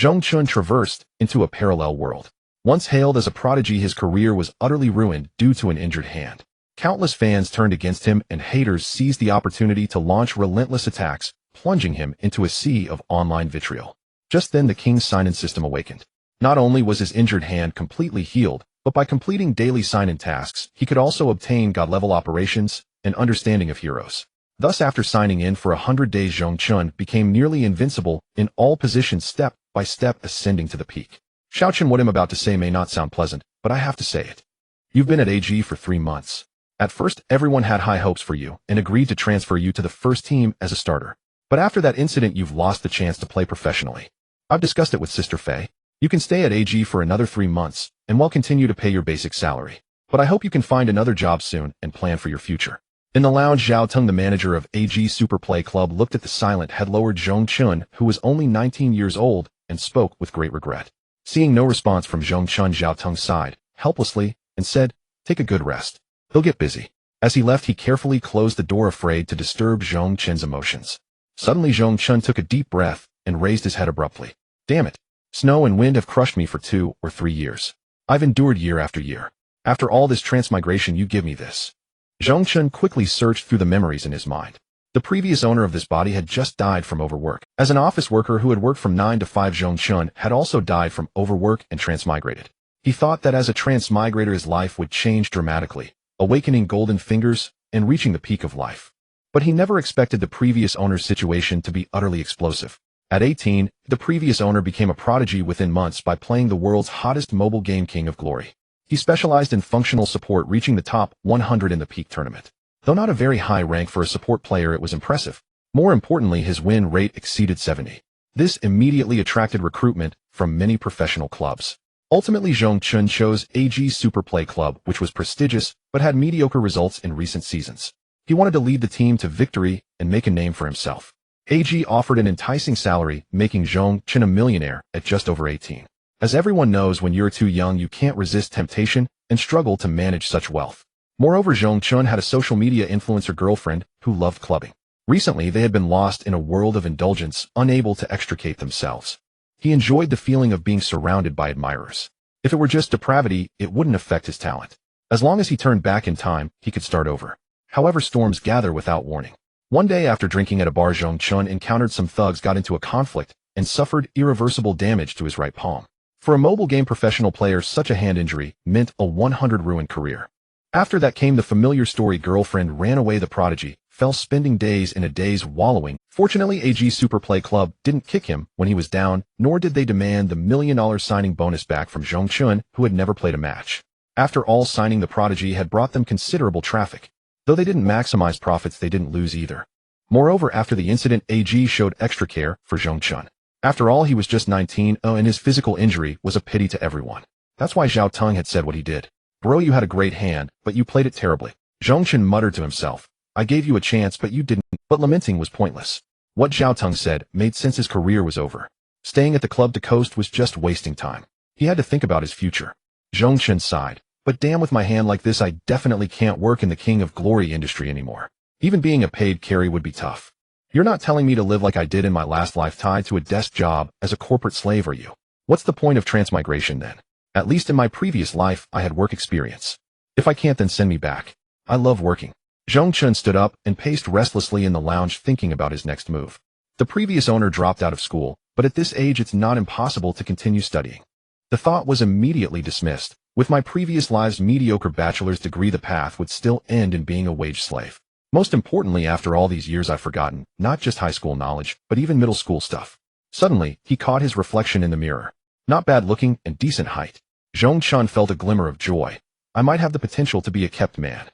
Zhong Chen traversed into a parallel world. Once hailed as a prodigy, his career was utterly ruined due to an injured hand. Countless fans turned against him, and haters seized the opportunity to launch relentless attacks, plunging him into a sea of online vitriol. Just then the king's sign-in system awakened. Not only was his injured hand completely healed, but by completing daily sign-in tasks, he could also obtain god-level operations and understanding of heroes. Thus, after signing in for 100 days, Zhong Chen became nearly invincible in all positions, step by step ascending to the peak. Zhong Chen, what I'm about to say may not sound pleasant, but I have to say it. You've been at AG for 3 months. At first, everyone had high hopes for you and agreed to transfer you to the first team as a starter. But after that incident, you've lost the chance to play professionally. I've discussed it with Sister Faye. You can stay at AG for another 3 months, and we'll continue to pay your basic salary. But I hope you can find another job soon and plan for your future. In the lounge, Zhao Teng, the manager of AG Super Play Club, looked at the silent, head-lowered Zhong Chen, who was only 19 years old, and spoke with great regret. Seeing no response from Zhong Chen, Zhao Teng sighed helplessly and said, "Take a good rest. He'll get busy." As he left, he carefully closed the door, afraid to disturb Zhong Chen's emotions. Suddenly, Zhong Chen took a deep breath and raised his head abruptly. "Damn it. Snow and wind have crushed me for 2 or 3 years. I've endured year after year. After all this transmigration, you give me this." Zhong Chen quickly searched through the memories in his mind. The previous owner of this body had just died from overwork. As an office worker who had worked from 9 to 5, Zhong Chen had also died from overwork and transmigrated. He thought that as a transmigrator his life would change dramatically, awakening golden fingers and reaching the peak of life. But he never expected the previous owner's situation to be utterly explosive. At 18, the previous owner became a prodigy within months by playing the world's hottest mobile game, King of Glory. He specialized in functional support, reaching the top 100 in the peak tournament. Though not a very high rank for a support player, it was impressive. More importantly, his win rate exceeded 70. This immediately attracted recruitment from many professional clubs. Ultimately, Zhong Chen chose AG Super Play Club, which was prestigious but had mediocre results in recent seasons. He wanted to lead the team to victory and make a name for himself. AG offered an enticing salary, making Zhong Chen a millionaire at just over 18. As everyone knows, when you're too young, you can't resist temptation and struggle to manage such wealth. Moreover, Zhong Chen had a social media influencer girlfriend who loved clubbing. Recently, they had been lost in a world of indulgence, unable to extricate themselves. He enjoyed the feeling of being surrounded by admirers. If it were just depravity, it wouldn't affect his talent. As long as he turned back in time, he could start over. However, storms gather without warning. One day after drinking at a bar, Zhong Chen encountered some thugs, got into a conflict, and suffered irreversible damage to his right palm. For a mobile game professional player, such a hand injury meant a 100 ruined career. After that came the familiar story. Girlfriend ran away. The prodigy fell, spending days in a daze, wallowing. Fortunately, AG Super Play Club didn't kick him when he was down, nor did they demand the $1 million signing bonus back from Zhong Chen, who had never played a match. After all, signing the prodigy had brought them considerable traffic. Though they didn't maximize profits, they didn't lose either. Moreover, after the incident, AG showed extra care for Zhong Chen. After all, he was just 19, and his physical injury was a pity to everyone. That's why Zhao Teng had said what he did. "Bro, you had a great hand, but you played it terribly." Zhong Chen muttered to himself, "I gave you a chance, but you didn't." But lamenting was pointless. What Zhao Teng said made sense. His career was over. Staying at the club to coast was just wasting time. He had to think about his future. Zhong Chen sighed. "But damn, with my hand like this, I definitely can't work in the King of Glory industry anymore. Even being a paid carry would be tough. You're not telling me to live like I did in my last life, tied to a desk job as a corporate slave, are you? What's the point of transmigration then? At least in my previous life, I had work experience. If I can't, then send me back. I love working." Zhong Chen stood up and paced restlessly in the lounge, thinking about his next move. The previous owner dropped out of school, but at this age it's not impossible to continue studying. The thought was immediately dismissed. With my previous live's mediocre bachelor's degree, the path would still end in being a wage slave. Most importantly, after all these years, I've forgotten not just high school knowledge, but even middle school stuff. Suddenly, he caught his reflection in the mirror. Not bad looking and decent height. Zhong Chen felt a glimmer of joy. I might have the potential to be a kept man.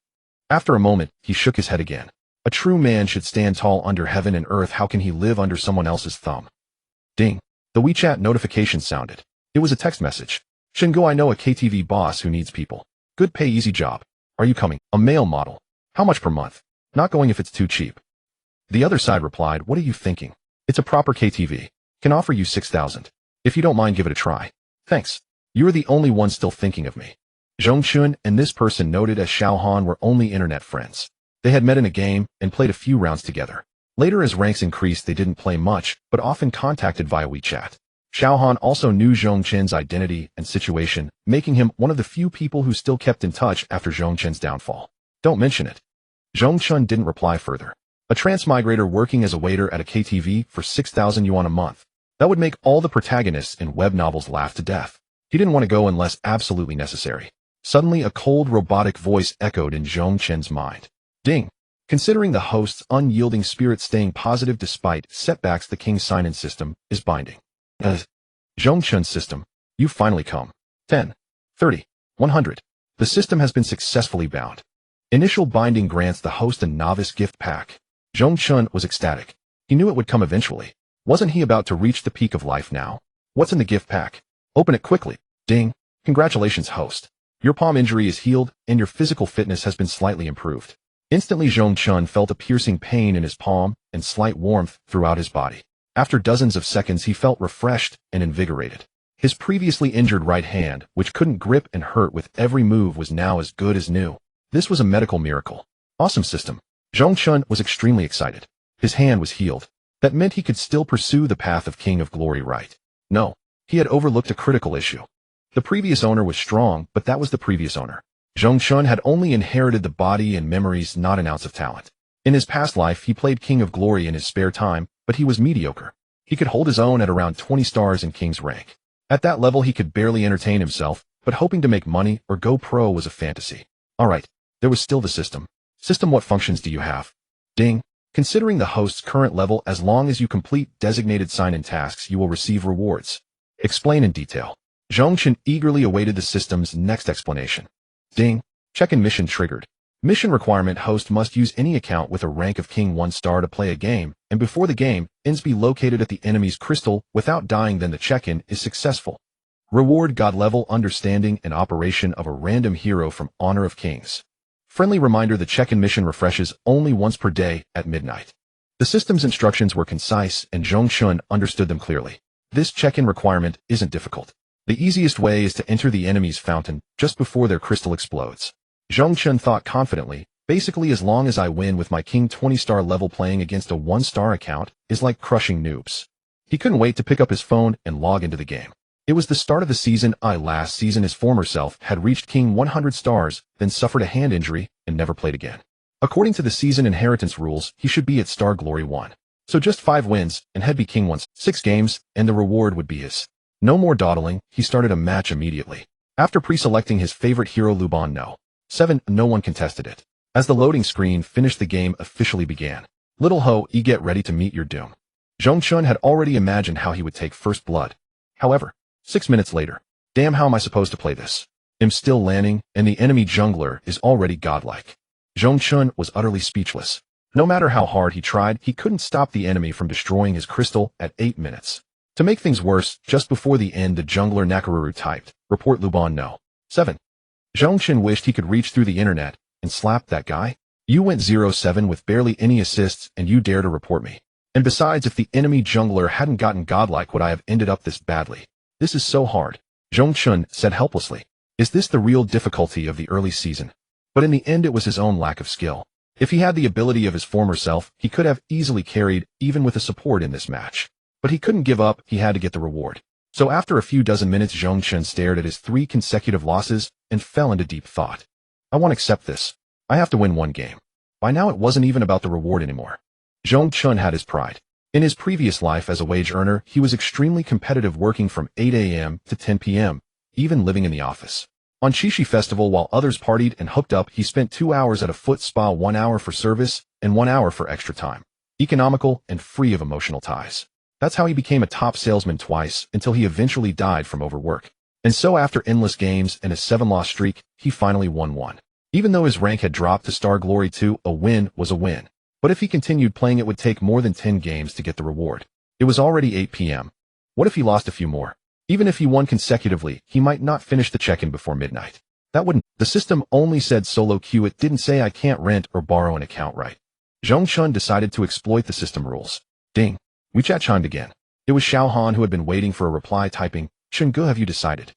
After a moment, he shook his head again. A true man should stand tall under heaven and earth. How can he live under someone else's thumb? Ding. The WeChat notification sounded. It was a text message. "Shingo, I know a KTV boss who needs people. Good pay, easy job. Are you coming? A male model. How much per month? Not going if it's too cheap." The other side replied, "What are you thinking? It's a proper KTV. Can offer you 6,000. If you don't mind, give it a try. Thanks. You're the only one still thinking of me." Zhong Chen and this person, noted as Xiao Han, were only internet friends. They had met in a game and played a few rounds together. Later, as ranks increased, they didn't play much, but often contacted via WeChat. Xiao Han also knew Zhong Chen's identity and situation, making him one of the few people who still kept in touch after Zhong Chen's downfall. Don't mention it. Zhong Chen didn't reply further. A transmigrator working as a waiter at a KTV for 6,000 yuan a month. That would make all the protagonists in web novels laugh to death. He didn't want to go unless absolutely necessary. Suddenly, a cold robotic voice echoed in Zhong Chen's mind. Ding. Considering the host's unyielding spirit staying positive despite setbacks, the king's sign-in system is binding. Zhong Chen's system, you've finally come. 10, 30, 100. The system has been successfully bound. Initial binding grants the host a novice gift pack. Zhong Chen was ecstatic. He knew it would come eventually. Wasn't he about to reach the peak of life now? What's in the gift pack? Open it quickly. Ding. Congratulations, host. Your palm injury is healed, and your physical fitness has been slightly improved. Instantly, Zhong Chen felt a piercing pain in his palm and slight warmth throughout his body. After dozens of seconds, he felt refreshed and invigorated. His previously injured right hand, which couldn't grip and hurt with every move, was now as good as new. This was a medical miracle. Awesome system. Zhong Chen was extremely excited. His hand was healed. That meant he could still pursue the path of King of Glory, right? No. He had overlooked a critical issue. The previous owner was strong, but that was the previous owner. Zhong Chen had only inherited the body and memories, not an ounce of talent. In his past life, he played King of Glory in his spare time, but he was mediocre. He could hold his own at around 20 stars in King's rank. At that level, he could barely entertain himself, but hoping to make money or go pro was a fantasy. Alright, there was still the system. System, what functions do you have? Ding. Considering the host's current level, as long as you complete designated sign-in tasks, you will receive rewards. Explain in detail. Zhong Chen eagerly awaited the system's next explanation. Ding. Check-in mission triggered. Mission requirement: host must use any account with a rank of King 1 star to play a game, and before the game ends be located at the enemy's crystal without dying, then the check-in is successful. Reward: God level understanding and operation of a random hero from Honor of Kings. Friendly reminder: the check-in mission refreshes only once per day at midnight. The system's instructions were concise, and Zhong Chen understood them clearly. This check-in requirement isn't difficult. The easiest way is to enter the enemy's fountain just before their crystal explodes. Zhong Chen thought confidently, basically, as long as I win with my King 20-star level, playing against a 1-star account is like crushing noobs. He couldn't wait to pick up his phone and log into the game. It was the start of the season. Last season his former self had reached King 100 stars, then suffered a hand injury and never played again. According to the season inheritance rules, he should be at Star Glory 1. So just 5 wins and he'd be King 1, 6 games, and the reward would be his. No more dawdling, he started a match immediately. After pre-selecting his favorite hero Luban No. 7, no one contested it. As the loading screen finished, the game officially began. Little Ho, get ready to meet your doom. Zhong Chen had already imagined how he would take first blood. However, 6 minutes later, damn, how am I supposed to play this? I'm still landing, and the enemy jungler is already godlike. Zhong Chen was utterly speechless. No matter how hard he tried, he couldn't stop the enemy from destroying his crystal at 8 minutes. To make things worse, just before the end, the jungler Nakaruru typed, "Report Luban No. 7. Zhong Chen wished he could reach through the internet and slap that guy. You went 0-7 with barely any assists, and you dare to report me. And besides, if the enemy jungler hadn't gotten godlike, would I have ended up this badly? This is so hard," Zhong Chen said helplessly. Is this the real difficulty of the early season? But in the end, it was his own lack of skill. If he had the ability of his former self, he could have easily carried, even with a support in this match. But he couldn't give up, he had to get the reward. So after a few dozen minutes, Zhong Chen stared at his 3 consecutive losses and fell into deep thought. I won't accept this. I have to win one game. By now it wasn't even about the reward anymore. Zhong Chen had his pride. In his previous life as a wage earner, he was extremely competitive, working from 8 a.m. to 10 p.m., even living in the office. On Qixi Festival, while others partied and hooked up, he spent 2 hours at a foot spa, 1 hour for service, and 1 hour for extra time. Economical and free of emotional ties. That's how he became a top salesman twice, until he eventually died from overwork. And so after endless games and a 7-loss streak, he finally won one. Even though his rank had dropped to Star Glory 2, a win was a win. But if he continued playing, it would take more than 10 games to get the reward. It was already 8 p.m. What if he lost a few more? Even if he won consecutively, he might not finish the check-in before midnight. That wouldn't. The system only said solo queue. It didn't say I can't rent or borrow an account, right? Zhong Chen decided to exploit the system rules. Ding. WeChat chimed again. It was Xiao Han, who had been waiting for a reply, typing, "Chengge, have you decided?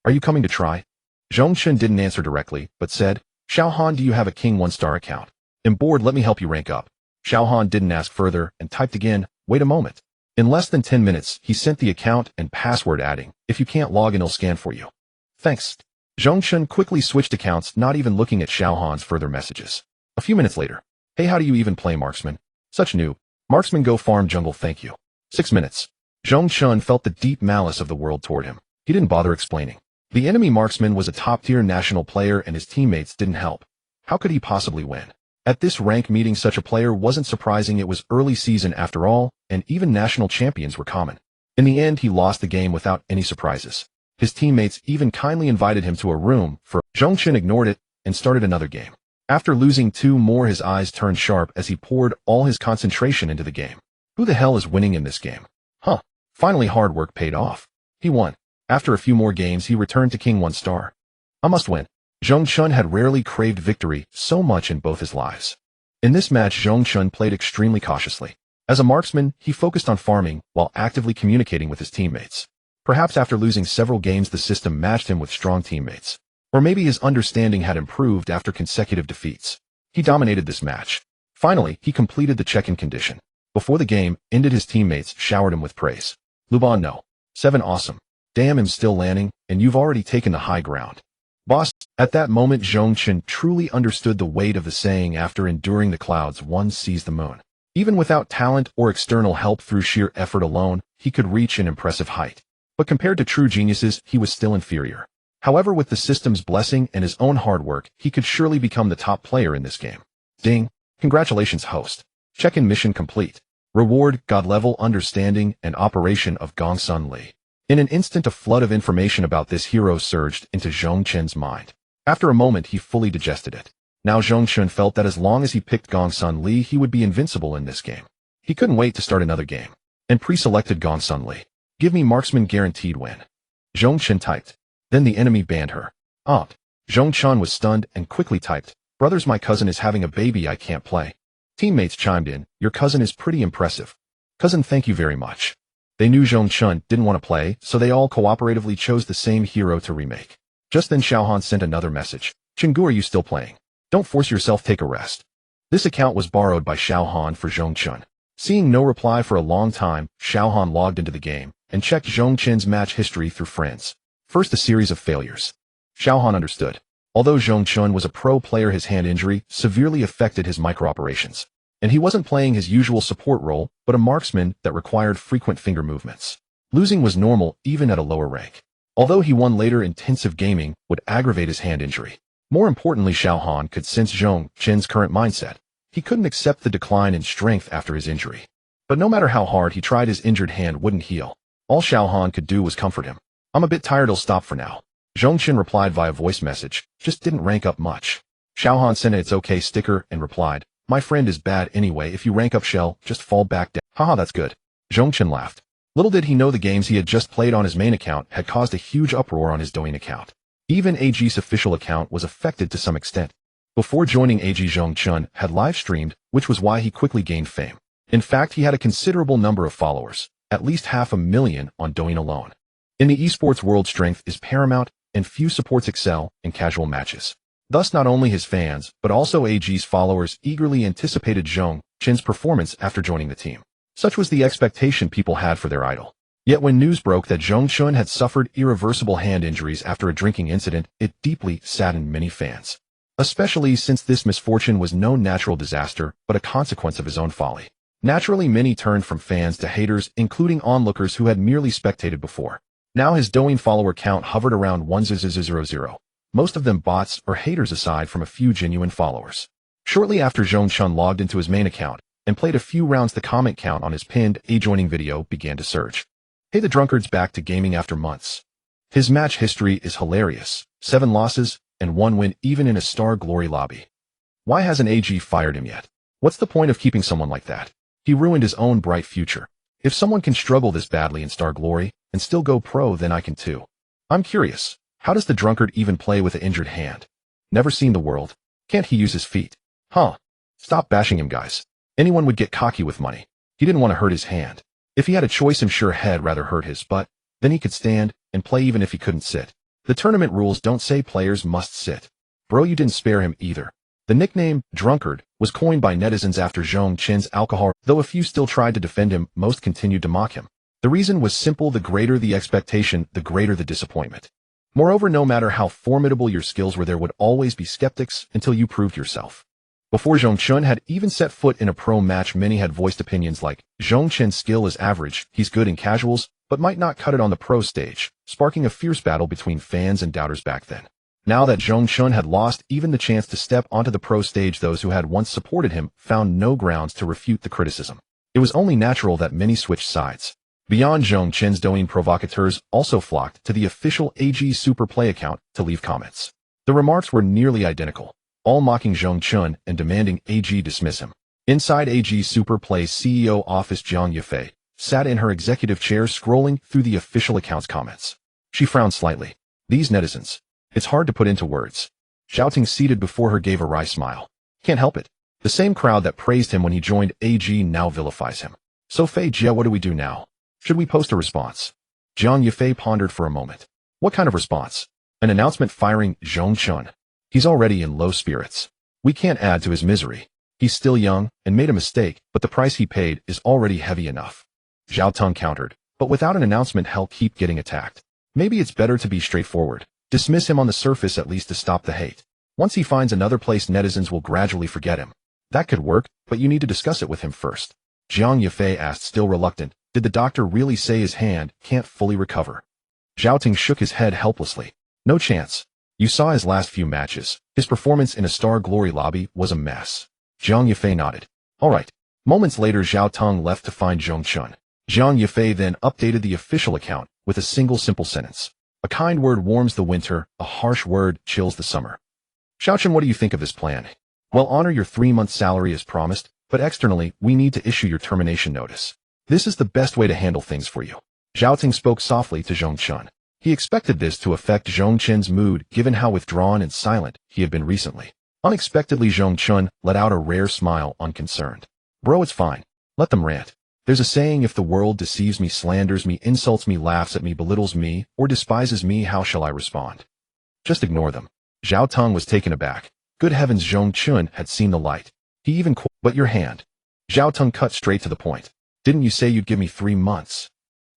Are you coming to try?" Zhong Chen didn't answer directly, but said, "Xiao Han, do you have a King 1-star account? I'm bored, let me help you rank up." Xiao Han didn't ask further and typed again, "Wait a moment. In less than 10 minutes, he sent the account and password adding, "If you can't log in, I'll scan for you. Thanks." Zhong Chen quickly switched accounts, not even looking at Xiao Han's further messages. A few minutes later, "Hey, how do you even play marksman? Such noob. Marksman go farm jungle, thank you." 6 minutes. Zhong Chen felt the deep malice of the world toward him. He didn't bother explaining. The enemy marksman was a top-tier national player and his teammates didn't help. How could he possibly win? At this rank meeting, such a player wasn't surprising. It was early season after all, and even national champions were common. In the end, he lost the game without any surprises. His teammates even kindly invited him to a room for Zhong Chen ignored it and started another game. After losing 2 more, his eyes turned sharp as he poured all his concentration into the game. Who the hell is winning in this game? Huh. Finally, hard work paid off. He won. After a few more games, he returned to King 1 star. I must win. Zhong Chen had rarely craved victory so much in both his lives. In this match, Zhong Chen played extremely cautiously. As a marksman, he focused on farming while actively communicating with his teammates. Perhaps after losing several games, the system matched him with strong teammates. Or maybe his understanding had improved after consecutive defeats. He dominated this match. Finally, he completed the check-in condition. Before the game ended, his teammates showered him with praise. Luban no. 7 awesome. Damn, I'm still landing, and you've already taken the high ground. Boss. At that moment, Zhong Chen truly understood the weight of the saying, after enduring the clouds, one sees the moon. Even without talent or external help, through sheer effort alone, he could reach an impressive height. But compared to true geniuses, he was still inferior. However, with the system's blessing and his own hard work, he could surely become the top player in this game. Ding. Congratulations, host. Check-in mission complete. Reward, God-level understanding and operation of Gongsun Li. In an instant, a flood of information about this hero surged into Zhong Chen's mind. After a moment, he fully digested it. Now Zhong Chen felt that as long as he picked Gongsun Li, he would be invincible in this game. He couldn't wait to start another game, and pre-selected Gongsun Li. Give me marksman, guaranteed win. Zhong Chen typed. Then the enemy banned her. Zhong Chen was stunned and quickly typed, "Brothers, my cousin is having a baby, I can't play." Teammates chimed in, "Your cousin is pretty impressive. Cousin, thank you very much." They knew Zhong Chen didn't want to play, so they all cooperatively chose the same hero to remake. Just then Xiao Han sent another message. "Chingu, are you still playing? Don't force yourself, take a rest." This account was borrowed by Xiao Han for Zhong Chen. Seeing no reply for a long time, Xiao Han logged into the game and checked Zhong Chen's match history through friends. First, a series of failures. Xiao Han understood. Although Zhong Chen was a pro player, his hand injury severely affected his micro-operations. And he wasn't playing his usual support role, but a marksman that required frequent finger movements. Losing was normal, even at a lower rank. Although he won later, intensive gaming would aggravate his hand injury. More importantly, Xiao Han could sense Zhong Chen's current mindset. He couldn't accept the decline in strength after his injury. But no matter how hard he tried, his injured hand wouldn't heal. All Xiao Han could do was comfort him. "I'm a bit tired, I'll stop for now." Zhong Chen replied via voice message, "Just didn't rank up much." Xiao Han sent an "It's okay" sticker and replied, "My friend is bad anyway, if you rank up shell, just fall back down." Haha, that's good. Zhong Chen laughed. Little did he know the games he had just played on his main account had caused a huge uproar on his Douyin account. Even AG's official account was affected to some extent. Before joining AG, Zhong Chen had live-streamed, which was why he quickly gained fame. In fact, he had a considerable number of followers, at least 500,000 on Douyin alone. In the esports world, strength is paramount, and few supports excel in casual matches. Thus, not only his fans, but also AG's followers eagerly anticipated Zhong Chen's performance after joining the team. Such was the expectation people had for their idol. Yet when news broke that Zhong Chen had suffered irreversible hand injuries after a drinking incident, it deeply saddened many fans. Especially since this misfortune was no natural disaster, but a consequence of his own folly. Naturally, many turned from fans to haters, including onlookers who had merely spectated before. Now his Douyin follower count hovered around 1,000, most of them bots or haters aside from a few genuine followers. Shortly after Zhong Chen logged into his main account and played a few rounds, the comment count on his pinned joining video began to surge. "Hey, the drunkard's back to gaming after months." His match history is hilarious. 7 losses and 1 win, even in a Star Glory lobby. Why hasn't AG fired him yet? What's the point of keeping someone like that? He ruined his own bright future. If someone can struggle this badly in Star Glory and still go pro, then I can too. I'm curious, how does the drunkard even play with an injured hand? Never seen the world. Can't he use his feet? Stop bashing him, guys. Anyone would get cocky with money. He didn't want to hurt his hand. If he had a choice, I'm sure he'd rather hurt his butt. Then he could stand and play even if he couldn't sit. The tournament rules don't say players must sit. Bro, you didn't spare him either. The nickname, Drunkard, was coined by netizens after Zhong Chen's alcohol, though a few still tried to defend him, most continued to mock him. The reason was simple: the greater the expectation, the greater the disappointment. Moreover, no matter how formidable your skills were, there would always be skeptics until you proved yourself. Before Zhong Chen had even set foot in a pro match, many had voiced opinions like, Zhong Chen's skill is average, he's good in casuals, but might not cut it on the pro stage, sparking a fierce battle between fans and doubters back then. Now that Zhong Chen had lost even the chance to step onto the pro stage, those who had once supported him found no grounds to refute the criticism. It was only natural that many switched sides. Beyond Zhong Chen's doing, provocateurs also flocked to the official AG Super Play account to leave comments. The remarks were nearly identical, all mocking Zhong Chen and demanding AG dismiss him. Inside AG Super Play's CEO office, Zhang Yifei sat in her executive chair scrolling through the official account's comments. She frowned slightly. These netizens. It's hard to put into words. Zhao Ting, seated before her, gave a wry smile. Can't help it. The same crowd that praised him when he joined AG now vilifies him. So Fei Jia, what do we do now? Should we post a response? Zhang Yifei pondered for a moment. What kind of response? An announcement firing Zhong Chen. He's already in low spirits. We can't add to his misery. He's still young and made a mistake, but the price he paid is already heavy enough. Zhao Tong countered. But without an announcement, he'll keep getting attacked. Maybe it's better to be straightforward. Dismiss him on the surface, at least to stop the hate. Once he finds another place, netizens will gradually forget him. That could work, but you need to discuss it with him first. Zhang Yifei asked, still reluctant. Did the doctor really say his hand can't fully recover? Zhao Ting shook his head helplessly. No chance. You saw his last few matches. His performance in a Star Glory lobby was a mess. Zhang Yifei nodded. All right. Moments later, Zhao Tong left to find Zhong Chen. Zhang Yifei then updated the official account with a single simple sentence. A kind word warms the winter, a harsh word chills the summer. Zhao Chen, what do you think of this plan? Well, honor your 3-month salary as promised, but externally, we need to issue your termination notice. This is the best way to handle things for you. Zhao Ting spoke softly to Zhong Chen. He expected this to affect Zhong Chen's mood, given how withdrawn and silent he had been recently. Unexpectedly, Zhong Chen let out a rare smile, unconcerned. Bro, it's fine. Let them rant. There's a saying, if the world deceives me, slanders me, insults me, laughs at me, belittles me, or despises me, how shall I respond? Just ignore them. Zhao Tong was taken aback. Good heavens, Zhong Chen had seen the light. He even but your hand. Zhao Tong cut straight to the point. Didn't you say you'd give me 3 months?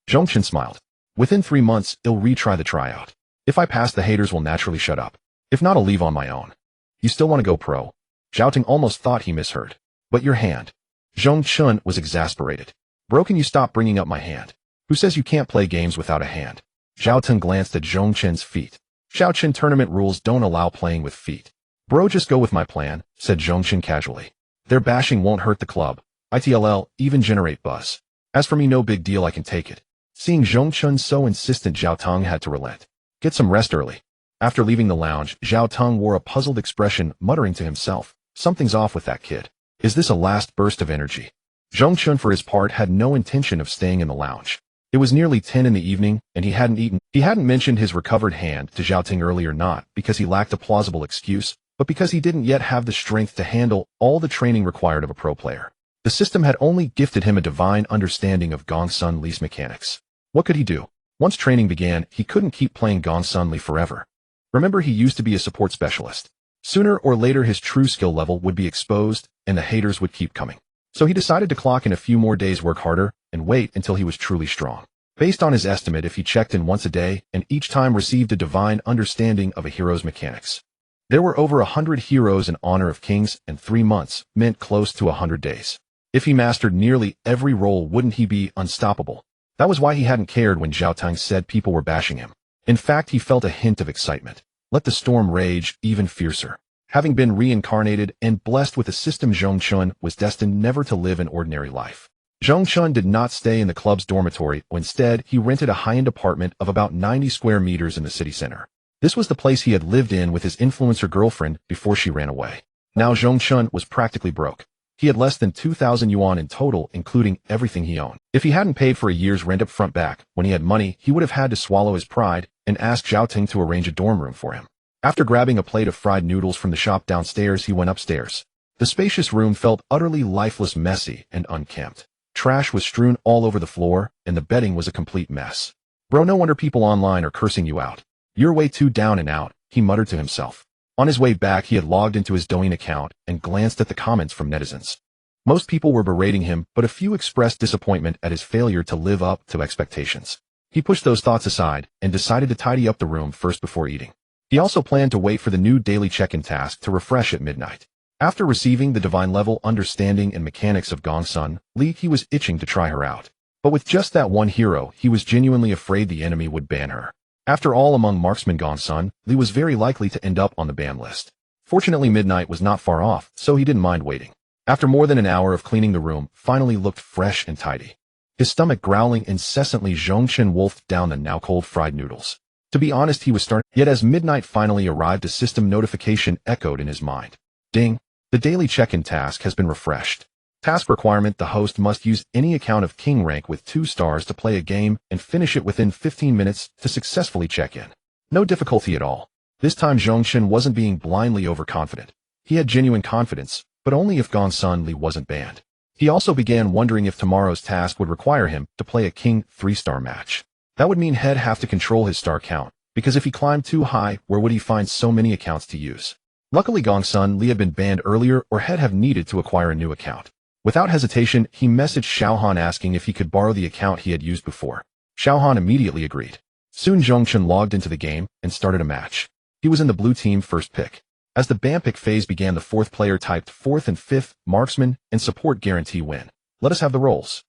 Zhong Chen smiled. Within 3 months, I'll retry the tryout. If I pass, the haters will naturally shut up. If not, I'll leave on my own. You still want to go pro? Zhao Ting almost thought he misheard. But your hand. Zhong Chen was exasperated. Bro, can you stop bringing up my hand? Who says you can't play games without a hand? Zhao Ting glanced at Zhong Chen's feet. Zhao Chen tournament rules don't allow playing with feet. Bro, just go with my plan, said Zhong Chen casually. Their bashing won't hurt the club. ITLL even generate buzz. As for me, no big deal, I can take it. Seeing Zhong Chen so insistent, Zhao Tong had to relent. Get some rest early. After leaving the lounge, Zhao Tong wore a puzzled expression, muttering to himself, something's off with that kid. Is this a last burst of energy? Zhong Chen, for his part, had no intention of staying in the lounge. It was nearly 10 in the evening, and he hadn't eaten. He hadn't mentioned his recovered hand to Zhao Ting earlier, not because he lacked a plausible excuse, but because he didn't yet have the strength to handle all the training required of a pro player. The system had only gifted him a divine understanding of Gong Sun Li's mechanics. What could he do? Once training began, he couldn't keep playing Gong Sun Li forever. Remember, he used to be a support specialist. Sooner or later, his true skill level would be exposed, and the haters would keep coming. So he decided to clock in a few more days, work harder, and wait until he was truly strong. Based on his estimate, if he checked in once a day, and each time received a divine understanding of a hero's mechanics. There were over 100 heroes in honor of kings, and 3 months meant close to 100 days. If he mastered nearly every role, wouldn't he be unstoppable? That was why he hadn't cared when Zhao Tang said people were bashing him. In fact, he felt a hint of excitement. Let the storm rage even fiercer. Having been reincarnated and blessed with a system, Zhong Chen was destined never to live an ordinary life. Zhong Chen did not stay in the club's dormitory. Instead, he rented a high-end apartment of about 90 square meters in the city center. This was the place he had lived in with his influencer girlfriend before she ran away. Now Zhong Chen was practically broke. He had less than 2,000 yuan in total, including everything he owned. If he hadn't paid for a year's rent up front back, when he had money, he would have had to swallow his pride and ask Zhao Ting to arrange a dorm room for him. After grabbing a plate of fried noodles from the shop downstairs, he went upstairs. The spacious room felt utterly lifeless, messy, and unkempt. Trash was strewn all over the floor, and the bedding was a complete mess. Bro, no wonder people online are cursing you out. You're way too down and out, he muttered to himself. On his way back, he had logged into his Douyin account and glanced at the comments from netizens. Most people were berating him, but a few expressed disappointment at his failure to live up to expectations. He pushed those thoughts aside and decided to tidy up the room first before eating. He also planned to wait for the new daily check-in task to refresh at midnight. After receiving the divine level understanding and mechanics of Gongsun Li, he was itching to try her out. But with just that one hero, he was genuinely afraid the enemy would ban her. After all, among marksman Gongsun, Li was very likely to end up on the ban list. Fortunately, midnight was not far off, so he didn't mind waiting. After more than an hour of cleaning, the room finally looked fresh and tidy. His stomach growling incessantly, Zhong Chen wolfed down the now cold fried noodles. To be honest, he was starting. Yet as midnight finally arrived, a system notification echoed in his mind. Ding! The daily check-in task has been refreshed. Task requirement: the host must use any account of king rank with 2 stars to play a game and finish it within 15 minutes to successfully check in. No difficulty at all. This time Zhong Chen wasn't being blindly overconfident. He had genuine confidence, but only if Gongsun Li wasn't banned. He also began wondering if tomorrow's task would require him to play a king 3-star match. That would mean he'd have to control his star count, because if he climbed too high, where would he find so many accounts to use? Luckily, Gongsun Li had been banned earlier or had have needed to acquire a new account. Without hesitation, he messaged Xiaohan asking if he could borrow the account he had used before. Xiaohan immediately agreed. Soon Zhong Chen logged into the game and started a match. He was in the blue team first pick. As the ban pick phase began, the 4th player typed 4th and 5th, marksman, and support guarantee win. Let us have the rolls.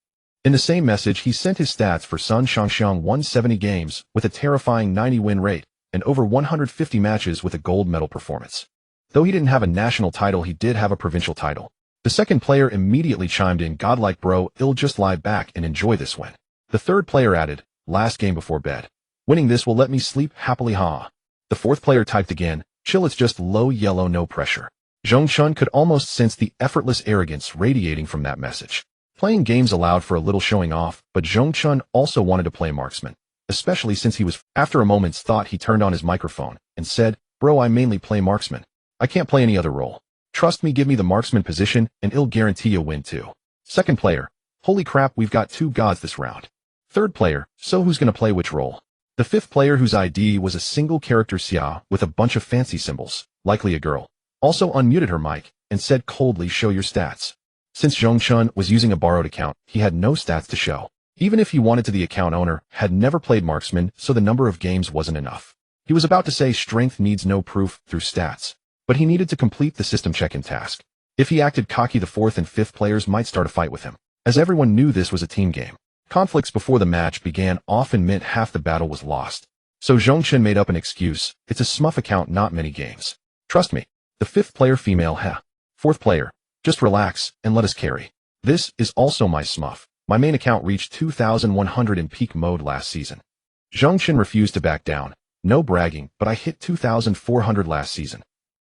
In the same message, he sent his stats for Sun Shangxiang: 170 games with a terrifying 90 win rate and over 150 matches with a gold medal performance. Though he didn't have a national title, he did have a provincial title. The 2nd player immediately chimed in, godlike bro, I'll just lie back and enjoy this win. The 3rd player added, last game before bed. Winning this will let me sleep happily, ha. The 4th player typed again, chill, it's just low yellow, no pressure. Zhong Chen could almost sense the effortless arrogance radiating from that message. Playing games allowed for a little showing off, but Zhong Chen also wanted to play marksman, especially since he was. After a moment's thought, he turned on his microphone and said, bro, I mainly play marksman. I can't play any other role. Trust me, give me the marksman position and I'll guarantee a win too. 2nd player, holy crap, we've got 2 gods this round. 3rd player, so who's gonna play which role? The 5th player, whose ID was a single character Xia with a bunch of fancy symbols, likely a girl, also unmuted her mic and said coldly, show your stats. Since Zhong Chen was using a borrowed account, he had no stats to show. Even if he wanted to, the account owner had never played marksman, so the number of games wasn't enough. He was about to say strength needs no proof through stats, but he needed to complete the system check-in task. If he acted cocky, the 4th and 5th players might start a fight with him. As everyone knew, this was a team game. Conflicts before the match began often meant half the battle was lost. So Zhong Chen made up an excuse. It's a smurf account, not many games. Trust me. The 5th player, female, 4th player, just relax and let us carry. This is also my smurf. My main account reached 2,100 in peak mode last season. Zhong Chen refused to back down. No bragging, but I hit 2,400 last season.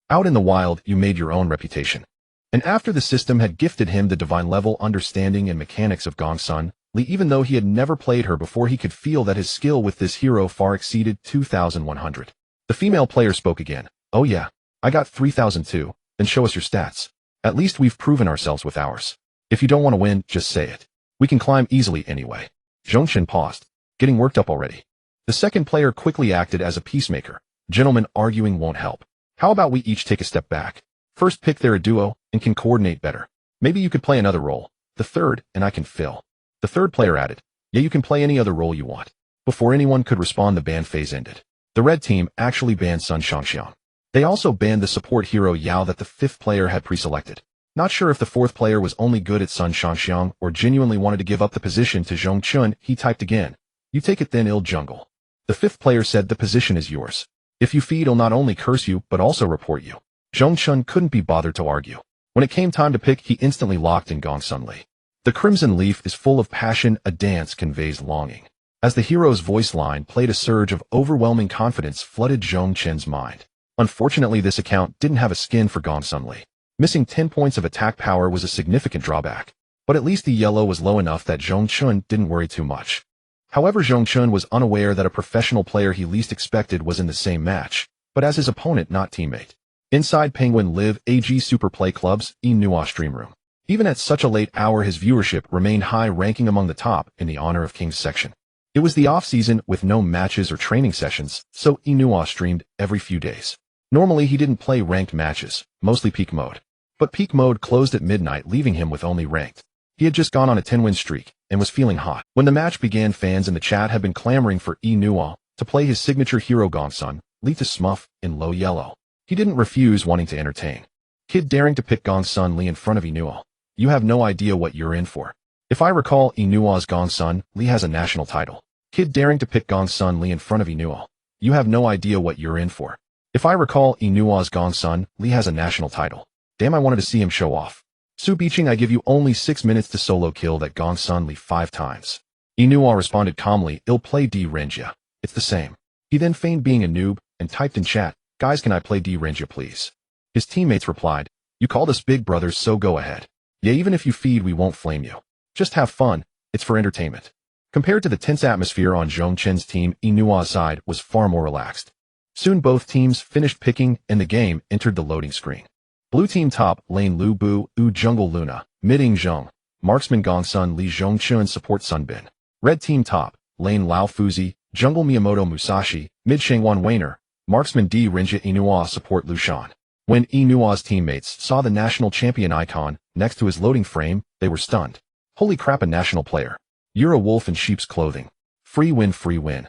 Out in the wild, you made your own reputation. And after the system had gifted him the divine level understanding and mechanics of Gongsun Li, even though he had never played her before, he could feel that his skill with this hero far exceeded 2,100. The female player spoke again. Oh yeah, I got 3,002, then show us your stats. At least we've proven ourselves with ours. If you don't want to win, just say it. We can climb easily anyway. Zhong Chen paused, getting worked up already. The 2nd player quickly acted as a peacemaker. Gentlemen, arguing won't help. How about we each take a step back? First pick, they're a duo and can coordinate better. Maybe you could play another role. The 3rd, and I can fill. The 3rd player added, yeah, you can play any other role you want. Before anyone could respond, the ban phase ended. The red team actually banned Sun Shangxiang. They also banned the support hero Yao that the 5th player had pre-selected. Not sure if the 4th player was only good at Sun Shangxiang or genuinely wanted to give up the position to Zhong Chen, he typed again. You take it then, ill jungle. The 5th player said, the position is yours. If you feed, he'll not only curse you, but also report you. Zhong Chen couldn't be bothered to argue. When it came time to pick, he instantly locked in Gongsun Li. The crimson leaf is full of passion, a dance conveys longing. As the hero's voice line played, a surge of overwhelming confidence flooded Zhong Chen's mind. Unfortunately, this account didn't have a skin for Gongsun Li. Missing 10 points of attack power was a significant drawback, but at least the yellow was low enough that Zhong Chen didn't worry too much. However, Zhong Chen was unaware that a professional player he least expected was in the same match, but as his opponent, not teammate. Inside Penguin Live AG Super Play Club's Yinuo stream room. Even at such a late hour, his viewership remained high, ranking among the top in the Honor of Kings section. It was the off-season with no matches or training sessions, so Yinuo streamed every few days. Normally he didn't play ranked matches, mostly peak mode. But peak mode closed at midnight, leaving him with only ranked. He had just gone on a 10-win streak, and was feeling hot. When the match began, fans in the chat had been clamoring for Yinuo to play his signature hero Gongsun, Li to Smurf, in low yellow. He didn't refuse, wanting to entertain. Kid daring to pick Gongsun Li in front of Yinuo. You have no idea what you're in for. If I recall, Yinuo's Gongsun Li has a national title. Kid daring to pick Gongsun Li in front of Yinuo. You have no idea what you're in for. If I recall, Yinuo's Gongsun Li has a national title. Damn, I wanted to see him show off. Su Biching, I give you only 6 minutes to solo kill that Gongsun Li 5 times. Yinuo responded calmly, I'll play D-Renjia. It's the same. He then feigned being a noob, and typed in chat, guys, can I play D-Renjia please? His teammates replied, you called us big brothers, so go ahead. Yeah, even if you feed, we won't flame you. Just have fun, it's for entertainment. Compared to the tense atmosphere on Zhong Chen's team, Yinuo's side was far more relaxed. Soon both teams finished picking, and the game entered the loading screen. Blue team top, lane Lu Bu, U jungle Luna, mid-ing Zhong, marksman Gongsun Li Zhong Chen support Sunbin. Red team top, lane Lao Fuzi, jungle Miyamoto Musashi, mid Shangwan Wainer, marksman D-Renjia Yinuo support Lushan. When Yinuo's teammates saw the national champion icon next to his loading frame, they were stunned. Holy crap, a national player. You're a wolf in sheep's clothing. Free win, free win.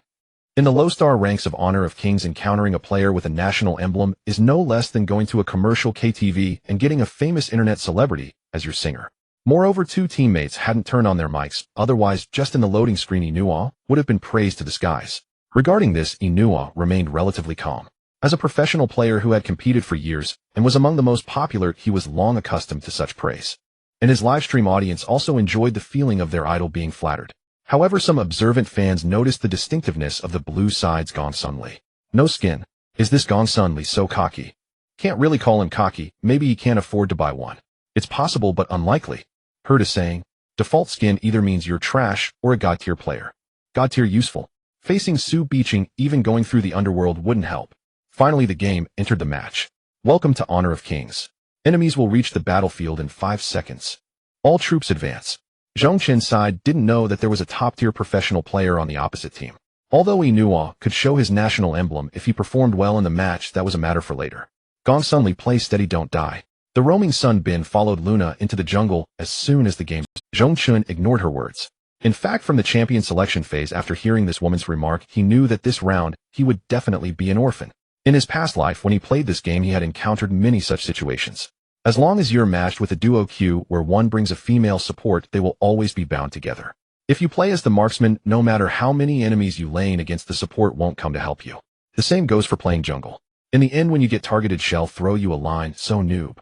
In the low-star ranks of Honor of Kings, encountering a player with a national emblem is no less than going to a commercial KTV and getting a famous internet celebrity as your singer. Moreover, 2 teammates hadn't turned on their mics, otherwise just in the loading screen Yinuo would have been praised to the skies. Regarding this, Yinuo remained relatively calm. As a professional player who had competed for years and was among the most popular, he was long accustomed to such praise. And his livestream audience also enjoyed the feeling of their idol being flattered. However, some observant fans noticed the distinctiveness of the blue side's Gongsun Li. No skin. Is this Gongsun Li so cocky? Can't really call him cocky, maybe he can't afford to buy one. It's possible but unlikely. Heard a saying, default skin either means you're trash or a god-tier player. God-tier useful. Facing Su Biching, even going through the underworld wouldn't help. Finally, the game entered the match. Welcome to Honor of Kings. Enemies will reach the battlefield in 5 seconds. All troops advance. Zhong Chen's side didn't know that there was a top-tier professional player on the opposite team. Although Yinuo could show his national emblem if he performed well in the match, that was a matter for later. Gongsun Li, play steady, don't die. The roaming Sun Bin followed Luna into the jungle as soon as the game. Zhong Chen ignored her words. In fact, from the champion selection phase, after hearing this woman's remark, he knew that this round he would definitely be an orphan. In his past life, when he played this game, he had encountered many such situations. As long as you're matched with a duo queue where one brings a female support, they will always be bound together. If you play as the marksman, no matter how many enemies you lane against, the support won't come to help you. The same goes for playing jungle. In the end, when you get targeted, shell throw you a line, so noob.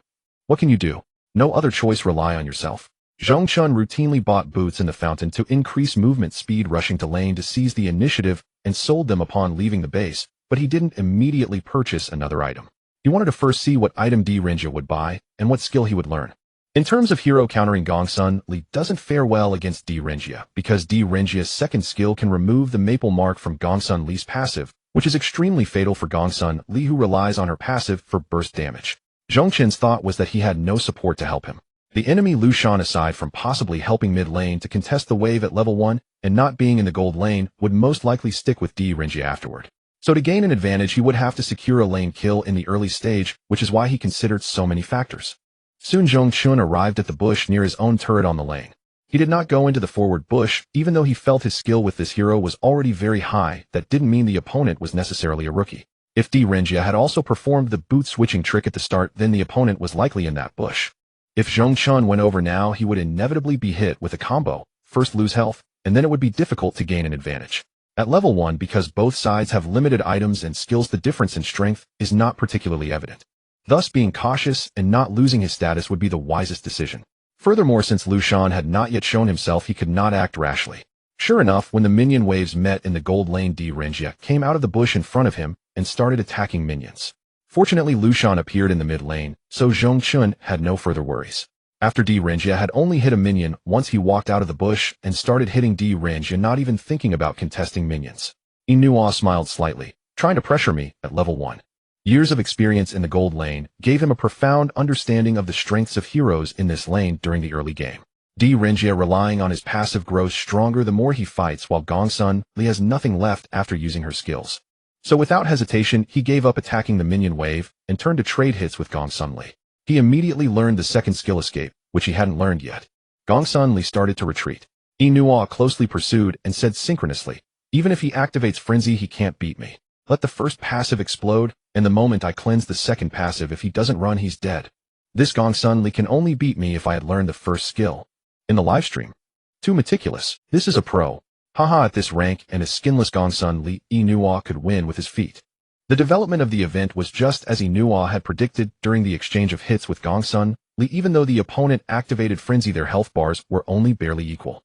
What can you do? No other choice, rely on yourself. Zhong Chen routinely bought boots in the fountain to increase movement speed, rushing to lane to seize the initiative, and sold them upon leaving the base, but he didn't immediately purchase another item. He wanted to first see what item D-Renjia would buy and what skill he would learn. In terms of hero countering, Gongsun Li doesn't fare well against D-Renjia because D-Renjia's second skill can remove the maple mark from Gongsun Li's passive, which is extremely fatal for Gongsun Li, who relies on her passive for burst damage. Zhong Chen's thought was that he had no support to help him. The enemy Lushan, aside from possibly helping mid lane to contest the wave at level 1 and not being in the gold lane, would most likely stick with D-Renjia afterward. So to gain an advantage, he would have to secure a lane kill in the early stage, which is why he considered so many factors. Soon Zhong Chen arrived at the bush near his own turret on the lane. He did not go into the forward bush, even though he felt his skill with this hero was already very high. That didn't mean the opponent was necessarily a rookie. If D-Renjia had also performed the boot switching trick at the start, then the opponent was likely in that bush. If Zhong Chen went over now, he would inevitably be hit with a combo, first lose health, and then it would be difficult to gain an advantage. At level 1, because both sides have limited items and skills, the difference in strength is not particularly evident. Thus, being cautious and not losing his status would be the wisest decision. Furthermore, since Lushan had not yet shown himself, he could not act rashly. Sure enough, when the minion waves met in the gold lane, D-Renjia came out of the bush in front of him and started attacking minions. Fortunately, Lushan appeared in the mid lane, so Zhong Chen had no further worries. After D-Renjia had only hit a minion once, he walked out of the bush and started hitting D-Renjia, not even thinking about contesting minions. Yinuo smiled slightly, trying to pressure me at level 1. Years of experience in the gold lane gave him a profound understanding of the strengths of heroes in this lane during the early game. D-Renjia, relying on his passive, grows stronger the more he fights, while Gongsun Li has nothing left after using her skills. So without hesitation, he gave up attacking the minion wave and turned to trade hits with Gongsun Li. He immediately learned the second skill escape, which he hadn't learned yet. Gongsun Li started to retreat. Yinuo closely pursued and said synchronously, "Even if he activates frenzy, he can't beat me. Let the first passive explode, and the moment I cleanse the second passive, if he doesn't run, he's dead. This Gongsun Li can only beat me if I had learned the first skill." In the livestream, "Too meticulous. This is a pro. Haha, at this rank and a skinless Gongsun Li, Yinuo could win with his feet." The development of the event was just as Yinuo had predicted during the exchange of hits with Gongsun Li. Even though the opponent activated frenzy, their health bars were only barely equal.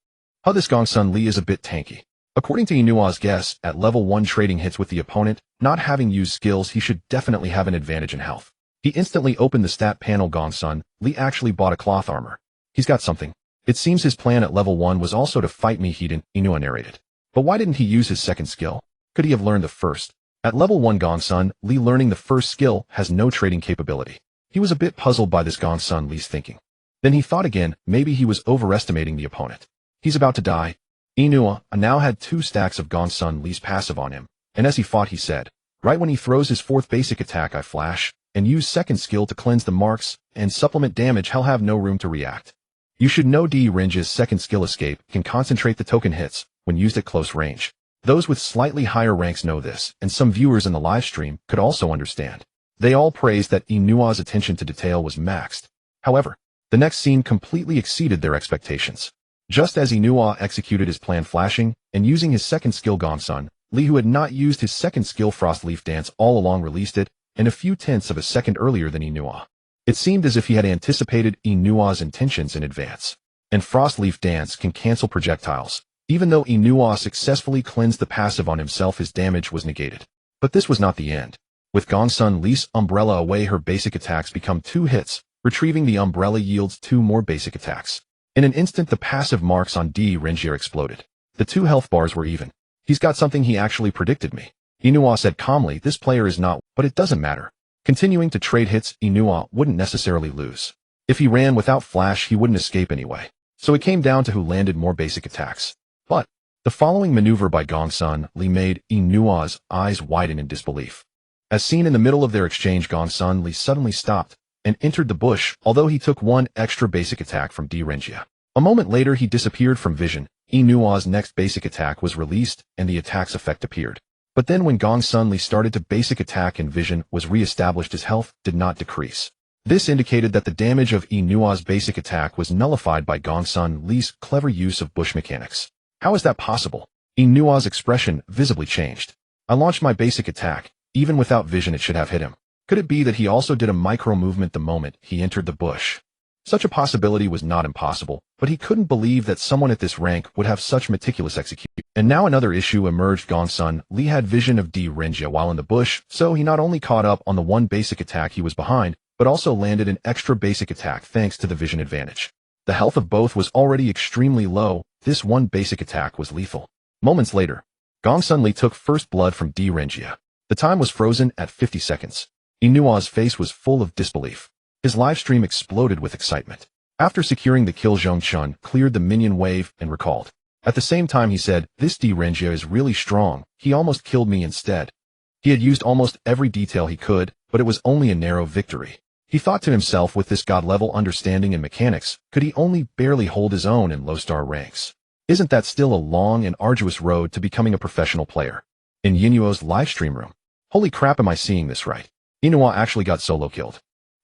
This Gongsun Li is a bit tanky. According to Yinuo's guess, at level 1 trading hits with the opponent, not having used skills, he should definitely have an advantage in health. He instantly opened the stat panel. Gongsun Li actually bought a cloth armor. He's got something. It seems his plan at level 1 was also to fight me, Yinuo narrated. But why didn't he use his second skill? Could he have learned the first? At level 1, Gongsun Li learning the first skill has no trading capability. He was a bit puzzled by this Gongsun Li's thinking. Then he thought again, maybe he was overestimating the opponent. He's about to die. Yinuo now had 2 stacks of Gongsun Li's passive on him, and as he fought, he said, "Right when he throws his 4th basic attack, I flash and use second skill to cleanse the marks and supplement damage. He'll have no room to react." You should know Renji's second skill escape can concentrate the token hits when used at close range. Those with slightly higher ranks know this, and some viewers in the live stream could also understand. They all praised that Yinuo's attention to detail was maxed. However, the next scene completely exceeded their expectations. Just as Yinuo executed his plan, flashing and using his second skill, Gongsun Li, who had not used his second skill Frost Leaf Dance all along, released it, and a few tenths of a second earlier than Yinuo. It seemed as if he had anticipated Yinuo's intentions in advance. And Frost Leaf Dance can cancel projectiles. Even though Yinuo successfully cleansed the passive on himself, his damage was negated. But this was not the end. With Gongsun Li's umbrella away, her basic attacks become 2 hits. Retrieving the umbrella yields 2 more basic attacks. In an instant, the passive marks on Renji exploded. The 2 health bars were even. He's got something. He actually predicted me. Yinuo said calmly, "This player is not, but it doesn't matter." Continuing to trade hits, Yinuo wouldn't necessarily lose. If he ran without flash, he wouldn't escape anyway. So it came down to who landed more basic attacks. But the following maneuver by Gongsun Li made Yinuo's eyes widen in disbelief. As seen in the middle of their exchange, Gongsun Li suddenly stopped and entered the bush, although he took 1 extra basic attack from Renji. A moment later, he disappeared from vision. Yinuo's next basic attack was released, and the attack's effect appeared. But then when Gongsun Li started to basic attack and vision was re-established, his health did not decrease. This indicated that the damage of Yinuo's basic attack was nullified by Gongsun Li's clever use of bush mechanics. How is that possible? Yinuo's expression visibly changed. "I launched my basic attack. Even without vision, it should have hit him. Could it be that he also did a micro-movement the moment he entered the bush?" Such a possibility was not impossible, but he couldn't believe that someone at this rank would have such meticulous execution. And now another issue emerged. Gongsun Li had vision of Renji while in the bush, so he not only caught up on the 1 basic attack he was behind, but also landed an extra basic attack thanks to the vision advantage. The health of both was already extremely low. This 1 basic attack was lethal. Moments later, Gongsun Li took first blood from Renji. The time was frozen at 50 seconds. Yinuo's face was full of disbelief. His livestream exploded with excitement. After securing the kill, Zhong Chen cleared the minion wave and recalled. At the same time, he said, "This Renji is really strong. He almost killed me instead." He had used almost every detail he could, but it was only a narrow victory. He thought to himself, with this god-level understanding and mechanics, could he only barely hold his own in low-star ranks? Isn't that still a long and arduous road to becoming a professional player? In Yinuo's livestream room. Holy crap, am I seeing this right? Yinuo actually got solo killed.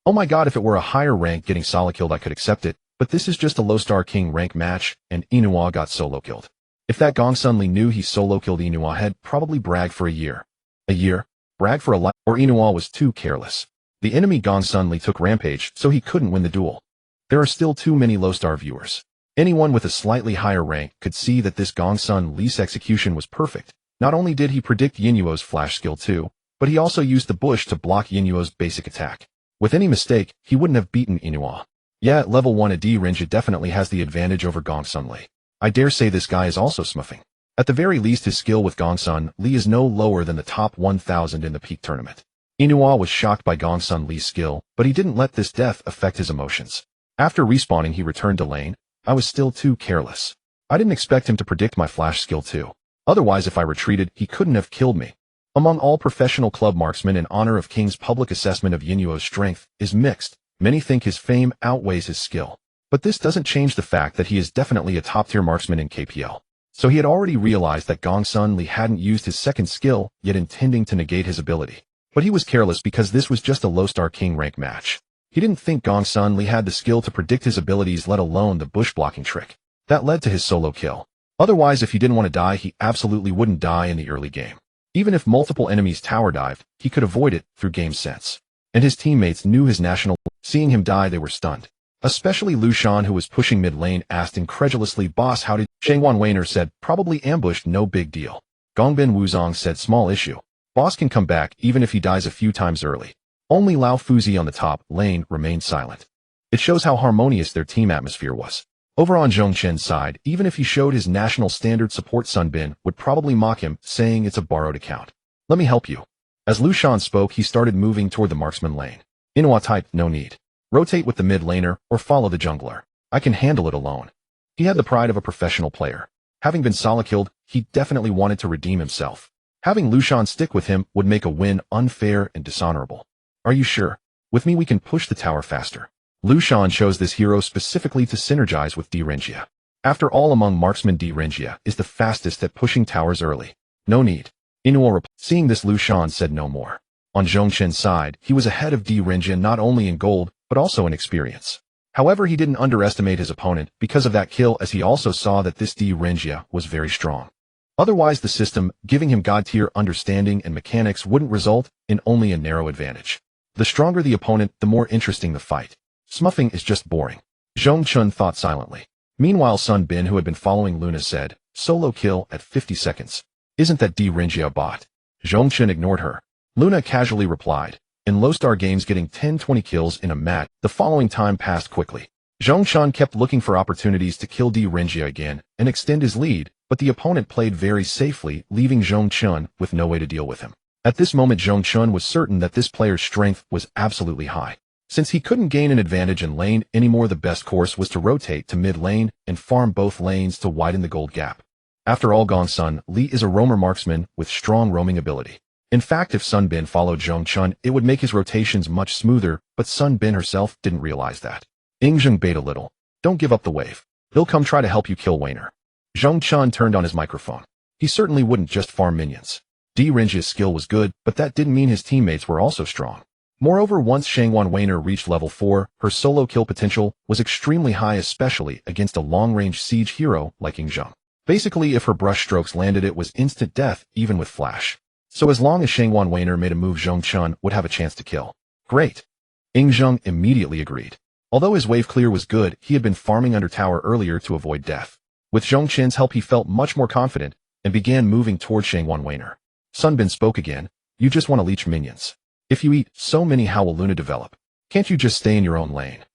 Oh my god, if it were a higher rank getting solo killed, I could accept it, but this is just a low-star king rank match, and Yinuo got solo killed. If that Gongsun Li knew he solo killed Yinuo, had probably bragged for a year. A year? Brag for a life? Or Yinuo was too careless. The enemy Gongsun Li took rampage, so he couldn't win the duel. There are still too many low-star viewers. Anyone with a slightly higher rank could see that this Gongsun Li's execution was perfect. Not only did he predict Yinuo's flash skill too, but he also used the bush to block Yinuo's basic attack. With any mistake, he wouldn't have beaten Yinuo. Yeah, at level 1, Renji definitely has the advantage over Gongsun Li. I dare say this guy is also smurfing. At the very least, his skill with Gongsun Li is no lower than the top 1,000 in the peak tournament. Yinuo was shocked by Gongsun Li's skill, but he didn't let this death affect his emotions. After respawning, he returned to lane. "I was still too careless. I didn't expect him to predict my flash skill too. Otherwise, if I retreated, he couldn't have killed me. Among all professional club marksmen in honor of King's public assessment of Yinuo's strength is mixed. Many think his fame outweighs his skill. But this doesn't change the fact that he is definitely a top-tier marksman in KPL. So he had already realized that Gongsun Li hadn't used his second skill, yet intending to negate his ability. But he was careless because this was just a low-star king rank match. He didn't think Gongsun Li had the skill to predict his abilities, let alone the bush blocking trick. That led to his solo kill. Otherwise, if he didn't want to die, he absolutely wouldn't die in the early game. Even if multiple enemies tower dived, he could avoid it through game sense. And his teammates knew his national. Seeing him die, they were stunned. Especially Lu Shan, who was pushing mid lane, asked incredulously, "Boss, how did?" Shangwan Weiner said, "Probably ambushed, no big deal." Gongbin Wuzong said, "Small issue. Boss can come back even if he dies a few times early." Only Lao Fuzi on the top lane remained silent. It shows how harmonious their team atmosphere was. Over on Zhong Chen's side, even if he showed his national standard support, Sun Bin would probably mock him, saying it's a borrowed account. "Let me help you." As Lu Shan spoke, he started moving toward the marksman lane. Yinuo typed, "No need. Rotate with the mid laner or follow the jungler. I can handle it alone." He had the pride of a professional player. Having been solo killed, he definitely wanted to redeem himself. Having Lu Shan stick with him would make a win unfair and dishonorable. "Are you sure? With me we can push the tower faster." Lu Shan chose this hero specifically to synergize with Dehua. After all, among marksmen, Dehua is the fastest at pushing towers early. "No need." Yinuo seeing this, Lu Shan said no more. On Zhong Chen's side, he was ahead of Dehua not only in gold, but also in experience. However, he didn't underestimate his opponent because of that kill, as he also saw that this Dehua was very strong. Otherwise, the system, giving him god-tier understanding and mechanics, wouldn't result in only a narrow advantage. The stronger the opponent, the more interesting the fight. Smuffing is just boring. Zhong Chen thought silently. Meanwhile, Sun Bin, who had been following Luna, said, "Solo kill at 50 seconds. Isn't that Dehua bot?" Zhong Chen ignored her. Luna casually replied, "In low-star games, getting 10-20 kills in a match." The following time passed quickly. Zhong Chen kept looking for opportunities to kill Dehua again and extend his lead, but the opponent played very safely, leaving Zhong Chen with no way to deal with him. At this moment, Zhong Chen was certain that this player's strength was absolutely high. Since he couldn't gain an advantage in lane anymore, the best course was to rotate to mid lane and farm both lanes to widen the gold gap. After all, Gongsun Li is a roamer marksman with strong roaming ability. In fact, if Sun Bin followed Zhong Chen, it would make his rotations much smoother, but Sun Bin herself didn't realize that. Yingzheng bait a little. "Don't give up the wave. He'll come try to help you kill Weiner." Zhong Chen turned on his microphone. He certainly wouldn't just farm minions. Dehua's skill was good, but that didn't mean his teammates were also strong. Moreover, once Shangwan Weiner reached level 4, her solo kill potential was extremely high, especially against a long-range siege hero like Yingzheng. Basically, if her brush strokes landed, it was instant death, even with flash. So as long as Shangwan Weiner made a move, Zhong Chen would have a chance to kill. Great. Yingzheng immediately agreed. Although his wave clear was good, he had been farming under tower earlier to avoid death. With Zhong Chen's help, he felt much more confident and began moving toward Shangwan Weiner. Sun Bin spoke again. "You just want to leech minions. If you eat so many, how will Luna develop? Can't you just stay in your own lane?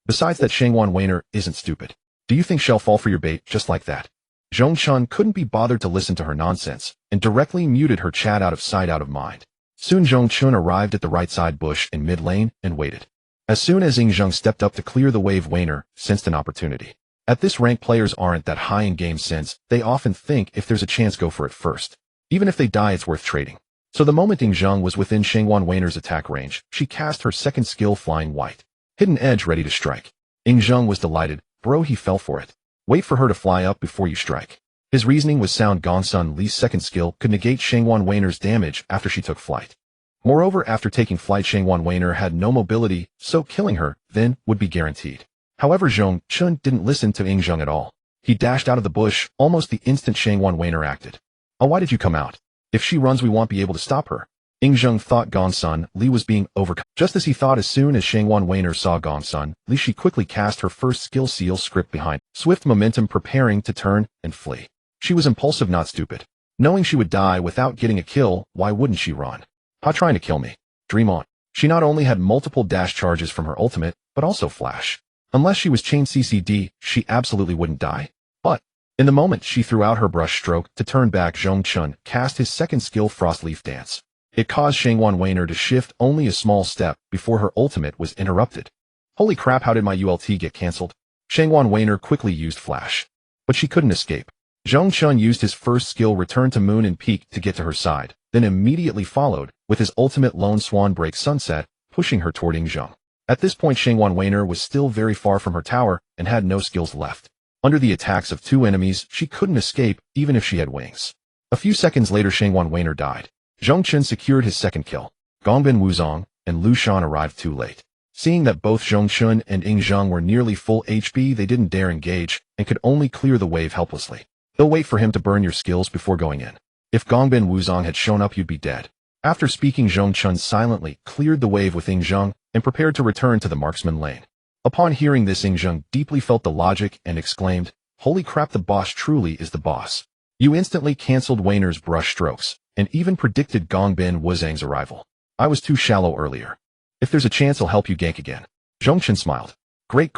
Besides that, Shangwan Weiner isn't stupid. Do you think she'll fall for your bait just like that?" Zhong Chen couldn't be bothered to listen to her nonsense and directly muted her chat out of sight, out of mind. Soon Zhong Chen arrived at the right side bush in mid lane and waited. As soon as Yingzheng stepped up to clear the wave, Weiner sensed an opportunity. At this rank, players aren't that high in game sense. They often think if there's a chance, go for it first. Even if they die, it's worth trading. So the moment Yingzheng was within Shangwan Weiner's attack range, she cast her second skill, Flying White. Hidden Edge, ready to strike. Yingzheng was delighted. "Bro," he fell for it. "Wait for her to fly up before you strike." His reasoning was sound. Gongsun Li's second skill could negate Shangwan Weiner's damage after she took flight. Moreover, after taking flight, Shangwan Weiner had no mobility, so killing her then would be guaranteed. However, Zhong Chen didn't listen to Yingzheng at all. He dashed out of the bush almost the instant Shangwan Weiner acted. "Oh, why did you come out? If she runs, we won't be able to stop her." Yingzheng thought Gongsun Li was being overcome. Just as he thought, as soon as Shangwan Weiner saw Gongsun Li, she quickly cast her first skill, Seal Script, behind swift momentum, preparing to turn and flee. She was impulsive, not stupid. Knowing she would die without getting a kill, why wouldn't she run? "Ha, trying to kill me. Dream on." She not only had multiple dash charges from her ultimate, but also flash. Unless she was chain CCD, she absolutely wouldn't die. But in the moment she threw out her brush stroke to turn back, Zhong Chen cast his second skill, Frost Leaf Dance. It caused Shangwan Weiner to shift only a small step before her ultimate was interrupted. "Holy crap, how did my ult get cancelled?" Shangwan Weiner quickly used flash. But she couldn't escape. Zhong Chen used his first skill Return to Moon and Peak to get to her side, then immediately followed with his ultimate Lone Swan Break Sunset, pushing her toward Yingzheng. At this point Shangwan Weiner was still very far from her tower and had no skills left. Under the attacks of two enemies, she couldn't escape even if she had wings. A few seconds later Shangwan Weiner died. Zhong Chen secured his second kill. Gongbin Wuzong and Lu Shan arrived too late. Seeing that both Zhong Chen and Yingzheng were nearly full HP, they didn't dare engage and could only clear the wave helplessly. They'll wait for him to burn your skills before going in. If Gongbin Wuzong had shown up, you'd be dead. After speaking, Zhong Chen silently cleared the wave with Yingzheng and prepared to return to the marksman lane. Upon hearing this, Yingzheng deeply felt the logic and exclaimed, "Holy crap, the boss truly is the boss." You instantly cancelled Weiner's brush strokes and even predicted Gongbin Wuzong's arrival. I was too shallow earlier. If there's a chance, I'll help you gank again. Zhong Chen smiled. Great.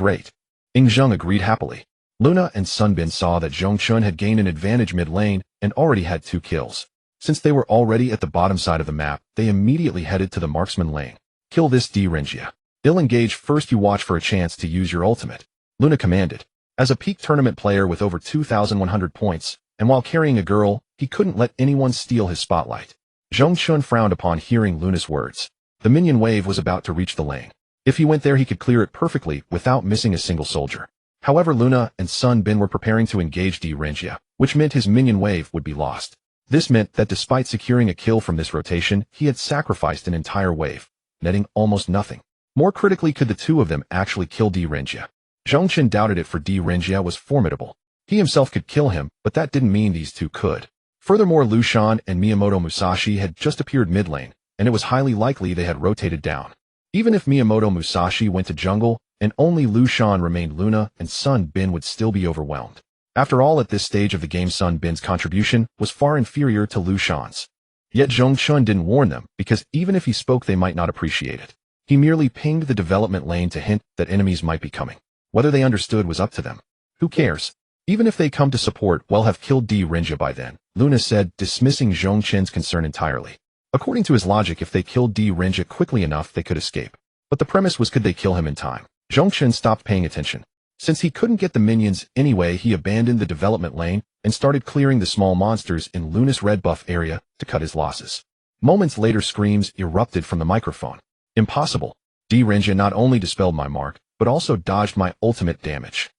Yingzheng agreed happily. Luna and Sunbin saw that Zhong Chen had gained an advantage mid-lane and already had 2 kills. Since they were already at the bottom side of the map, they immediately headed to the marksman lane. Kill this Dehua. They'll engage first, you watch for a chance to use your ultimate. Luna commanded. As a peak tournament player with over 2,100 points, and while carrying a girl, he couldn't let anyone steal his spotlight. Zhong Chen frowned upon hearing Luna's words. The minion wave was about to reach the lane. If he went there, he could clear it perfectly without missing a single soldier. However, Luna and Sun Bin were preparing to engage Dehua, which meant his minion wave would be lost. This meant that despite securing a kill from this rotation, he had sacrificed an entire wave, netting almost nothing. More critically, could the two of them actually kill Dehua? Zhong Chen doubted it, for Dehua was formidable. He himself could kill him, but that didn't mean these two could. Furthermore, Lu Shan and Miyamoto Musashi had just appeared mid lane, and it was highly likely they had rotated down. Even if Miyamoto Musashi went to jungle, and only Lu Shan remained, Luna and Sun Bin would still be overwhelmed. After all, at this stage of the game, Sun Bin's contribution was far inferior to Lu Shan's. Yet Zhong Chen didn't warn them, because even if he spoke, they might not appreciate it. He merely pinged the development lane to hint that enemies might be coming. Whether they understood was up to them. Who cares? Even if they come to support, we'll have killed Dehua by then, Luna said, dismissing Zhong Chen's concern entirely. According to his logic, if they killed Dehua quickly enough, they could escape. But the premise was, could they kill him in time? Zhong Chen stopped paying attention. Since he couldn't get the minions anyway, he abandoned the development lane and started clearing the small monsters in Luna's red buff area to cut his losses. Moments later, screams erupted from the microphone. Impossible. Dehua not only dispelled my mark, but also dodged my ultimate damage.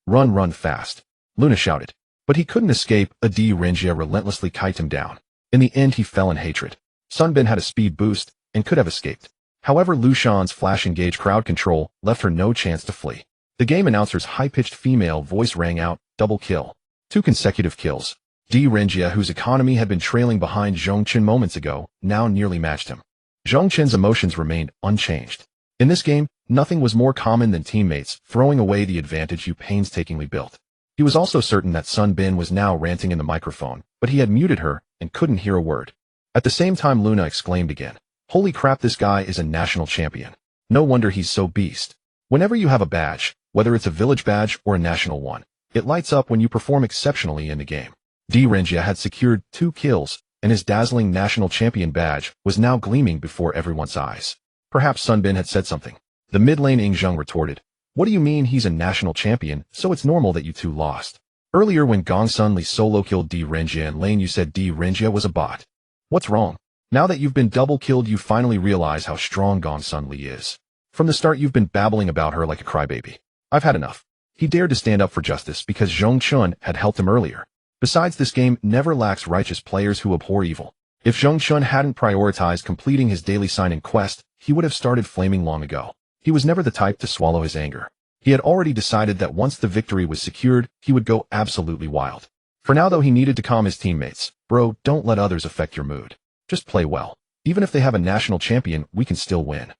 Run fast, Luna shouted. But he couldn't escape. A Dehua relentlessly kited him down. In the end, he fell in hatred. Sunbin had a speed boost and could have escaped. However, Lu Shan's flash engage crowd control left her no chance to flee. The game announcer's high-pitched female voice rang out, double kill. 2 consecutive kills. Dehua, whose economy had been trailing behind Zhong Chen moments ago, now nearly matched him. Zhong Chen's emotions remained unchanged. In this game, nothing was more common than teammates throwing away the advantage you painstakingly built. He was also certain that Sun Bin was now ranting in the microphone, but he had muted her and couldn't hear a word. At the same time, Luna exclaimed again, "Holy crap, this guy is a national champion. No wonder he's so beast." Whenever you have a badge, whether it's a village badge or a national one, it lights up when you perform exceptionally in the game. Dehua had secured 2 kills, and his dazzling national champion badge was now gleaming before everyone's eyes. Perhaps Sun Bin had said something. The mid lane Yingzheng retorted, "What do you mean he's a national champion, so it's normal that you two lost? Earlier when Gong Sun Li solo killed Dehua in lane, you said Dehua was a bot. What's wrong? Now that you've been double killed, you finally realize how strong Gong Sun Li is. From the start, you've been babbling about her like a crybaby. I've had enough." He dared to stand up for justice because Zhong Chen had helped him earlier. Besides, this game never lacks righteous players who abhor evil. If Zhong Chen hadn't prioritized completing his daily sign-in quest, he would have started flaming long ago. He was never the type to swallow his anger. He had already decided that once the victory was secured, he would go absolutely wild. For now, though, he needed to calm his teammates. "Bro, don't let others affect your mood. Just play well. Even if they have a national champion, we can still win."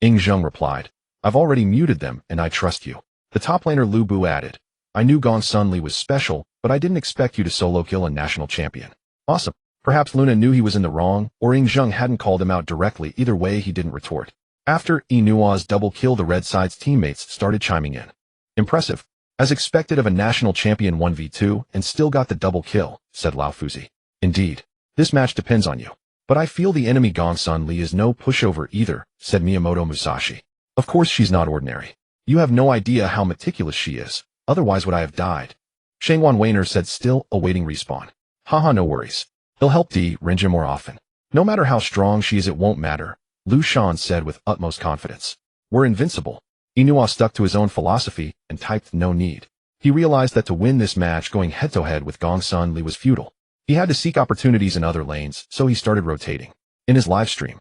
Yingzheng replied, "I've already muted them, and I trust you." The top laner Lu Bu added, "I knew Gong Sun Li was special, but I didn't expect you to solo kill a national champion." Awesome. Perhaps Luna knew he was in the wrong, or Yingzheng hadn't called him out directly. Either way, he didn't retort. After Yinuo's double kill, the red side's teammates started chiming in. "Impressive. As expected of a national champion, 1v2, and still got the double kill," said Lao Fuzi. "Indeed. This match depends on you. But I feel the enemy Gong Sun Li is no pushover either," said Miyamoto Musashi. "Of course she's not ordinary. You have no idea how meticulous she is, otherwise would I have died. Shangwan Weiner said, still awaiting respawn. Haha, no worries. He'll help Di Renjie more often. No matter how strong she is, it won't matter, Lu Shan said with utmost confidence. We're invincible. Yinuo stuck to his own philosophy and typed no need. He realized that to win this match, going head-to-head with Gongsun Li was futile. He had to seek opportunities in other lanes, so he started rotating. In his livestream,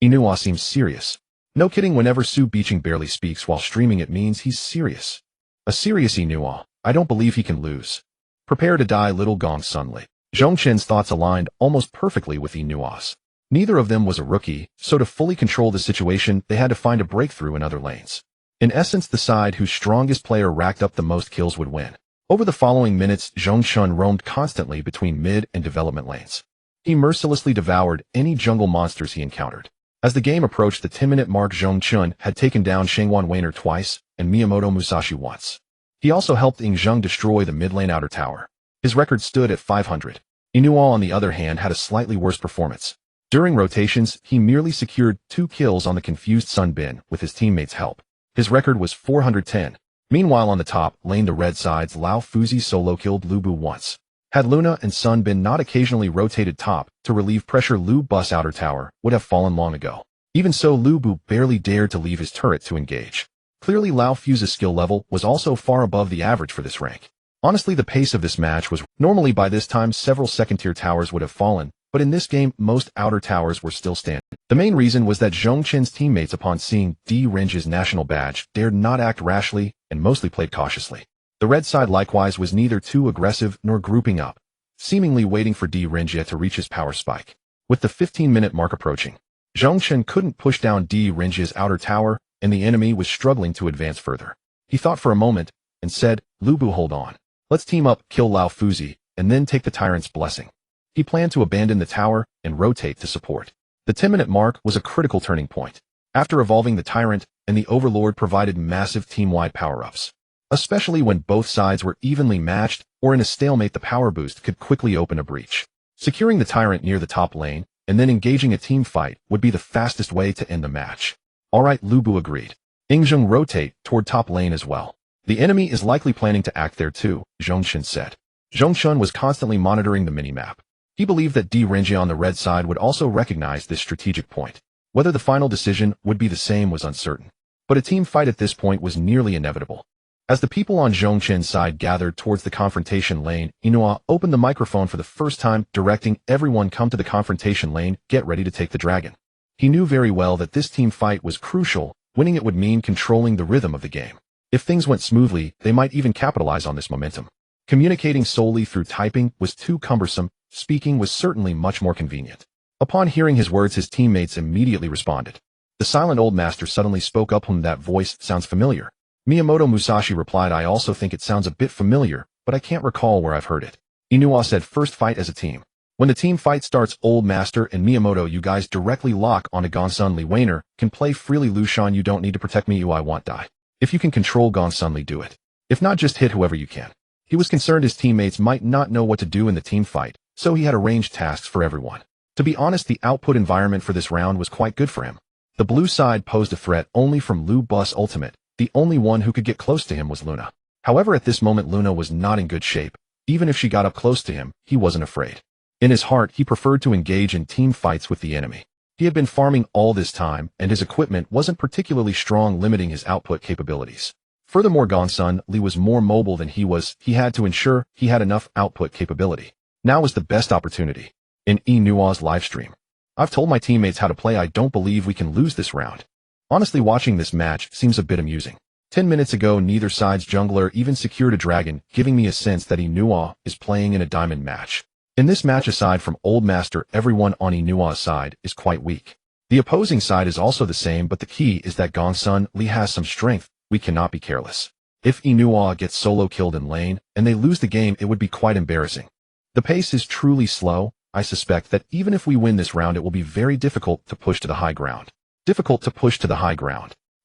Yinuo seems serious. No kidding, whenever Su Biqing barely speaks while streaming, it means he's serious. A serious Yinuo. I don't believe he can lose. Prepare to die, little Gongsun Li. Zhong Chen's thoughts aligned almost perfectly with Yinuo's. Neither of them was a rookie, so to fully control the situation, they had to find a breakthrough in other lanes. In essence, the side whose strongest player racked up the most kills would win. Over the following minutes, Zhong Chen roamed constantly between mid and development lanes. He mercilessly devoured any jungle monsters he encountered. As the game approached the 10-minute mark, Zhong Chen had taken down Shangwan Weiner twice and Miyamoto Musashi once. He also helped Ying Zheng destroy the mid-lane outer tower. His record stood at 500. Yinuo, on the other hand, had a slightly worse performance. During rotations, he merely secured 2 kills on the confused Sun Bin with his teammates' help. His record was 410. Meanwhile, on the top lane, the red side's Lao Fuzi solo killed Lu Bu once. Had Luna and Sun Bin not occasionally rotated top to relieve pressure, Lu Bu's outer tower would have fallen long ago. Even so, Lu Bu barely dared to leave his turret to engage. Clearly, Lao Fuzi's skill level was also far above the average for this rank. Honestly, the pace of this match was normally by this time several second-tier towers would have fallen, but in this game, most outer towers were still standing. The main reason was that Zhong Chen's teammates, upon seeing Di Renjie's national badge, dared not act rashly and mostly played cautiously. The red side likewise was neither too aggressive nor grouping up, seemingly waiting for Di Renjie to reach his power spike. With the 15-minute mark approaching, Zhong Chen couldn't push down Di Renjie's outer tower, and the enemy was struggling to advance further. He thought for a moment and said, Lu Bu, hold on. Let's team up, kill Lao Fuzi, and then take the tyrant's blessing. He planned to abandon the tower and rotate to support. The 10-minute mark was a critical turning point. After evolving the tyrant, and the overlord provided massive team-wide power-ups. Especially when both sides were evenly matched, or in a stalemate, the power boost could quickly open a breach. Securing the tyrant near the top lane, and then engaging a team fight would be the fastest way to end the match. Alright, Lu Bu agreed. Ying Zheng, rotate toward top lane as well. The enemy is likely planning to act there too, Zhong Chen said. Zhong Chen was constantly monitoring the minimap. He believed that Di Renjie on the red side would also recognize this strategic point. Whether the final decision would be the same was uncertain. But a team fight at this point was nearly inevitable. As the people on Zhong Chen's side gathered towards the confrontation lane, Yinuo opened the microphone for the first time, directing everyone, come to the confrontation lane, get ready to take the dragon. He knew very well that this team fight was crucial. Winning it would mean controlling the rhythm of the game. If things went smoothly, they might even capitalize on this momentum. Communicating solely through typing was too cumbersome. Speaking was certainly much more convenient. Upon hearing his words, his teammates immediately responded. The silent old master suddenly spoke up. That voice sounds familiar. Miyamoto Musashi replied, I also think it sounds a bit familiar, but I can't recall where I've heard it. Yinuo said, first fight as a team. When the team fight starts, old master and Miyamoto, you guys directly lock on a Gongsun Li. Weiner can play freely. Lu Shan, you don't need to protect me. I want die. If you can control Gongsun Li, do it. If not, just hit whoever you can. He was concerned his teammates might not know what to do in the team fight, so he had arranged tasks for everyone. To be honest, the output environment for this round was quite good for him. The blue side posed a threat only from Lu Bu's ultimate. The only one who could get close to him was Luna. However, at this moment, Luna was not in good shape. Even if she got up close to him, he wasn't afraid. In his heart, he preferred to engage in team fights with the enemy. He had been farming all this time, and his equipment wasn't particularly strong, limiting his output capabilities. Furthermore, Gongsun Li was more mobile than he was. He had to ensure he had enough output capability. Now was the best opportunity. In Yinuo's livestream, I've told my teammates how to play. I don't believe we can lose this round. Honestly, watching this match seems a bit amusing. 10 minutes ago, neither side's jungler even secured a dragon, giving me a sense that Yinuo is playing in a diamond match. In this match, aside from Old Master, everyone on Yinuo's side is quite weak. The opposing side is also the same, but the key is that Gongsun Li has some strength. We cannot be careless. If Yinuo gets solo killed in lane, and they lose the game, it would be quite embarrassing. The pace is truly slow. I suspect that even if we win this round, it will be very difficult to push to the high ground.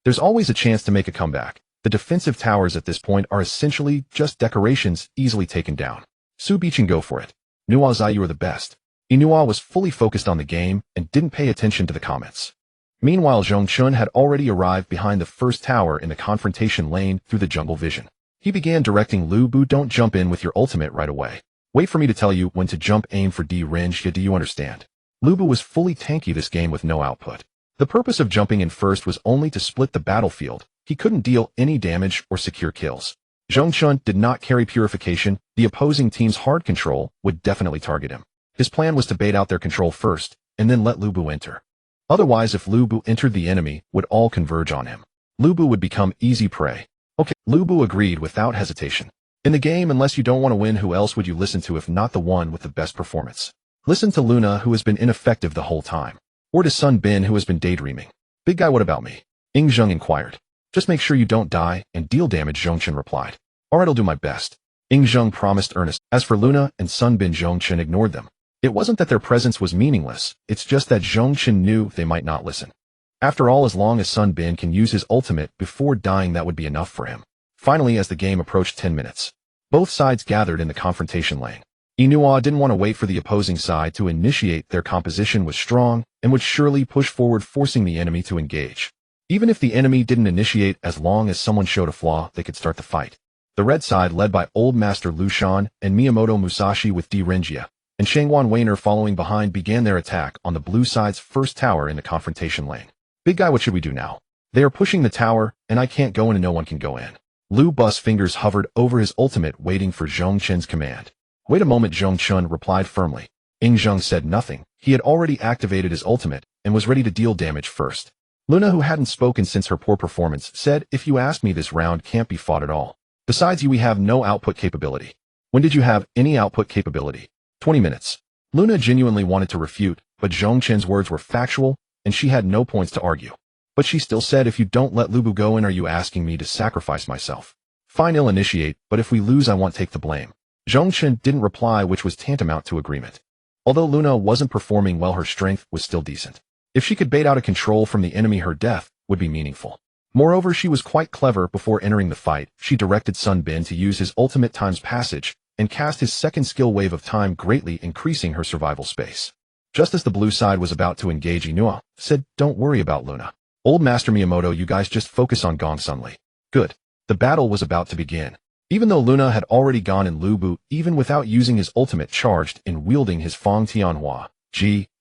There's always a chance to make a comeback. The defensive towers at this point are essentially just decorations, easily taken down. Su Biqing, go for it. Nuazai, you are the best. Yinuo was fully focused on the game and didn't pay attention to the comments. Meanwhile, Zhong Chen had already arrived behind the first tower in the confrontation lane through the jungle vision. He began directing Lu Bu, don't jump in with your ultimate right away. Wait for me to tell you when to jump, aim for range. Do you understand? Lu Bu was fully tanky this game with no output. The purpose of jumping in first was only to split the battlefield. He couldn't deal any damage or secure kills. Zhong Chen did not carry purification. The opposing team's hard control would definitely target him. His plan was to bait out their control first, and then let Lu Bu enter. Otherwise, if Lu Bu entered, the enemy would all converge on him. Lu Bu would become easy prey. Okay, Lu Bu agreed without hesitation. In the game, unless you don't want to win, who else would you listen to if not the one with the best performance? Listen to Luna, who has been ineffective the whole time. Or to Sun Bin, who has been daydreaming. Big guy, what about me? Ying Zheng inquired. Just make sure you don't die and deal damage, Zhong Chen replied. Alright, I'll do my best. Ying Zheng promised earnest. As for Luna and Sun Bin, Zhong Chen ignored them. It wasn't that their presence was meaningless, it's just that Zhong Chen knew they might not listen. After all, as long as Sun Bin can use his ultimate before dying, that would be enough for him. Finally, as the game approached 10 minutes, both sides gathered in the confrontation lane. Yinuo didn't want to wait for the opposing side to initiate. Their composition was strong and would surely push forward, forcing the enemy to engage. Even if the enemy didn't initiate, as long as someone showed a flaw, they could start the fight. The red side, led by Old Master Lu Shan and Miyamoto Musashi with Renjia and Shangwan Weiner following behind, began their attack on the blue side's first tower in the confrontation lane. Big guy, what should we do now? They are pushing the tower, and I can't go in and no one can go in. Lu Bu's fingers hovered over his ultimate, waiting for Zhong Chen's command. Wait a moment, Zhong Chen replied firmly. Ying Zheng said nothing. He had already activated his ultimate and was ready to deal damage first. Luna, who hadn't spoken since her poor performance, said, if you ask me, this round can't be fought at all. Besides, we have no output capability. When did you have any output capability? 20 minutes. Luna genuinely wanted to refute, but Zhong Chen's words were factual, and she had no points to argue. But she still said, if you don't let Lu Bu go in, are you asking me to sacrifice myself? Fine, I'll initiate, but if we lose, I won't take the blame. Zhong Chen didn't reply, which was tantamount to agreement. Although Luna wasn't performing well, her strength was still decent. If she could bait out a control from the enemy, her death would be meaningful. Moreover, she was quite clever. Before entering the fight, she directed Sun Bin to use his ultimate times passage and cast his second skill, Wave of Time, greatly increasing her survival space. Just as the blue side was about to engage, Yinuo said, don't worry about Luna. Old Master Miyamoto, you guys just focus on Gong Sun Li. Good. The battle was about to begin. Even though Luna had already gone in, Lu Bu, even without using his ultimate, charged and wielding his Fang Tianhua,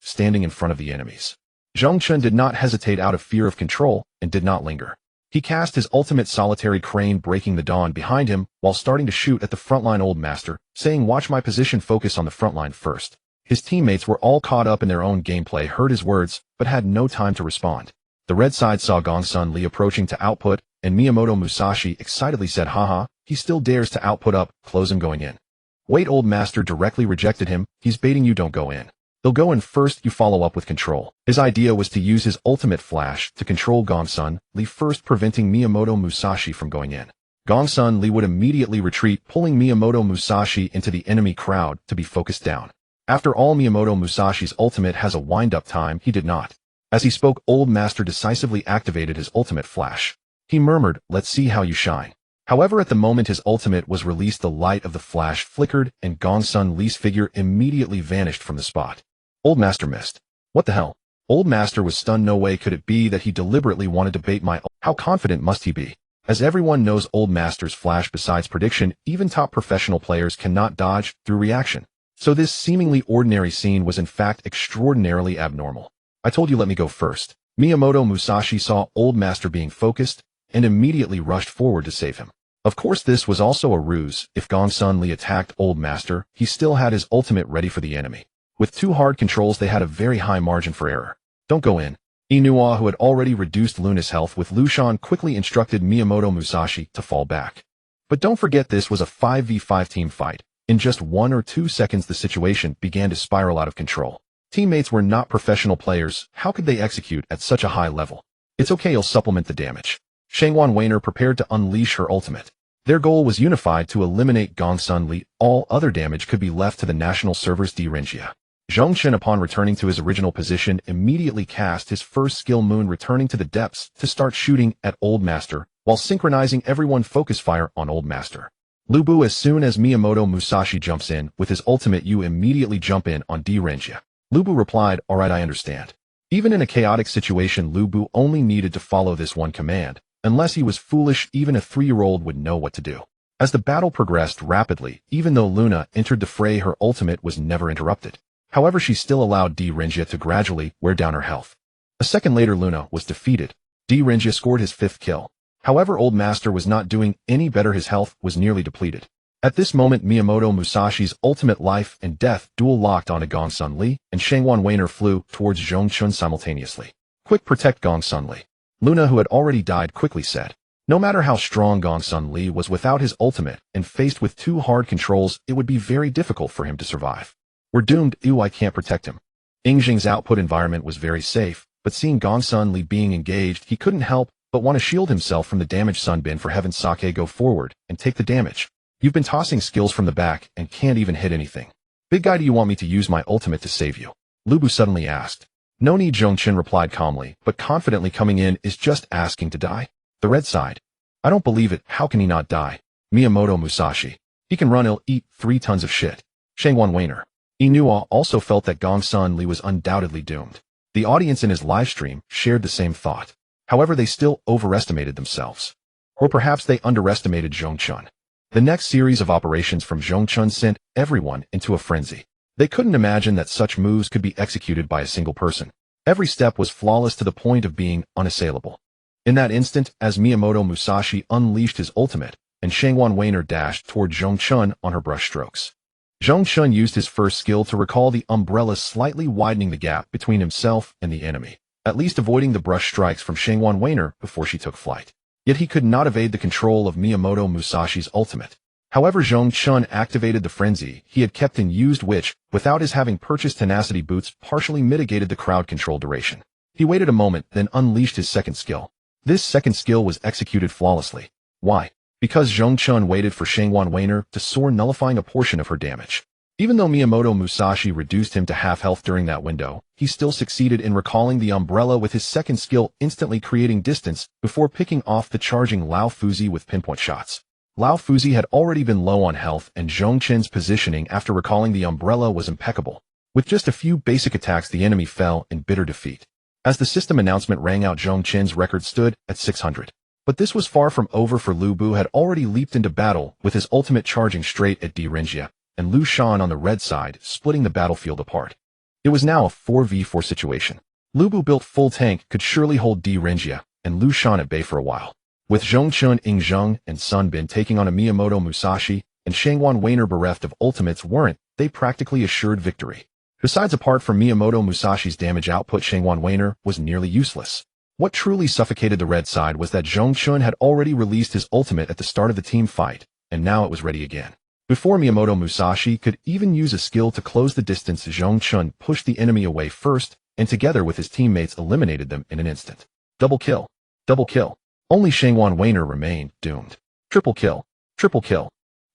standing in front of the enemies. Zhong Chen did not hesitate out of fear of control and did not linger. He cast his ultimate Solitary Crane, breaking the dawn behind him while starting to shoot at the frontline. Old Master, saying, watch my position, focus on the frontline first. His teammates were all caught up in their own gameplay, heard his words, but had no time to respond. The red side saw Gong Sun Li approaching to output, and Miyamoto Musashi excitedly said, haha, he still dares to output up, close him going in. Wait, Old Master directly rejected him, he's baiting you, don't go in. They'll go in first, you follow up with control. His idea was to use his ultimate flash to control Gong Sun Li first, preventing Miyamoto Musashi from going in. Gong Sun Li would immediately retreat, pulling Miyamoto Musashi into the enemy crowd to be focused down. After all, Miyamoto Musashi's ultimate has a wind-up time, he did not. As he spoke, Old Master decisively activated his ultimate flash. He murmured, let's see how you shine. However, at the moment his ultimate was released, the light of the flash flickered and Gong Sun Li's figure immediately vanished from the spot. Old Master missed. What the hell? Old Master was stunned. No way could it be that he deliberately wanted to bait my... How confident must he be? As everyone knows, Old Master's flash, besides prediction, even top professional players cannot dodge through reaction. So this seemingly ordinary scene was in fact extraordinarily abnormal. I told you, let me go first. Miyamoto Musashi saw Old Master being focused and immediately rushed forward to save him. Of course, this was also a ruse. If Gong Sun Li attacked Old Master, he still had his ultimate ready for the enemy. With two hard controls, they had a very high margin for error. Don't go in. Yinuo, who had already reduced Luna's health with Lu Shan, quickly instructed Miyamoto Musashi to fall back. But don't forget, this was a 5v5 team fight. In just 1 or 2 seconds, the situation began to spiral out of control. Teammates were not professional players. How could they execute at such a high level? It's okay, you'll supplement the damage. Shangwan Weiner prepared to unleash her ultimate. Their goal was unified to eliminate Gong Sun Li. All other damage could be left to the national server's Renjia. Zhong Chen, upon returning to his original position, immediately cast his first skill, Moon, returning to the depths to start shooting at Old Master, while synchronizing everyone focus fire on Old Master. Lu Bu, as soon as Miyamoto Musashi jumps in with his ultimate, you immediately jump in on Renjia. Lu Bu replied, alright, I understand. Even in a chaotic situation, Lu Bu only needed to follow this one command. Unless he was foolish, even a 3-year-old would know what to do. As the battle progressed rapidly, even though Luna entered the fray, her ultimate was never interrupted. However, she still allowed Dehua to gradually wear down her health. A second later, Luna was defeated. Dehua scored his 5th kill. However, Old Master was not doing any better. His health was nearly depleted. At this moment, Miyamoto Musashi's ultimate life and death duel locked onto Gong Sun Li, and Shangwan Weiner flew towards Zhong Chen simultaneously. Quick, protect Gong Sun Li. Luna, who had already died, quickly said. No matter how strong Gong Sun Li was, without his ultimate and faced with 2 hard controls, it would be very difficult for him to survive. We're doomed. I can't protect him. Yingjing's output environment was very safe, but seeing Gong Sun Li being engaged, he couldn't help but want to shield himself from the damage. Sunbin, for heaven's sake, go forward and take the damage. You've been tossing skills from the back and can't even hit anything. Big guy, do you want me to use my ultimate to save you? Lu Bu suddenly asked. No need, Zhong Chen replied calmly, but confidently. Coming in is just asking to die. The red side. I don't believe it. How can he not die? Miyamoto Musashi. He can run. He'll eat 3 tons of shit. Shangwan Weiner. Yinuo also felt that Gong Sun Li was undoubtedly doomed. The audience in his livestream shared the same thought. However, they still overestimated themselves. Or perhaps they underestimated Zhong Chen. The next series of operations from Zhong Chen sent everyone into a frenzy. They couldn't imagine that such moves could be executed by a single person. Every step was flawless to the point of being unassailable. In that instant, as Miyamoto Musashi unleashed his ultimate, and Shangwan Weiner dashed toward Zhong Chen on her brushstrokes. Zhong Chen used his first skill to recall the umbrella, slightly widening the gap between himself and the enemy, at least avoiding the brush strikes from Shangwan Weiner before she took flight. Yet he could not evade the control of Miyamoto Musashi's ultimate. However, Zhong Chen activated the frenzy he had kept in used, which, without his having purchased tenacity boots, partially mitigated the crowd control duration. He waited a moment, then unleashed his second skill. This second skill was executed flawlessly. Why? Because Zhong Chen waited for Shangwan Weiner to soar, nullifying a portion of her damage. Even though Miyamoto Musashi reduced him to half health during that window, he still succeeded in recalling the umbrella with his second skill, instantly creating distance before picking off the charging Lao Fuzi with pinpoint shots. Lao Fuzi had already been low on health, and Zhong Chen's positioning after recalling the umbrella was impeccable. With just a few basic attacks, the enemy fell in bitter defeat. As the system announcement rang out, Zhong Chen's record stood at 600. But this was far from over, for Lu Bu had already leaped into battle with his ultimate charging straight at Dehua, and Lu Shan on the red side, splitting the battlefield apart. It was now a 4v4 situation. Lu Bu, built full tank, could surely hold Dehua and Lu Shan at bay for a while. With Zhong Chen, Yingjing, and Sunbin taking on a Miyamoto Musashi, and Shangwan Weiner bereft of ultimates, weren't they practically assured victory? Besides, apart from Miyamoto Musashi's damage output, Shangwan Weiner was nearly useless. What truly suffocated the red side was that Zhong Chen had already released his ultimate at the start of the team fight, and now it was ready again. Before Miyamoto Musashi could even use a skill to close the distance, Zhong Chen pushed the enemy away first, and together with his teammates eliminated them in an instant. Double kill. Double kill. Only Shangwan Weiner remained doomed. Triple kill. Triple kill.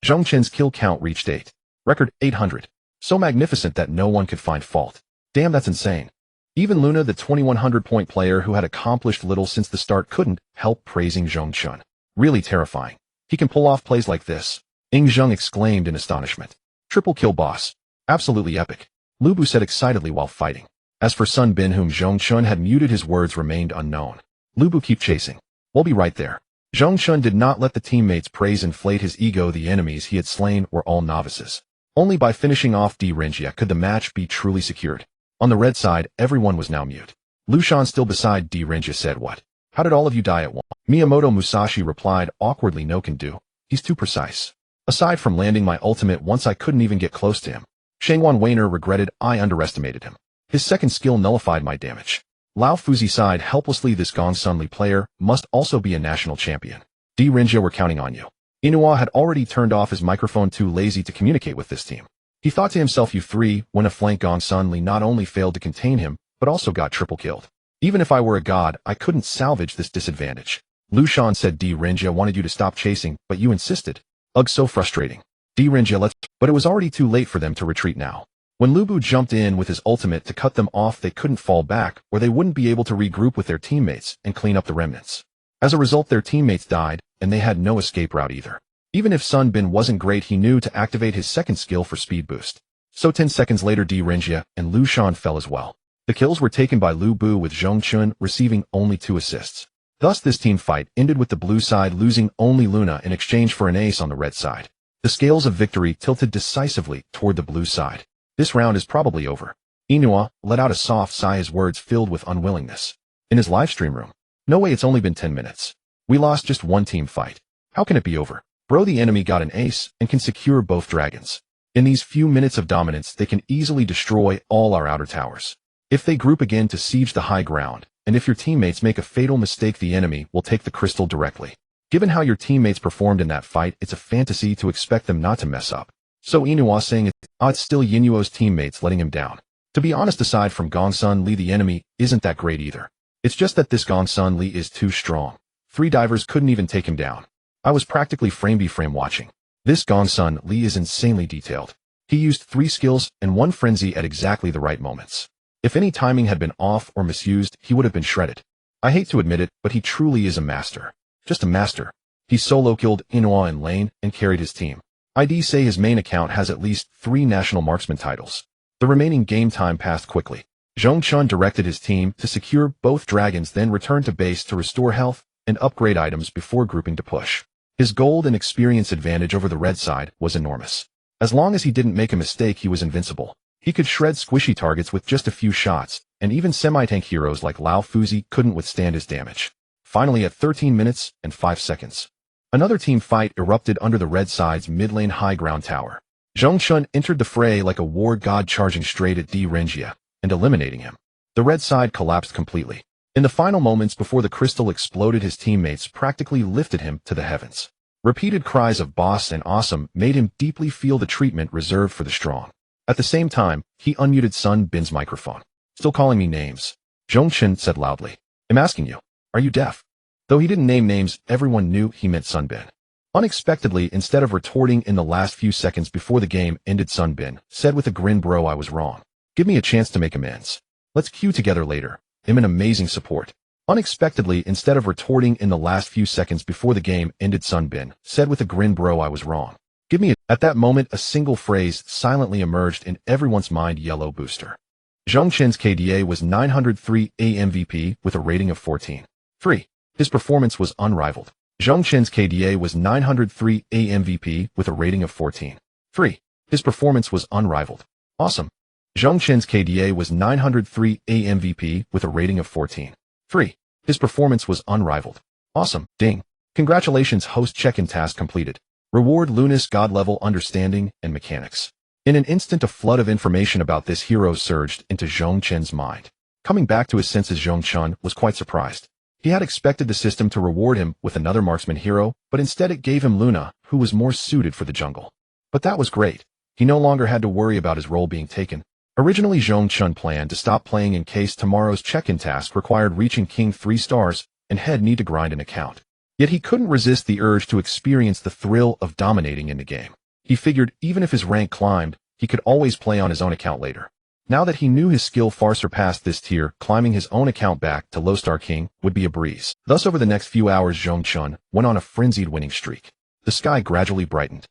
Zhong Chen's kill count reached 8. Record 800. So magnificent that no one could find fault. Damn, that's insane. Even Luna, the 2100-point player who had accomplished little since the start, couldn't help praising Zhong Chen. Really terrifying. He can pull off plays like this. Yingjing exclaimed in astonishment. Triple kill, boss. Absolutely epic. Lu Bu said excitedly while fighting. As for Sunbin, whom Zhong Chen had muted, his words remained unknown. Lu Bu, keep chasing. We'll be right there. Zhong Chen did not let the teammates' praise inflate his ego. The enemies he had slain were all novices. Only by finishing off Dehua could the match be truly secured. On the red side, everyone was now mute. Lu Shan, still beside Dehua, said, "What? How did all of you die at once?" Miyamoto Musashi replied awkwardly, "No can do. He's too precise. Aside from landing my ultimate once, I couldn't even get close to him." Shangwan Weiner regretted, "I underestimated him. His second skill nullified my damage." Lao Fuzi sighed helplessly. "This Gong Sun Li player must also be a national champion. Dehua, we're counting on you." Yinuo had already turned off his microphone, too lazy to communicate with this team. He thought to himself, "You three, when a flank Gong Sun Li not only failed to contain him, but also got triple killed. Even if I were a god, I couldn't salvage this disadvantage." Lu Shan said, "Dehua wanted you to stop chasing, but you insisted. Ugh, so frustrating. Dehua, let's..." But it was already too late for them to retreat now. When Lu Bu jumped in with his ultimate to cut them off, they couldn't fall back, or they wouldn't be able to regroup with their teammates and clean up the remnants. As a result, their teammates died, and they had no escape route either. Even if Sunbin wasn't great, he knew to activate his second skill for speed boost. So 10 seconds later, Dehua and Lu Shan fell as well. The kills were taken by Lu Bu, with Zhong Chen receiving only 2 assists. Thus this team fight ended with the blue side losing only Luna in exchange for an ace on the red side. The scales of victory tilted decisively toward the blue side. This round is probably over. Yinuo let out a soft sigh, his words filled with unwillingness. In his livestream room. No way, it's only been 10 minutes. We lost just one team fight. How can it be over? Bro, the enemy got an ace and can secure both dragons. In these few minutes of dominance, they can easily destroy all our outer towers. If they group again to siege the high ground, and if your teammates make a fatal mistake, the enemy will take the crystal directly. Given how your teammates performed in that fight, it's a fantasy to expect them not to mess up. So Yinuo saying it's still Yinuo's teammates letting him down. To be honest, aside from Gongsun Li, the enemy isn't that great either. It's just that this Gongsun Li is too strong. 3 divers couldn't even take him down. I was practically frame-by-frame watching. This Gongsun Li is insanely detailed. He used 3 skills and 1 frenzy at exactly the right moments. If any timing had been off or misused, he would have been shredded. I hate to admit it, but he truly is a master. Just a master. He solo killed Yinuo in lane and carried his team. I'd say his main account has at least 3 national marksman titles. The remaining game time passed quickly. Zhong Chen directed his team to secure both dragons, then returned to base to restore health and upgrade items before grouping to push. His gold and experience advantage over the red side was enormous. As long as he didn't make a mistake, he was invincible. He could shred squishy targets with just a few shots, and even semi-tank heroes like Lao Fuzi couldn't withstand his damage. Finally, at 13 minutes and 5 seconds, another team fight erupted under the red side's mid-lane high ground tower. Zhong Chen entered the fray like a war god, charging straight at Renjia and eliminating him. The red side collapsed completely. In the final moments before the crystal exploded, his teammates practically lifted him to the heavens. Repeated cries of boss and awesome made him deeply feel the treatment reserved for the strong. At the same time, he unmuted Sun Bin's microphone. Still calling me names? Zhong Chen said loudly. I'm asking you, are you deaf? Though he didn't name names, everyone knew he meant Sun Bin. Unexpectedly, instead of retorting in the last few seconds before the game ended, Sun Bin said with a grin, bro, I was wrong. Give me a chance to make amends. Let's queue together later. I'm an amazing support. Unexpectedly, instead of retorting in the last few seconds before the game ended, Sun Bin said with a grin, bro, I was wrong. Give me a... At that moment, a single phrase silently emerged in everyone's mind: yellow booster. Zhong Chen's KDA was 903 AMVP with a rating of 14.3. His performance was unrivaled. Zhong Chen's KDA was 903 AMVP with a rating of 14.3. His performance was unrivaled. Awesome. Zhong Chen's KDA was 903 AMVP with a rating of 14.3. His performance was unrivaled. Awesome. Ding. Congratulations, host. Check-in task completed. Reward Lunas God level understanding and mechanics. In an instant, a flood of information about this hero surged into Zhong Chen's mind. Coming back to his senses, Zhong Chen was quite surprised. He had expected the system to reward him with another marksman hero, but instead it gave him Luna, who was more suited for the jungle. But that was great. He no longer had to worry about his role being taken. Originally, Zhong Chen planned to stop playing in case tomorrow's check-in task required reaching King 3 stars and he'd need to grind an account. Yet he couldn't resist the urge to experience the thrill of dominating in the game. He figured even if his rank climbed, he could always play on his own account later. Now that he knew his skill far surpassed this tier, climbing his own account back to Low Star King would be a breeze. Thus, over the next few hours, Zhong Chen went on a frenzied winning streak. The sky gradually brightened.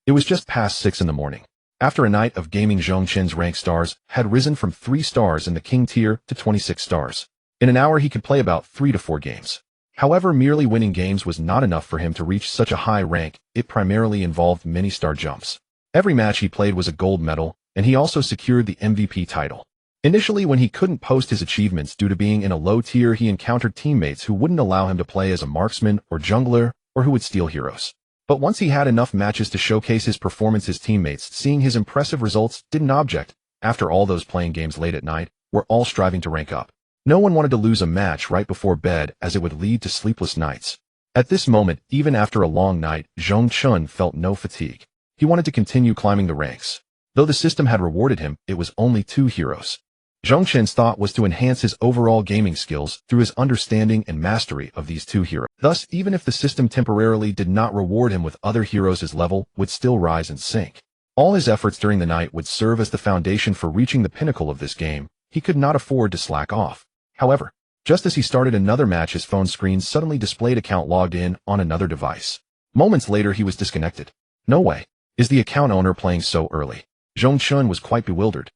It was just past 6 in the morning. After a night of gaming, Zhong Chen's rank stars had risen from 3 stars in the King tier to 26 stars. In an hour, he could play about 3 to 4 games. However, merely winning games was not enough for him to reach such a high rank. It primarily involved many star jumps. Every match he played was a gold medal, and he also secured the MVP title. Initially, when he couldn't post his achievements due to being in a low tier, he encountered teammates who wouldn't allow him to play as a marksman or jungler, or who would steal heroes. But once he had enough matches to showcase his performance, his teammates, seeing his impressive results, didn't object. After all those playing games late at night, were all striving to rank up. No one wanted to lose a match right before bed, as it would lead to sleepless nights. At this moment, even after a long night, Zhong Chen felt no fatigue. He wanted to continue climbing the ranks. Though the system had rewarded him, it was only 2 heroes. Zhong Chen's thought was to enhance his overall gaming skills through his understanding and mastery of these 2 heroes. Thus, even if the system temporarily did not reward him with other heroes, his level would still rise and sink. All his efforts during the night would serve as the foundation for reaching the pinnacle of this game. He could not afford to slack off. However, just as he started another match, his phone screen suddenly displayed account logged in on another device. Moments later, he was disconnected. No way. Is the account owner playing so early? Zhong Chen was quite bewildered.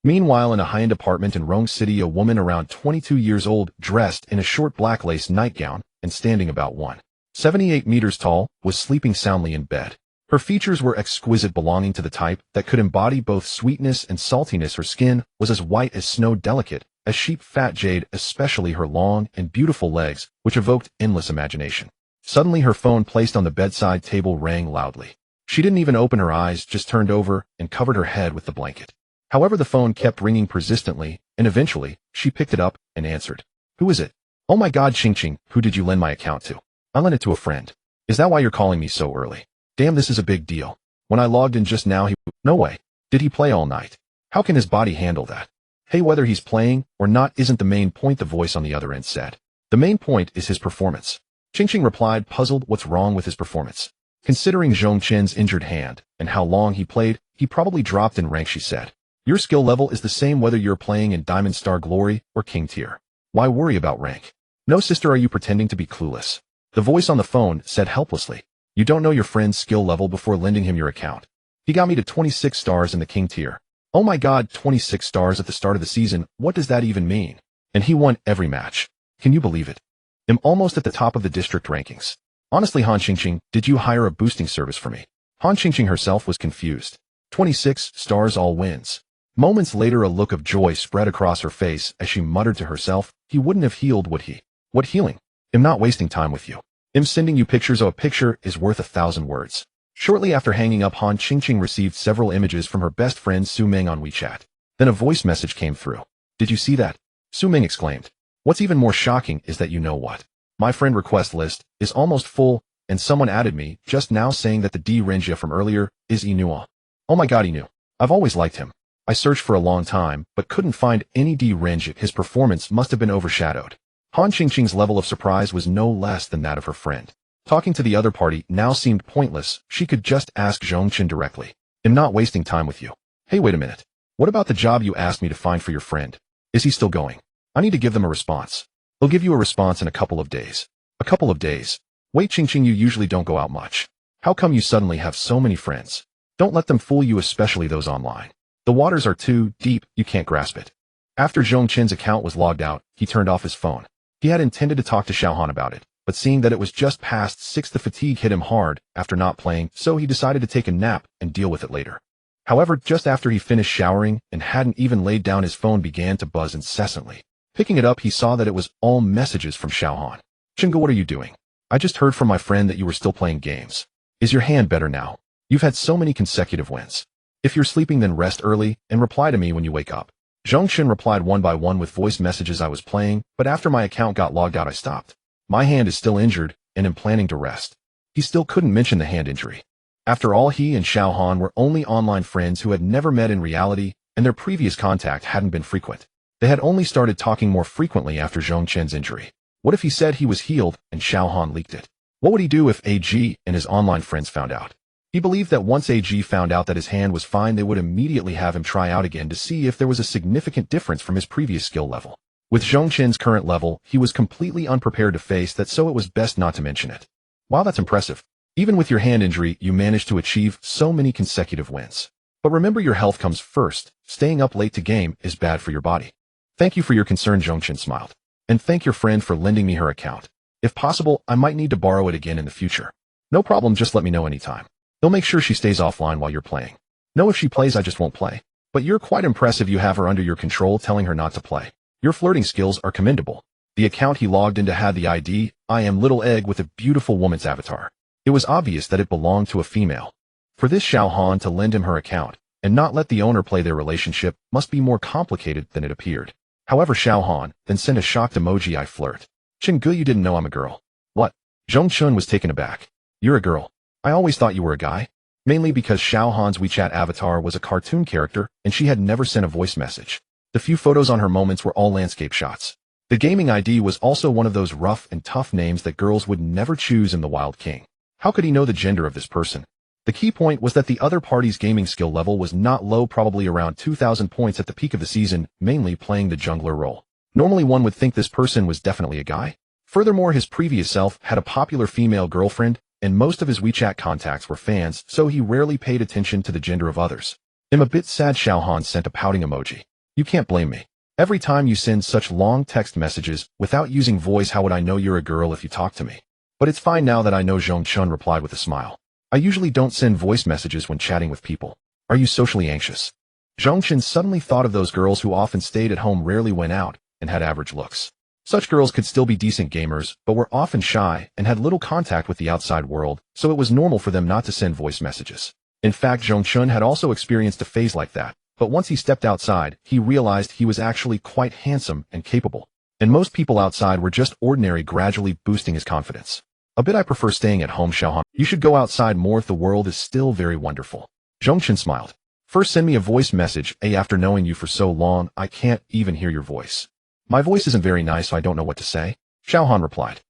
Meanwhile, in a high-end apartment in Rong City, a woman around 22 years old, dressed in a short black lace nightgown, and standing about 178 meters tall, was sleeping soundly in bed. Her features were exquisite, belonging to the type that could embody both sweetness and saltiness. Her skin was as white as snow, delicate as sheep fat jade, especially her long and beautiful legs, which evoked endless imagination. Suddenly her phone placed on the bedside table rang loudly. She didn't even open her eyes, just turned over and covered her head with the blanket. However, the phone kept ringing persistently, and eventually, she picked it up and answered. Who is it? Oh my God, Ching, who did you lend my account to? I lent it to a friend. Is that why you're calling me so early? Damn, this is a big deal. When I logged in just now, no way. Did he play all night? How can his body handle that? Hey, whether he's playing or not isn't the main point, the voice on the other end said. The main point is his performance. Ching replied, puzzled. What's wrong with his performance? Considering Zhong Chen's injured hand and how long he played, he probably dropped in rank, she said. Your skill level is the same whether you're playing in Diamond Star Glory or King Tier. Why worry about rank? No, sister, are you pretending to be clueless? The voice on the phone said helplessly. You don't know your friend's skill level before lending him your account. He got me to 26 stars in the King Tier. Oh my God, 26 stars at the start of the season, what does that even mean? And he won every match. Can you believe it? I'm almost at the top of the district rankings. Honestly, Han Qingqing, did you hire a boosting service for me? Han Qingqing herself was confused. 26 stars, all wins. Moments later, a look of joy spread across her face as she muttered to herself, he wouldn't have healed, would he? What healing? I'm not wasting time with you. I'm sending you pictures. A picture is worth 1,000 words. Shortly after hanging up, Han Qingqing received several images from her best friend Su Ming on WeChat. Then a voice message came through. Did you see that? Su Ming exclaimed. What's even more shocking is that you know what? My friend request list is almost full, and someone added me just now saying that the D Renjia from earlier is Yinuo. Oh my God, Yinuo. I've always liked him. I searched for a long time, but couldn't find any D Renjia. His performance must have been overshadowed. Han Qingqing's level of surprise was no less than that of her friend. Talking to the other party now seemed pointless. She could just ask Zhong Chen directly. I'm not wasting time with you. Hey, wait a minute. What about the job you asked me to find for your friend? Is he still going? I need to give them a response. They'll give you a response in a couple of days. A couple of days? Wait, Qingqing, you usually don't go out much. How come you suddenly have so many friends? Don't let them fool you, especially those online. The waters are too deep, you can't grasp it. After Zhong Chen's account was logged out, he turned off his phone. He had intended to talk to Xiaohan about it, but seeing that it was just past 6, the fatigue hit him hard after not playing, so he decided to take a nap and deal with it later. However, just after he finished showering and hadn't even laid down, his phone began to buzz incessantly. Picking it up, he saw that it was all messages from Xiaohan. Chinga, what are you doing? I just heard from my friend that you were still playing games. Is your hand better now? You've had so many consecutive wins. If you're sleeping, then rest early and reply to me when you wake up. Zhong Chen replied one by one with voice messages. I was playing, but after my account got logged out, I stopped. My hand is still injured, and am planning to rest. He still couldn't mention the hand injury. After all, he and Xiaohan were only online friends who had never met in reality, and their previous contact hadn't been frequent. They had only started talking more frequently after Zhong Chen's injury. What if he said he was healed and Xiaohan leaked it? What would he do if AG and his online friends found out? He believed that once AG found out that his hand was fine, they would immediately have him try out again to see if there was a significant difference from his previous skill level. With Zhong Chen's current level, he was completely unprepared to face that, so it was best not to mention it. Wow, that's impressive. Even with your hand injury, you managed to achieve so many consecutive wins. But remember, your health comes first. Staying up late to game is bad for your body. Thank you for your concern, Zhong Chen smiled. And thank your friend for lending me her account. If possible, I might need to borrow it again in the future. No problem, just let me know anytime. They'll make sure she stays offline while you're playing. No, if she plays, I just won't play. But you're quite impressive, you have her under your control, telling her not to play. Your flirting skills are commendable. The account he logged into had the ID, I am Little Egg, with a beautiful woman's avatar. It was obvious that it belonged to a female. For this Xiaohan to lend him her account, and not let the owner play their relationship, must be more complicated than it appeared. However, Xiaohan then sent a shocked emoji. I flirt. Chingu, you didn't know I'm a girl. What? Zhong Chen was taken aback. You're a girl. I always thought you were a guy. Mainly because Xiaohan's WeChat avatar was a cartoon character, and she had never sent a voice message. The few photos on her moments were all landscape shots. The gaming ID was also one of those rough and tough names that girls would never choose in the Wild King. How could he know the gender of this person? The key point was that the other party's gaming skill level was not low, probably around 2,000 points at the peak of the season, mainly playing the jungler role. Normally one would think this person was definitely a guy. Furthermore, his previous self had a popular female girlfriend, and most of his WeChat contacts were fans, so he rarely paid attention to the gender of others. I'm a bit sad. Xiaohan sent a pouting emoji. You can't blame me. Every time you send such long text messages without using voice, how would I know you're a girl if you talk to me? But it's fine now that I know, Zhong Chen replied with a smile. I usually don't send voice messages when chatting with people. Are you socially anxious? Zhong Chen suddenly thought of those girls who often stayed at home, rarely went out, and had average looks. Such girls could still be decent gamers, but were often shy and had little contact with the outside world, so it was normal for them not to send voice messages. In fact, Zhong Chen had also experienced a phase like that, but once he stepped outside, he realized he was actually quite handsome and capable. And most people outside were just ordinary, gradually boosting his confidence. A bit I prefer staying at home, Xiaohan. You should go outside more if the world is still very wonderful. Zhong Chen smiled. First send me a voice message, after knowing you for so long, I can't even hear your voice. My voice isn't very nice, so I don't know what to say. Xiaohan replied.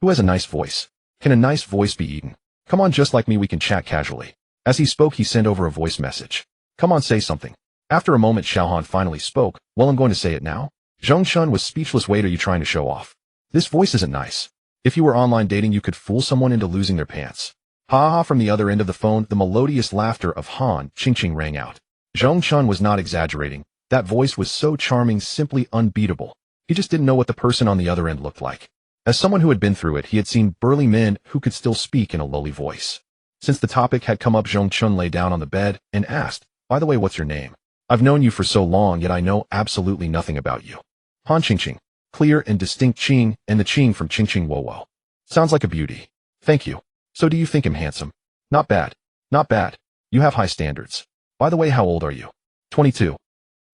Who has a nice voice? Can a nice voice be eaten? Come on, just like me, we can chat casually. As he spoke, he sent over a voice message. Come on, say something. After a moment, Xiaohan finally spoke. Well, I'm going to say it now. Zhong Chen was speechless. Wait, are you trying to show off? This voice isn't nice. If you were online dating, you could fool someone into losing their pants. Ha ha. From the other end of the phone, the melodious laughter of Han Qingqing rang out. Zhong Chen was not exaggerating. That voice was so charming, simply unbeatable. He just didn't know what the person on the other end looked like. As someone who had been through it, he had seen burly men who could still speak in a lowly voice. Since the topic had come up, Zhong Chen lay down on the bed and asked, by the way, what's your name? I've known you for so long, yet I know absolutely nothing about you. Han Qingqing. Clear and distinct Qing, and the Qing from Qingqing Wowo. Sounds like a beauty. Thank you. So do you think I'm handsome? Not bad. Not bad. You have high standards. By the way, how old are you? 22.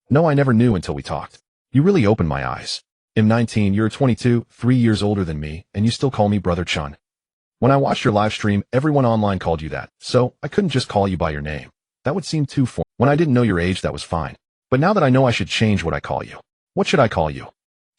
No, I never knew until we talked. You really opened my eyes. I'm 19, you're 22, 3 years older than me, and you still call me Brother Chen. When I watched your live stream, everyone online called you that, so I couldn't just call you by your name. That would seem too formal. When I didn't know your age, that was fine. But now that I know, I should change what I call you. What should I call you?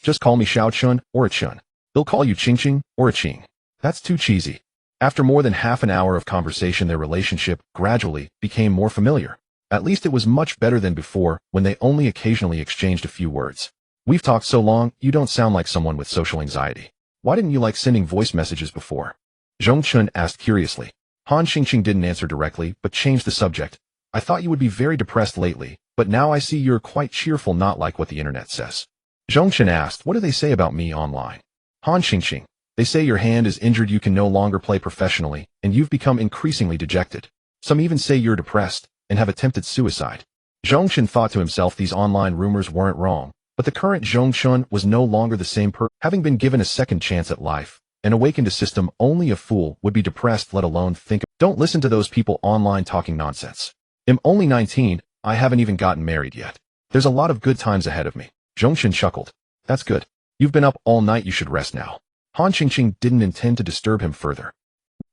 Just call me Xiao Chun or a Chun. They'll call you Qingqing or a Qing. That's too cheesy. After more than half an hour of conversation, their relationship gradually became more familiar. At least it was much better than before, when they only occasionally exchanged a few words. We've talked so long, you don't sound like someone with social anxiety. Why didn't you like sending voice messages before? Zhong Chen asked curiously. Han Qingqing didn't answer directly, but changed the subject. I thought you would be very depressed lately, but now I see you're quite cheerful, not like what the internet says. Zhong Chen asked, what do they say about me online? Han Qingqing. They say your hand is injured, you can no longer play professionally, and you've become increasingly dejected. Some even say you're depressed, and have attempted suicide. Zhong Chen thought to himself these online rumors weren't wrong, but the current Zhong Chen was no longer the same person. Having been given a second chance at life, and awakened a system, only a fool would be depressed, let alone think. Don't listen to those people online talking nonsense. I'm only 19, I haven't even gotten married yet. There's a lot of good times ahead of me. Zhong Chen chuckled. That's good. You've been up all night, you should rest now. Han Qingqing didn't intend to disturb him further.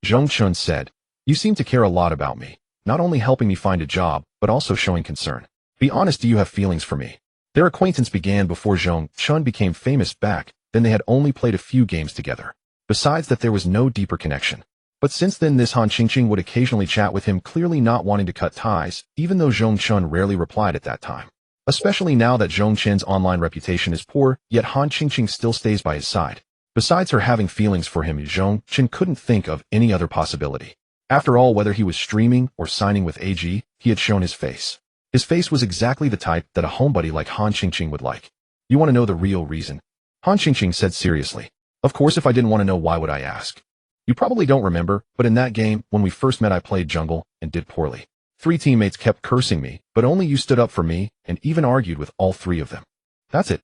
Zhong Chen said, you seem to care a lot about me, not only helping me find a job, but also showing concern. Be honest, do you have feelings for me? Their acquaintance began before Zhong Chen became famous back then. They had only played a few games together. Besides that, there was no deeper connection. But since then, this Han Qingqing would occasionally chat with him, clearly not wanting to cut ties, even though Zhong Chen rarely replied at that time. Especially now that Zhong Chen's online reputation is poor, yet Han Qingqing still stays by his side. Besides her having feelings for him, Zhong Chen couldn't think of any other possibility. After all, whether he was streaming or signing with AG, he had shown his face. His face was exactly the type that a homebody like Han Qingqing would like. You want to know the real reason? Han Qingqing said seriously. Of course, if I didn't want to know, why would I ask? You probably don't remember, but in that game, when we first met, I played jungle and did poorly. 3 teammates kept cursing me, but only you stood up for me and even argued with all 3 of them. That's it.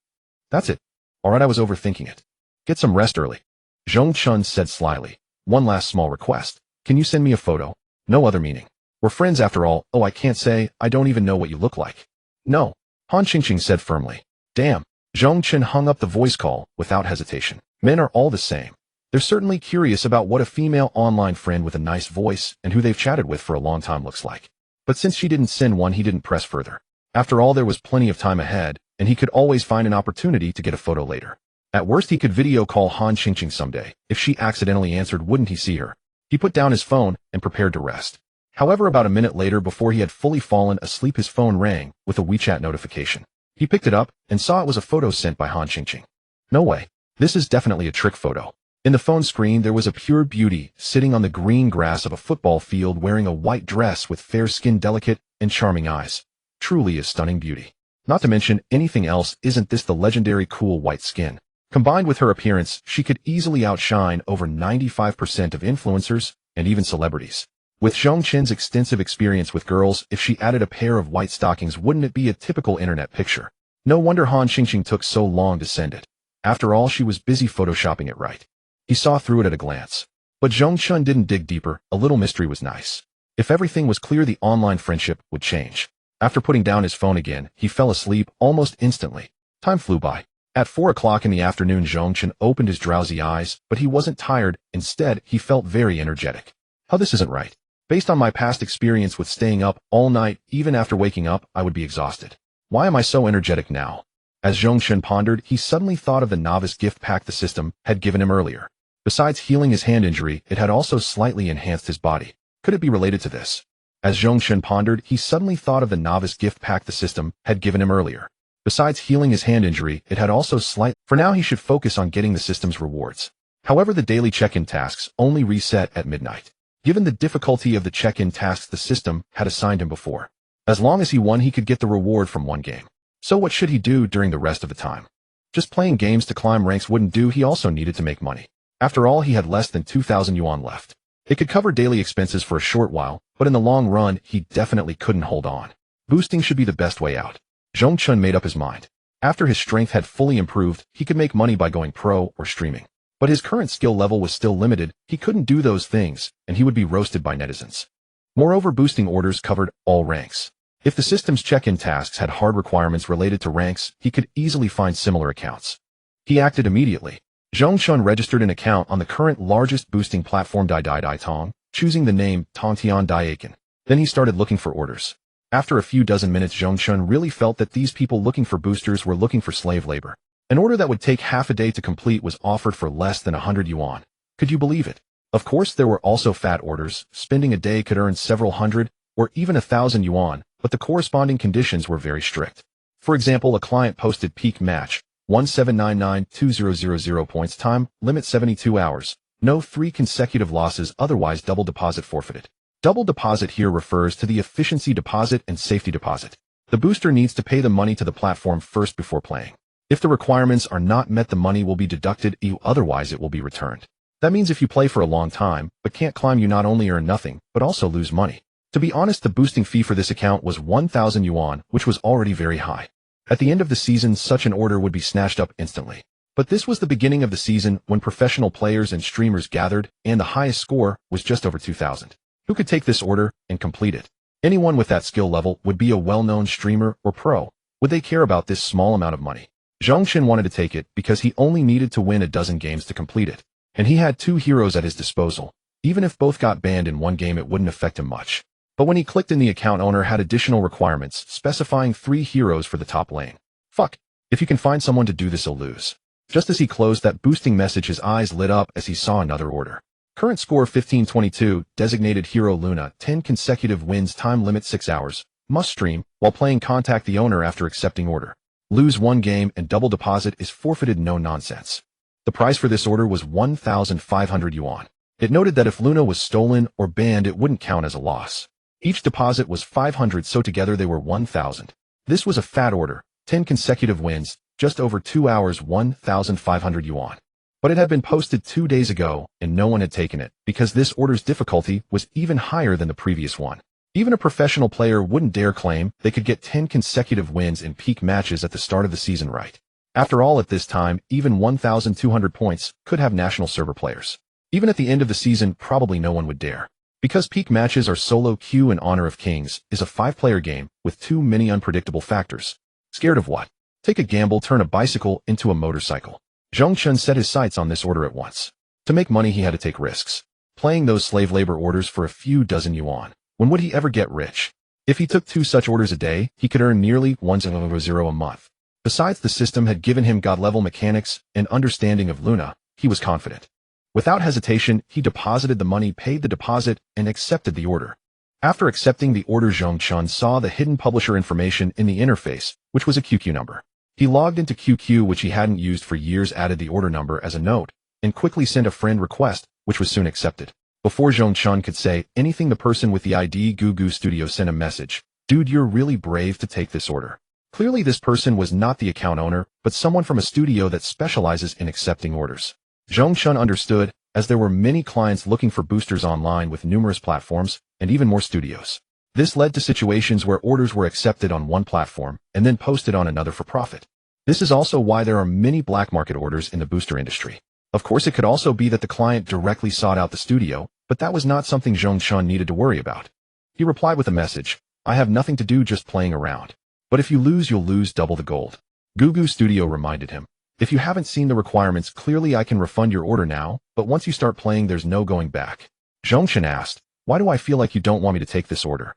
That's it. Alright, I was overthinking it. Get some rest early. Zhong Chen said slyly. One last small request. Can you send me a photo? No other meaning. We're friends after all. Oh, I can't say. I don't even know what you look like. No. Han Qingqing said firmly. Damn. Zhong Chen hung up the voice call without hesitation. Men are all the same. They're certainly curious about what a female online friend with a nice voice and who they've chatted with for a long time looks like. But since she didn't send one, he didn't press further. After all, there was plenty of time ahead, and he could always find an opportunity to get a photo later. At worst, he could video call Han Qingqing someday. If she accidentally answered, wouldn't he see her? He put down his phone and prepared to rest. However, about a minute later, before he had fully fallen asleep, his phone rang with a WeChat notification. He picked it up and saw it was a photo sent by Han Qingqing. No way. This is definitely a trick photo. In the phone screen, there was a pure beauty sitting on the green grass of a football field wearing a white dress with fair skin, delicate and charming eyes. Truly a stunning beauty. Not to mention anything else, isn't this the legendary cool white skin? Combined with her appearance, she could easily outshine over 95% of influencers and even celebrities. With Zhong Chen's extensive experience with girls, if she added a pair of white stockings, wouldn't it be a typical internet picture? No wonder Han Qingqing took so long to send it. After all, she was busy photoshopping it right. He saw through it at a glance. But Zhong Chen didn't dig deeper. A little mystery was nice. If everything was clear, the online friendship would change. After putting down his phone again, he fell asleep almost instantly. Time flew by. At 4 o'clock in the afternoon, Zhong Chen opened his drowsy eyes, but he wasn't tired. Instead, he felt very energetic. How this isn't right. Based on my past experience with staying up all night, even after waking up, I would be exhausted. Why am I so energetic now? As Zhong Chen pondered, he suddenly thought of the novice gift pack the system had given him earlier. Besides healing his hand injury, it had also slightly enhanced his body. Could it be related to this? As Zhong Chen pondered, he suddenly thought of the novice gift pack the system had given him earlier. Besides healing his hand injury, it had also For now, he should focus on getting the system's rewards. However, the daily check-in tasks only reset at midnight. Given the difficulty of the check-in tasks the system had assigned him before, as long as he won, he could get the reward from one game. So what should he do during the rest of the time? Just playing games to climb ranks wouldn't do. He also needed to make money. After all, he had less than 2,000 yuan left. It could cover daily expenses for a short while, but in the long run, he definitely couldn't hold on. Boosting should be the best way out. Zhong Chen made up his mind. After his strength had fully improved, he could make money by going pro or streaming. But his current skill level was still limited. He couldn't do those things, and he would be roasted by netizens. Moreover, boosting orders covered all ranks. If the system's check-in tasks had hard requirements related to ranks, he could easily find similar accounts. He acted immediately. Zhong Chen registered an account on the current largest boosting platform Dai Tong, choosing the name Tongtian Daikin. Then he started looking for orders. After a few dozen minutes, Zhong Chen really felt that these people looking for boosters were looking for slave labor. An order that would take half a day to complete was offered for less than 100 yuan. Could you believe it? Of course, there were also fat orders. Spending a day could earn several hundred or even 1,000 yuan, but the corresponding conditions were very strict. For example, a client posted peak match, 17992000 points, time limit 72 hours, no 3 consecutive losses, otherwise double deposit forfeited. Double deposit here refers to the efficiency deposit and safety deposit. The booster needs to pay the money to the platform first before playing. If the requirements are not met, the money will be deducted, otherwise it will be returned. That means if you play for a long time, but can't climb, you not only earn nothing, but also lose money. To be honest, the boosting fee for this account was 1,000 yuan, which was already very high. At the end of the season, such an order would be snatched up instantly. But this was the beginning of the season when professional players and streamers gathered, and the highest score was just over 2,000. Who could take this order and complete it? Anyone with that skill level would be a well-known streamer or pro. Would they care about this small amount of money? Zhong Chen wanted to take it because he only needed to win a dozen games to complete it. And he had 2 heroes at his disposal. Even if both got banned in one game, it wouldn't affect him much. But when he clicked in, the account owner had additional requirements, specifying 3 heroes for the top lane. Fuck. If you can find someone to do this, he'll lose. Just as he closed that boosting message, his eyes lit up as he saw another order. Current score 1522, designated hero Luna, 10 consecutive wins, time limit 6 hours. Must stream. While playing, contact the owner after accepting order. Lose 1 game and double deposit is forfeited, no nonsense. The price for this order was 1,500 yuan. It noted that if Luna was stolen or banned, it wouldn't count as a loss. Each deposit was 500, so together they were 1,000. This was a fat order, 10 consecutive wins, just over 2 hours, 1,500 yuan. But it had been posted 2 days ago, and no one had taken it, because this order's difficulty was even higher than the previous one. Even a professional player wouldn't dare claim they could get 10 consecutive wins in peak matches at the start of the season, right? After all, at this time, even 1,200 points could have national server players. Even at the end of the season, probably no one would dare. Because peak matches are solo queue, and Honor of Kings is a 5-player game with too many unpredictable factors. Scared of what? Take a gamble, turn a bicycle into a motorcycle. Zhong Chen set his sights on this order at once. To make money, he had to take risks. Playing those slave labor orders for a few dozen yuan. When would he ever get rich? If he took 2 such orders a day, he could earn nearly 1,000 a month. Besides, the system had given him god-level mechanics and understanding of Luna. He was confident. Without hesitation, he deposited the money, paid the deposit, and accepted the order. After accepting the order, Zhong Chen saw the hidden publisher information in the interface, which was a QQ number. He logged into QQ, which he hadn't used for years, added the order number as a note, and quickly sent a friend request, which was soon accepted. Before Zhong Chen could say anything, the person with the ID Gugu Studio sent a message. Dude, you're really brave to take this order. Clearly this person was not the account owner, but someone from a studio that specializes in accepting orders. Zhong Chen understood, as there were many clients looking for boosters online with numerous platforms, and even more studios. This led to situations where orders were accepted on one platform, and then posted on another for profit. This is also why there are many black market orders in the booster industry. Of course, it could also be that the client directly sought out the studio, but that was not something Zhong Chen needed to worry about. He replied with a message, "I have nothing to do, just playing around. But if you lose, you'll lose double the gold." Gugu Studio reminded him, "If you haven't seen the requirements, clearly I can refund your order now, but once you start playing, there's no going back." Zhong Chen asked, "Why do I feel like you don't want me to take this order?"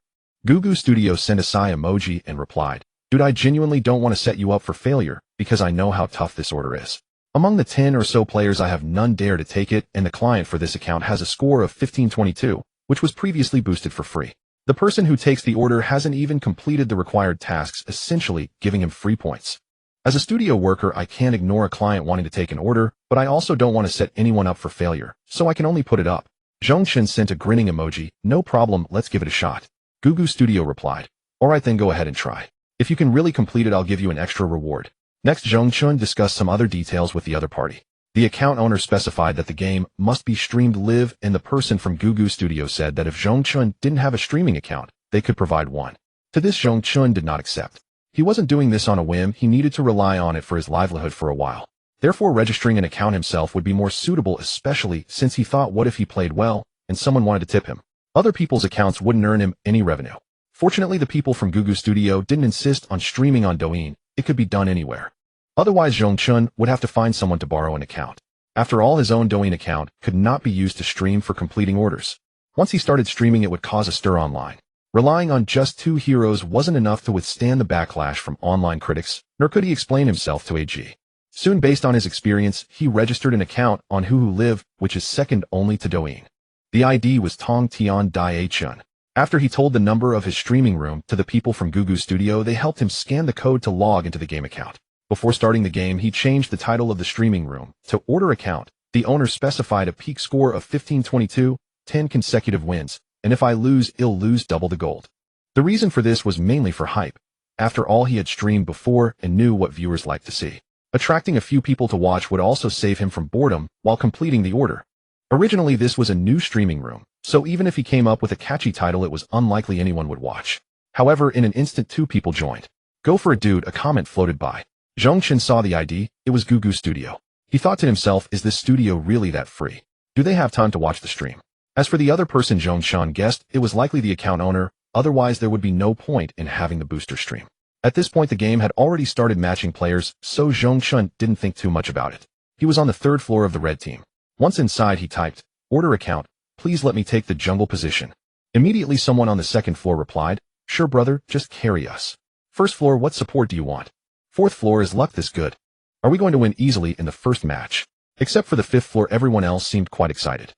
Gugu Studio sent a sigh emoji and replied, "Dude, I genuinely don't want to set you up for failure, because I know how tough this order is. Among the 10 or so players I have, none dare to take it, and the client for this account has a score of 1522, which was previously boosted for free. The person who takes the order hasn't even completed the required tasks, essentially giving him free points. As a studio worker, I can't ignore a client wanting to take an order, but I also don't want to set anyone up for failure, so I can only put it up." Zhong Chen sent a grinning emoji, "No problem, let's give it a shot." Gugu Studio replied, "Alright then, go ahead and try. If you can really complete it, I'll give you an extra reward." Next, Zhong Chen discussed some other details with the other party. The account owner specified that the game must be streamed live, and the person from Gugu Studio said that if Zhong Chen didn't have a streaming account, they could provide one. To this, Zhong Chen did not accept. He wasn't doing this on a whim, he needed to rely on it for his livelihood for a while. Therefore, registering an account himself would be more suitable, especially since he thought, what if he played well, and someone wanted to tip him? Other people's accounts wouldn't earn him any revenue. Fortunately, the people from Gugu Studio didn't insist on streaming on Douyin, it could be done anywhere. Otherwise, Zhong Chen would have to find someone to borrow an account. After all, his own Douyin account could not be used to stream for completing orders. Once he started streaming, it would cause a stir online. Relying on just 2 heroes wasn't enough to withstand the backlash from online critics, nor could he explain himself to AG. Soon, based on his experience, he registered an account on Huhu Live, which is second only to Douyin. The ID was Tong Tian Dai Chun. After he told the number of his streaming room to the people from Gugu Studio, they helped him scan the code to log into the game account. Before starting the game, he changed the title of the streaming room to Order Account. The owner specified a peak score of 1522, 10 consecutive wins, and if I lose, I'll lose double the gold. The reason for this was mainly for hype. After all, he had streamed before and knew what viewers liked to see. Attracting a few people to watch would also save him from boredom while completing the order. Originally, this was a new streaming room, so even if he came up with a catchy title, it was unlikely anyone would watch. However, in an instant, 2 people joined. "Go for it, dude," a comment floated by. Zhong Chen saw the ID, it was Gugu Studio. He thought to himself, is this studio really that free? Do they have time to watch the stream? As for the other person Zhong Chen guessed, it was likely the account owner, otherwise there would be no point in having the booster stream. At this point, the game had already started matching players, so Zhong Chen didn't think too much about it. He was on the 3rd floor of the red team. Once inside, he typed, "Order account, please let me take the jungle position." Immediately, someone on the 2nd floor replied, "Sure brother, just carry us." "First floor, what support do you want?" "4th floor, is luck this good? Are we going to win easily in the first match?" Except for the 5th floor, everyone else seemed quite excited.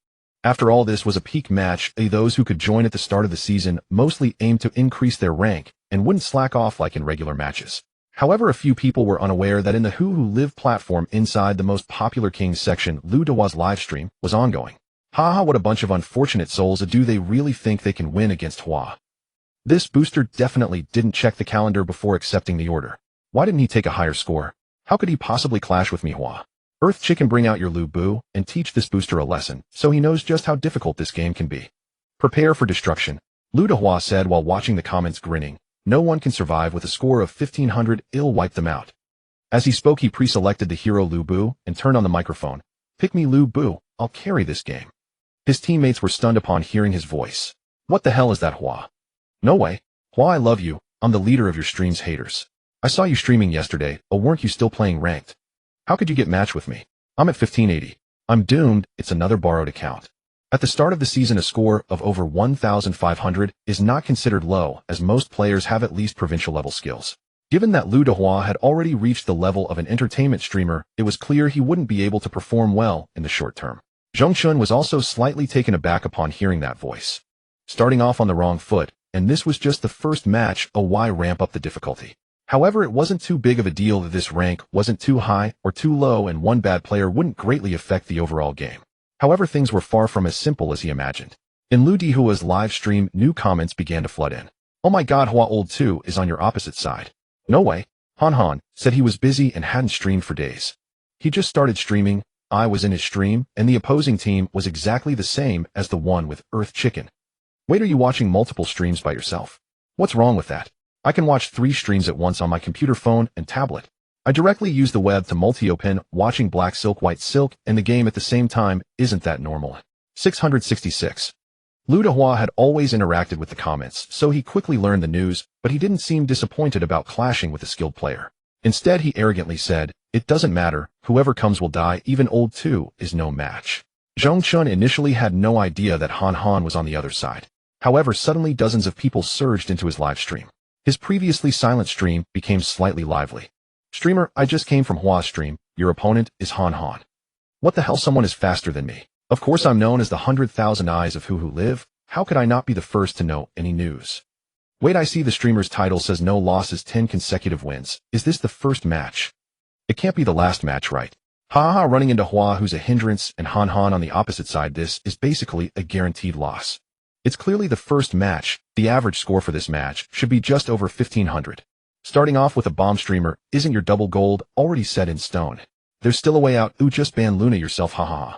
After all, this was a peak match. Those who could join at the start of the season mostly aimed to increase their rank and wouldn't slack off like in regular matches. However, a few people were unaware that in the Huhu Live platform inside the most popular Kings section, Lu Dehua's livestream was ongoing. Haha, what a bunch of unfortunate souls. Do they really think they can win against Hua? This booster definitely didn't check the calendar before accepting the order. Why didn't he take a higher score? How could he possibly clash with me, Hua? Earth Chicken, bring out your Lu Bu and teach this booster a lesson, so he knows just how difficult this game can be. Prepare for destruction, Lu Dehua said while watching the comments, grinning. No one can survive with a score of 1500, I'll wipe them out. As he spoke, he pre-selected the hero Lu Bu and turned on the microphone. Pick me Lu Bu, I'll carry this game. His teammates were stunned upon hearing his voice. What the hell is that, Hua? No way. Hua, I love you, I'm the leader of your stream's haters. I saw you streaming yesterday, or weren't you still playing ranked? How could you get matched with me? I'm at 1580. I'm doomed, it's another borrowed account. At the start of the season, a score of over 1,500 is not considered low, as most players have at least provincial level skills. Given that Lu Dehua had already reached the level of an entertainment streamer, it was clear he wouldn't be able to perform well in the short term. Zhong Chen was also slightly taken aback upon hearing that voice. Starting off on the wrong foot, and this was just the first match, why ramp up the difficulty? However, it wasn't too big of a deal that this rank wasn't too high or too low, and one bad player wouldn't greatly affect the overall game. However, things were far from as simple as he imagined. In Lu Dehua's live stream, new comments began to flood in. Oh my god, Hua Old 2 is on your opposite side. No way. Han Han said he was busy and hadn't streamed for days. He just started streaming, I was in his stream, and the opposing team was exactly the same as the one with Earth Chicken. Wait, are you watching multiple streams by yourself? What's wrong with that? I can watch 3 streams at once on my computer, phone, and tablet. I directly use the web to multi-open, watching Black Silk, White Silk, and the game at the same time. Isn't that normal? 666. Liu Dehua had always interacted with the comments, so he quickly learned the news, but he didn't seem disappointed about clashing with a skilled player. Instead, he arrogantly said, "It doesn't matter, whoever comes will die, even old 2 is no match." Zhong Chen initially had no idea that Han Han was on the other side. However, suddenly dozens of people surged into his live stream. His previously silent stream became slightly lively. "Streamer, I just came from Hua's stream. Your opponent is Han Han." "What the hell, someone is faster than me. Of course I'm known as the 100,000 eyes of who live. How could I not be the first to know any news?" "Wait, I see the streamer's title says no losses, 10 consecutive wins. Is this the first match? It can't be the last match, right? Haha, running into Hua, who's a hindrance, and Han Han on the opposite side. This is basically a guaranteed loss. It's clearly the first match. The average score for this match should be just over 1500. Starting off with a bomb, streamer, isn't your double gold already set in stone? There's still a way out. Ooh, just ban Luna yourself, haha."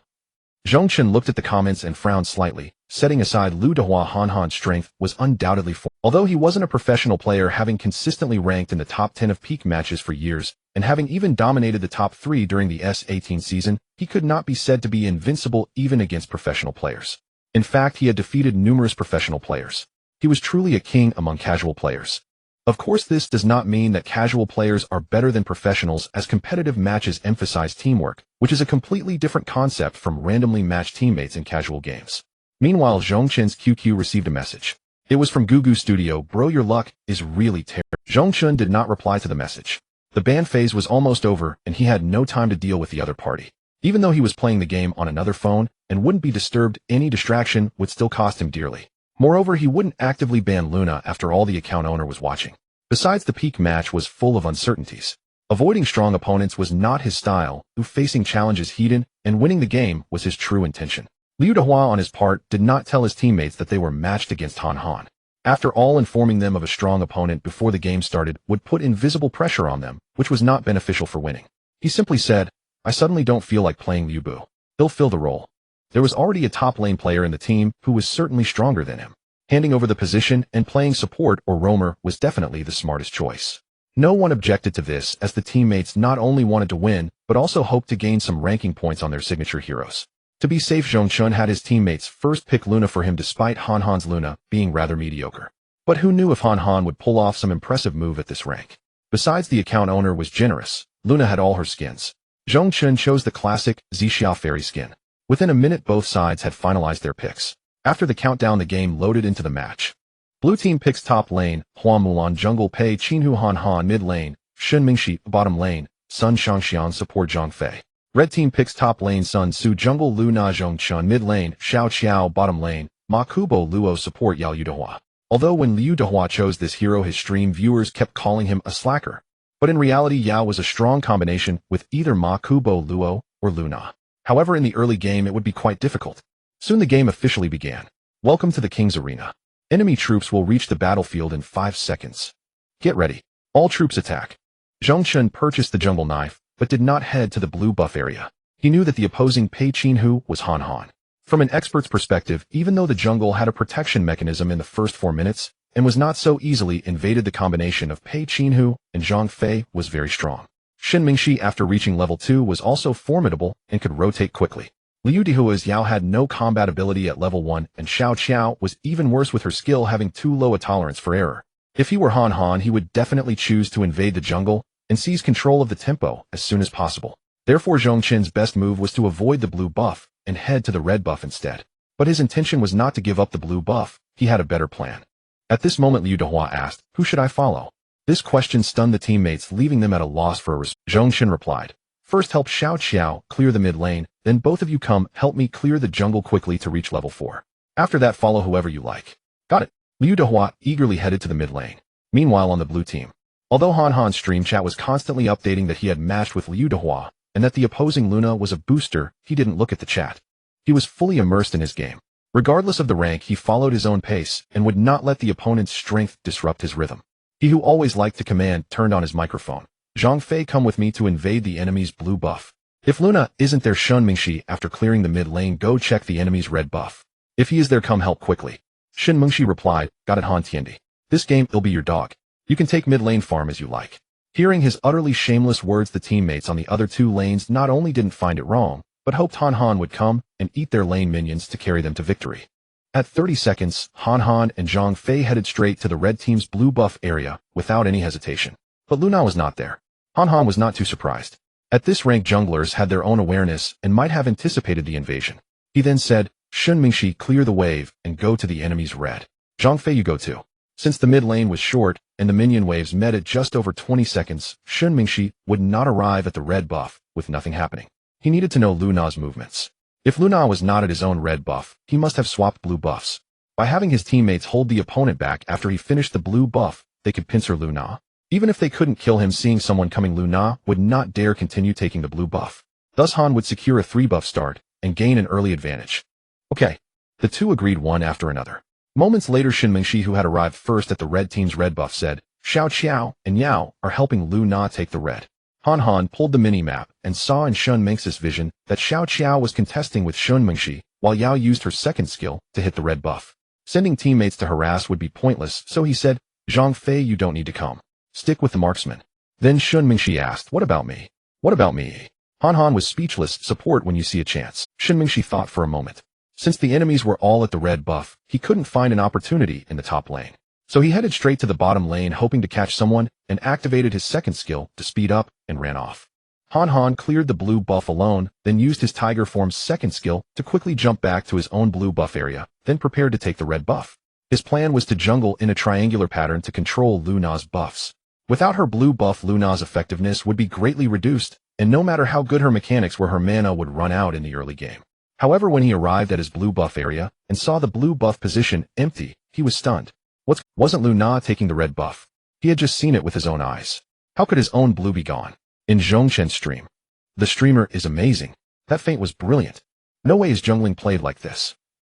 Zhong Chen looked at the comments and frowned slightly. Setting aside Liu Dehua, Han Han's strength was undoubtedly full. Although he wasn't a professional player, having consistently ranked in the top 10 of peak matches for years, and having even dominated the top 3 during the S18 season, he could not be said to be invincible even against professional players. In fact, he had defeated numerous professional players. He was truly a king among casual players. Of course, this does not mean that casual players are better than professionals, as competitive matches emphasize teamwork, which is a completely different concept from randomly matched teammates in casual games. Meanwhile, Zhong Chen's QQ received a message. It was from Gugu Studio. "Bro, your luck is really terrible." Zhong Chen did not reply to the message. The ban phase was almost over, and he had no time to deal with the other party. Even though he was playing the game on another phone and wouldn't be disturbed, any distraction would still cost him dearly. Moreover, he wouldn't actively ban Luna after all the account owner was watching. Besides, the peak match was full of uncertainties. Avoiding strong opponents was not his style, facing challenges heated, and winning the game was his true intention. Liu Dehua, on his part, did not tell his teammates that they were matched against Han Han. After all, informing them of a strong opponent before the game started would put invisible pressure on them, which was not beneficial for winning. He simply said, "I suddenly don't feel like playing Liu Bu. He'll fill the role." There was already a top lane player in the team who was certainly stronger than him. Handing over the position and playing support or roamer was definitely the smartest choice. No one objected to this, as the teammates not only wanted to win, but also hoped to gain some ranking points on their signature heroes. To be safe, Zhong Chen had his teammates first pick Luna for him, despite Han Han's Luna being rather mediocre. But who knew if Han Han would pull off some impressive move at this rank? Besides, the account owner was generous. Luna had all her skins. Zhong Chen chose the classic Zixia Fairy skin. Within a minute, both sides had finalized their picks. After the countdown, the game loaded into the match. Blue team picks top lane, Hua Mulan jungle, Pei Qinhu Han Han mid lane, Shen Mingxi bottom lane, Sun Shangxian support Zhang Fei. Red team picks top lane, Sun Su jungle, Lu Na Zhong Chen mid lane, Xiao Qiao bottom lane, Ma Kubo Luo support Yao Liu Dehua. Although when Liu Dehua chose this hero, his stream viewers kept calling him a slacker. But in reality, Yao was a strong combination with either Ma Kubo Luo or Luna. However, in the early game it would be quite difficult. Soon the game officially began. Welcome to the King's Arena. Enemy troops will reach the battlefield in 5 seconds. Get ready. All troops attack. Zhong Chen purchased the jungle knife, but did not head to the blue buff area. He knew that the opposing Pei Qinhu was Han Han. From an expert's perspective, even though the jungle had a protection mechanism in the first 4 minutes, and was not so easily invaded, the combination of Pei Qinhu and Zhang Fei was very strong. Shen Mingxi, after reaching level 2, was also formidable and could rotate quickly. Liu Dehua's Yao had no combat ability at level 1, and Xiao Qiao was even worse, with her skill having too low a tolerance for error. If he were Han Han, he would definitely choose to invade the jungle and seize control of the tempo as soon as possible. Therefore, Zhong Chen's best move was to avoid the blue buff and head to the red buff instead. But his intention was not to give up the blue buff. He had a better plan. At this moment, Liu Dehua asked, "Who should I follow?" This question stunned the teammates, leaving them at a loss for a response. Zhong Chen replied, "First help Xiao Qiao clear the mid lane, then both of you come help me clear the jungle quickly to reach level 4. After that, follow whoever you like." "Got it." Liu Dehua eagerly headed to the mid lane. Meanwhile, on the blue team, although Han Han's stream chat was constantly updating that he had matched with Liu Dehua and that the opposing Luna was a booster, he didn't look at the chat. He was fully immersed in his game. Regardless of the rank, he followed his own pace and would not let the opponent's strength disrupt his rhythm. He who always liked to command turned on his microphone. Zhang Fei, come with me to invade the enemy's blue buff. If Luna isn't there, Shun Mingxi, after clearing the mid lane, go check the enemy's red buff. If he is there, come help quickly. Shin Mingxi replied, got it Han Tiandi. This game, it'll be your dog. You can take mid lane farm as you like. Hearing his utterly shameless words, the teammates on the other two lanes not only didn't find it wrong, but hoped Han Han would come and eat their lane minions to carry them to victory. At 30 seconds, Han Han and Zhang Fei headed straight to the red team's blue buff area without any hesitation. But Luna was not there. Han Han was not too surprised. At this rank, junglers had their own awareness and might have anticipated the invasion. He then said, Shun Mingxi, clear the wave and go to the enemy's red. Zhang Fei, you go too. Since the mid lane was short and the minion waves met at just over 20 seconds, Shun Mingxi would not arrive at the red buff with nothing happening. He needed to know Luna's movements. If Luna was not at his own red buff, he must have swapped blue buffs. By having his teammates hold the opponent back after he finished the blue buff, they could pincer Luna. Even if they couldn't kill him, seeing someone coming, Luna would not dare continue taking the blue buff. Thus Han would secure a 3-buff start and gain an early advantage. Okay. The two agreed one after another. Moments later, Shin Mingxi, who had arrived first at the red team's red buff, said, Xiao Qiao and Yao are helping Luna take the red. Han Han pulled the mini-map and saw in Shun Mingxi's vision that Xiao Qiao was contesting with Shun Mingxi, while Yao used her second skill to hit the red buff. Sending teammates to harass would be pointless, so he said, Zhang Fei, you don't need to come. Stick with the marksman. Then Shun Mingxi asked, what about me? What about me? Han Han was speechless. Support when you see a chance. Shun Mingxi thought for a moment. Since the enemies were all at the red buff, he couldn't find an opportunity in the top lane. So he headed straight to the bottom lane, hoping to catch someone, and activated his second skill to speed up and ran off. Han Han cleared the blue buff alone, then used his tiger form's second skill to quickly jump back to his own blue buff area, then prepared to take the red buff. His plan was to jungle in a triangular pattern to control Luna's buffs. Without her blue buff, Luna's effectiveness would be greatly reduced, and no matter how good her mechanics were, her mana would run out in the early game. However, when he arrived at his blue buff area and saw the blue buff position empty, he was stunned. Wasn't Luna taking the red buff? He had just seen it with his own eyes. How could his own blue be gone? In Zhong Chen's stream. The streamer is amazing. That feint was brilliant. No way is jungling played like this.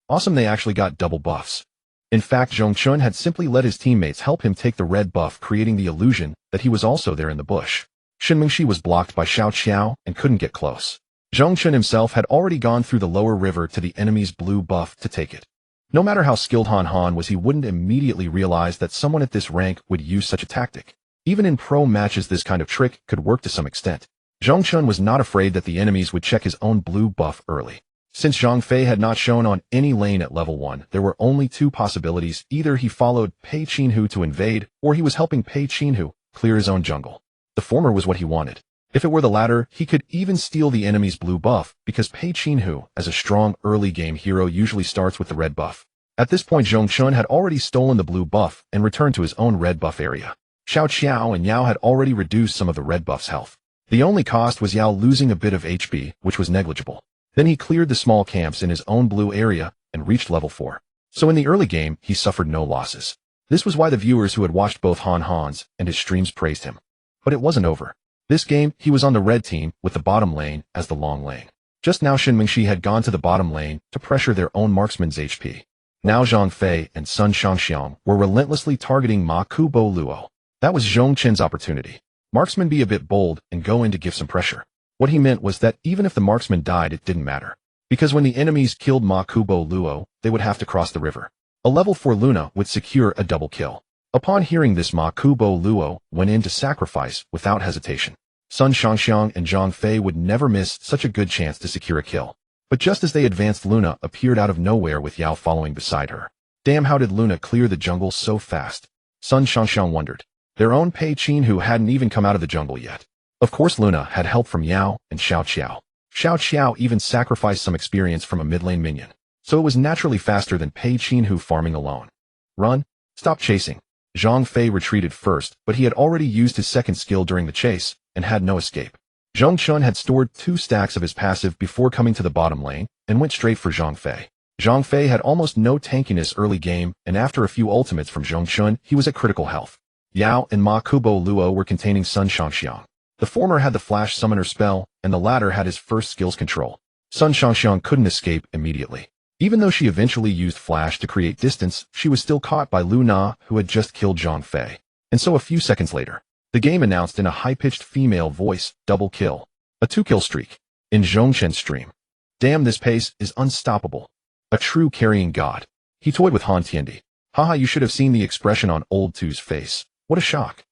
Awesome, they actually got double buffs. In fact, Zhong Chen had simply let his teammates help him take the red buff, creating the illusion that he was also there in the bush. Shin Mingxi was blocked by Xiao Qiao and couldn't get close. Zhong Chen himself had already gone through the lower river to the enemy's blue buff to take it. No matter how skilled Han Han was, he wouldn't immediately realize that someone at this rank would use such a tactic. Even in pro matches, this kind of trick could work to some extent. Zhong Chen was not afraid that the enemies would check his own blue buff early. Since Zhang Fei had not shown on any lane at level 1, there were only two possibilities. Either he followed Pei Qinhu to invade, or he was helping Pei Qinhu clear his own jungle. The former was what he wanted. If it were the latter, he could even steal the enemy's blue buff, because Pei Qinhu, as a strong early game hero, usually starts with the red buff. At this point, Zhong Chen had already stolen the blue buff and returned to his own red buff area. Xiao Qiao and Yao had already reduced some of the red buff's health. The only cost was Yao losing a bit of HP, which was negligible. Then he cleared the small camps in his own blue area and reached level 4. So in the early game, he suffered no losses. This was why the viewers who had watched both Han Han's and his streams praised him. But it wasn't over. This game, he was on the red team with the bottom lane as the long lane. Just now, Shin Mingxi had gone to the bottom lane to pressure their own marksman's HP. Now Zhang Fei and Sun Shangxiang were relentlessly targeting Ma Kubo Luo. That was Zhong Chen's opportunity. Marksman, be a bit bold and go in to give some pressure. What he meant was that even if the marksman died, it didn't matter. Because when the enemies killed Ma Kubo Luo, they would have to cross the river. A level 4 Luna would secure a double kill. Upon hearing this, Ma Kubo Luo went in to sacrifice without hesitation. Sun Shangxiang and Zhang Fei would never miss such a good chance to secure a kill. But just as they advanced, Luna appeared out of nowhere with Yao following beside her. Damn, how did Luna clear the jungle so fast? Sun Shangxiang wondered. Their own Pei Qinhu hadn't even come out of the jungle yet. Of course, Luna had help from Yao and Xiao Qiao. Xiao Qiao even sacrificed some experience from a mid-lane minion. So it was naturally faster than Pei Qinhu farming alone. Run. Stop chasing. Zhang Fei retreated first, but he had already used his second skill during the chase and had no escape. Zhong Chen had stored 2 stacks of his passive before coming to the bottom lane and went straight for Zhang Fei. Zhang Fei had almost no tankiness early game, and after a few ultimates from Zhong Chen, he was at critical health. Yao and Ma Kubo Luo were containing Sun Shangxiang. The former had the flash summoner spell, and the latter had his first skills control. Sun Shangxiang couldn't escape immediately. Even though she eventually used flash to create distance, she was still caught by Luna, who had just killed Zhang Fei. And so a few seconds later, the game announced in a high-pitched female voice, double kill. A 2-kill streak. In Zhong Chen's stream. Damn, this pace is unstoppable. A true carrying god. He toyed with Han Tiandi. Haha, you should have seen the expression on old Tu's face. What a shock.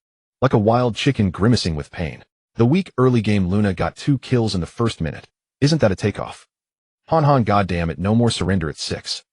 Like a wild chicken grimacing with pain. The weak early game Luna got 2 kills in the first minute. Isn't that a takeoff? Han, goddamn it, no more surrender at 6.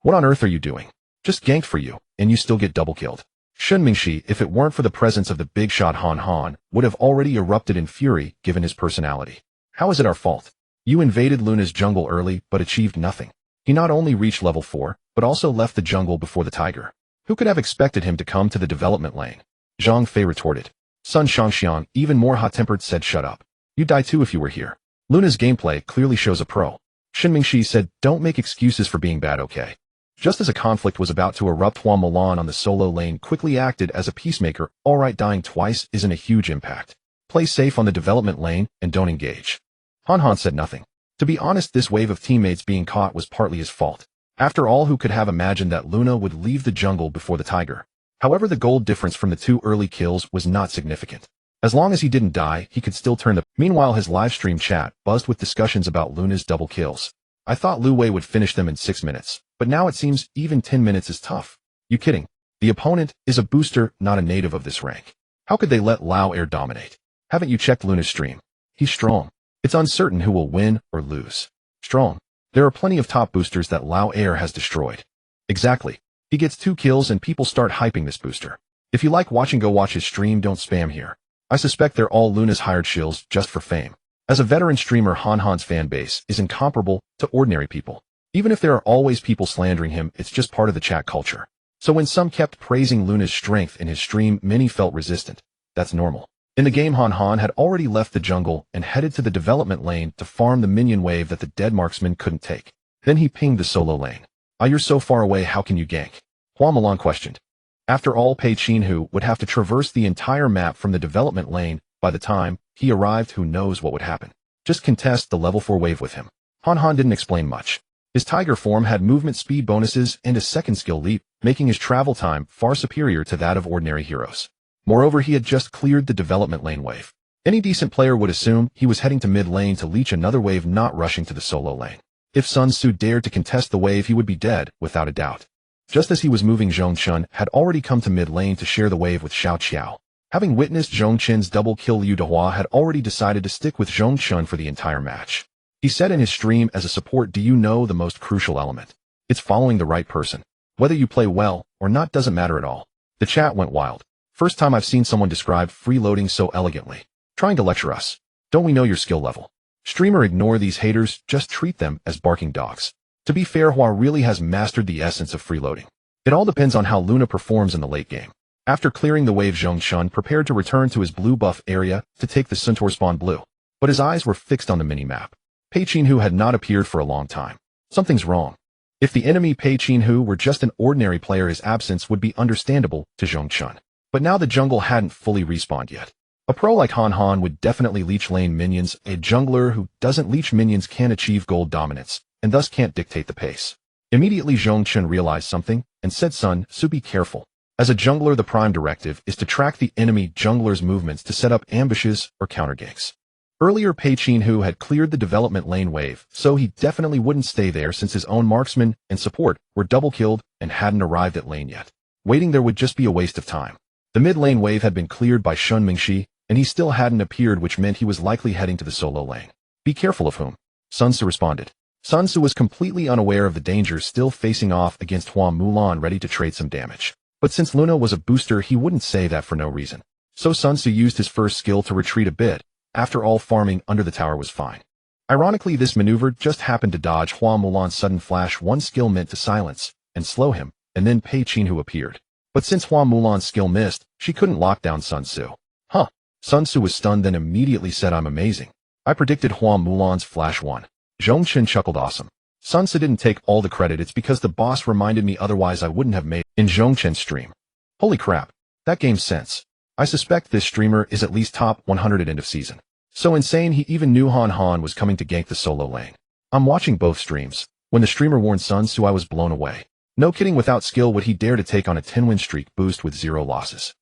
What on earth are you doing? Just ganked for you, and you still get double killed. Shen Mingxi, if it weren't for the presence of the big shot Han, would have already erupted in fury given his personality. How is it our fault? You invaded Luna's jungle early, but achieved nothing. He not only reached level 4, but also left the jungle before the tiger. Who could have expected him to come to the development lane? Zhang Fei retorted. Sun Shangxiang, even more hot-tempered, said shut up. You'd die too if you were here. Luna's gameplay clearly shows a pro. Shen Mingxi said don't make excuses for being bad, okay? Just as a conflict was about to erupt, Hua Mulan on the solo lane quickly acted as a peacemaker. Alright, dying twice isn't a huge impact. Play safe on the development lane and don't engage. Han said nothing. To be honest, this wave of teammates being caught was partly his fault. After all, who could have imagined that Luna would leave the jungle before the tiger? However, the gold difference from the 2 early kills was not significant. As long as he didn't die, he could still turn the... Meanwhile, his livestream chat buzzed with discussions about Luna's double kills. I thought Lu Wei would finish them in 6 minutes, but now it seems even 10 minutes is tough. You kidding? The opponent is a booster, not a native of this rank. How could they let Lao Air dominate? Haven't you checked Luna's stream? He's strong. It's uncertain who will win or lose. Strong. There are plenty of top boosters that Lao Air has destroyed. Exactly. He gets 2 kills and people start hyping this booster. If you like watching, go watch his stream, don't spam here. I suspect they're all Luna's hired shills just for fame. As a veteran streamer, Han's fan base is incomparable to ordinary people. Even if there are always people slandering him, it's just part of the chat culture. So when some kept praising Luna's strength in his stream, many felt resistant. That's normal. In the game, Han had already left the jungle and headed to the development lane to farm the minion wave that the dead marksman couldn't take. Then he pinged the solo lane. Ah, you're so far away, how can you gank? Hua Mulan questioned. After all, Pei Qinhu would have to traverse the entire map from the development lane. By the time he arrived, who knows what would happen. Just contest the level 4 wave with him. Han didn't explain much. His tiger form had movement speed bonuses and a second skill leap, making his travel time far superior to that of ordinary heroes. Moreover, he had just cleared the development lane wave. Any decent player would assume he was heading to mid lane to leech another wave, not rushing to the solo lane. If Sun Tzu dared to contest the wave, he would be dead, without a doubt. Just as he was moving, Zhong Chen had already come to mid lane to share the wave with Xiao Qiao. Having witnessed Zhong Chen's double kill, Liu Dehua had already decided to stick with Zhong Chen for the entire match. He said in his stream, as a support, do you know the most crucial element? It's following the right person. Whether you play well or not doesn't matter at all. The chat went wild. First time I've seen someone describe freeloading so elegantly. Trying to lecture us. Don't we know your skill level? Streamer, ignore these haters, just treat them as barking dogs. To be fair, Hua really has mastered the essence of freeloading. It all depends on how Luna performs in the late game. After clearing the wave, Zhong Chen prepared to return to his blue buff area to take the Centaur spawn blue. But his eyes were fixed on the mini-map. Pei Qinhu had not appeared for a long time. Something's wrong. If the enemy Pei Qinhu were just an ordinary player, his absence would be understandable to Zhong Chen. But now the jungle hadn't fully respawned yet. A pro like Han would definitely leech lane minions. A jungler who doesn't leech minions can't achieve gold dominance, and thus can't dictate the pace. Immediately Zhong Chen realized something, and said, Sun Tzu, be careful. As a jungler, the prime directive is to track the enemy jungler's movements to set up ambushes or counter ganks. Earlier, Pei Qinhu had cleared the development lane wave, so he definitely wouldn't stay there since his own marksman and support were double killed and hadn't arrived at lane yet. Waiting there would just be a waste of time. The mid lane wave had been cleared by Shen Mingxi, and he still hadn't appeared, which meant he was likely heading to the solo lane. Be careful of whom? Sun Tzu responded. Sun Tzu was completely unaware of the dangers, still facing off against Hua Mulan, ready to trade some damage. But since Luna was a booster, he wouldn't say that for no reason. So Sun Tzu used his first skill to retreat a bit. After all, farming under the tower was fine. Ironically, this maneuver just happened to dodge Hua Mulan's sudden flash. One skill meant to silence and slow him, and then Pei Qinhu appeared. But since Hua Mulan's skill missed, she couldn't lock down Sun Tzu. Huh. Sun Tzu was stunned, then immediately said, I'm amazing. I predicted Hua Mulan's flash won. Zhong Chen chuckled, awesome. Sun Tzu didn't take all the credit, it's because the boss reminded me, otherwise I wouldn't have made in Zhong Chen's stream. Holy crap. That game's sense. I suspect this streamer is at least top 100 at end of season. So insane he even knew Han was coming to gank the solo lane. I'm watching both streams. When the streamer warned Sun Tzu, I was blown away. No kidding, without skill would he dare to take on a 10-win streak boost with 0 losses.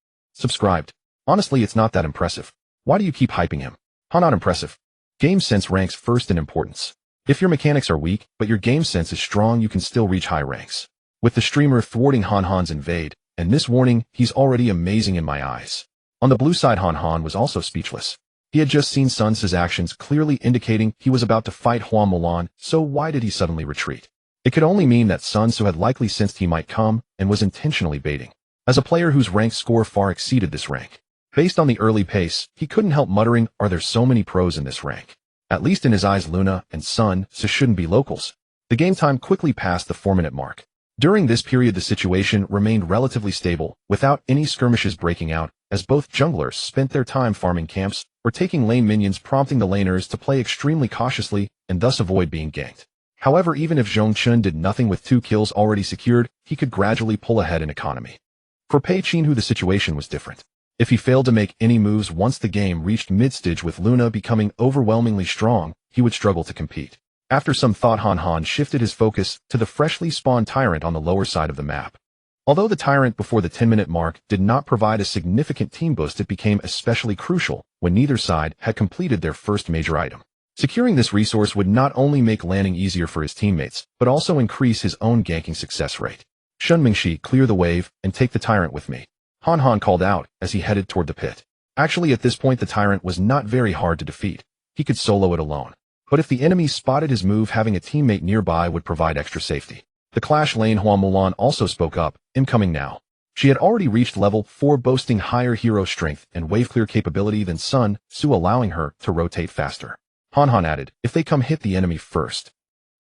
Subscribed. Honestly, it's not that impressive. Why do you keep hyping him? Huh, not impressive. Game sense ranks first in importance. If your mechanics are weak, but your game sense is strong, you can still reach high ranks. With the streamer thwarting Han's invade, and this warning, he's already amazing in my eyes. On the blue side, Han was also speechless. He had just seen Sun Tzu's actions clearly indicating he was about to fight Hua Mulan, so why did he suddenly retreat? It could only mean that Sun Tzu had likely sensed he might come and was intentionally baiting. As a player whose rank score far exceeded this rank, based on the early pace, he couldn't help muttering, are there so many pros in this rank? At least in his eyes, Luna and Sun Tzu shouldn't be locals. The game time quickly passed the 4-minute mark. During this period, the situation remained relatively stable, without any skirmishes breaking out, as both junglers spent their time farming camps or taking lane minions, prompting the laners to play extremely cautiously and thus avoid being ganked. However, even if Zhong Chen did nothing with 2 kills already secured, he could gradually pull ahead in economy. For Pei Qin, the situation was different. If he failed to make any moves once the game reached mid-stage with Luna becoming overwhelmingly strong, he would struggle to compete. After some thought, Han shifted his focus to the freshly spawned tyrant on the lower side of the map. Although the tyrant before the 10-minute mark did not provide a significant team boost, it became especially crucial when neither side had completed their first major item. Securing this resource would not only make landing easier for his teammates, but also increase his own ganking success rate. Shun Mingxi, clear the wave and take the tyrant with me. Han called out as he headed toward the pit. Actually, at this point, the tyrant was not very hard to defeat. He could solo it alone. But if the enemy spotted his move, having a teammate nearby would provide extra safety. The Clash lane Hua Mulan also spoke up, incoming now. She had already reached level 4, boasting higher hero strength and wave clear capability than Sun Tzu, allowing her to rotate faster. Han added, if they come, hit the enemy first.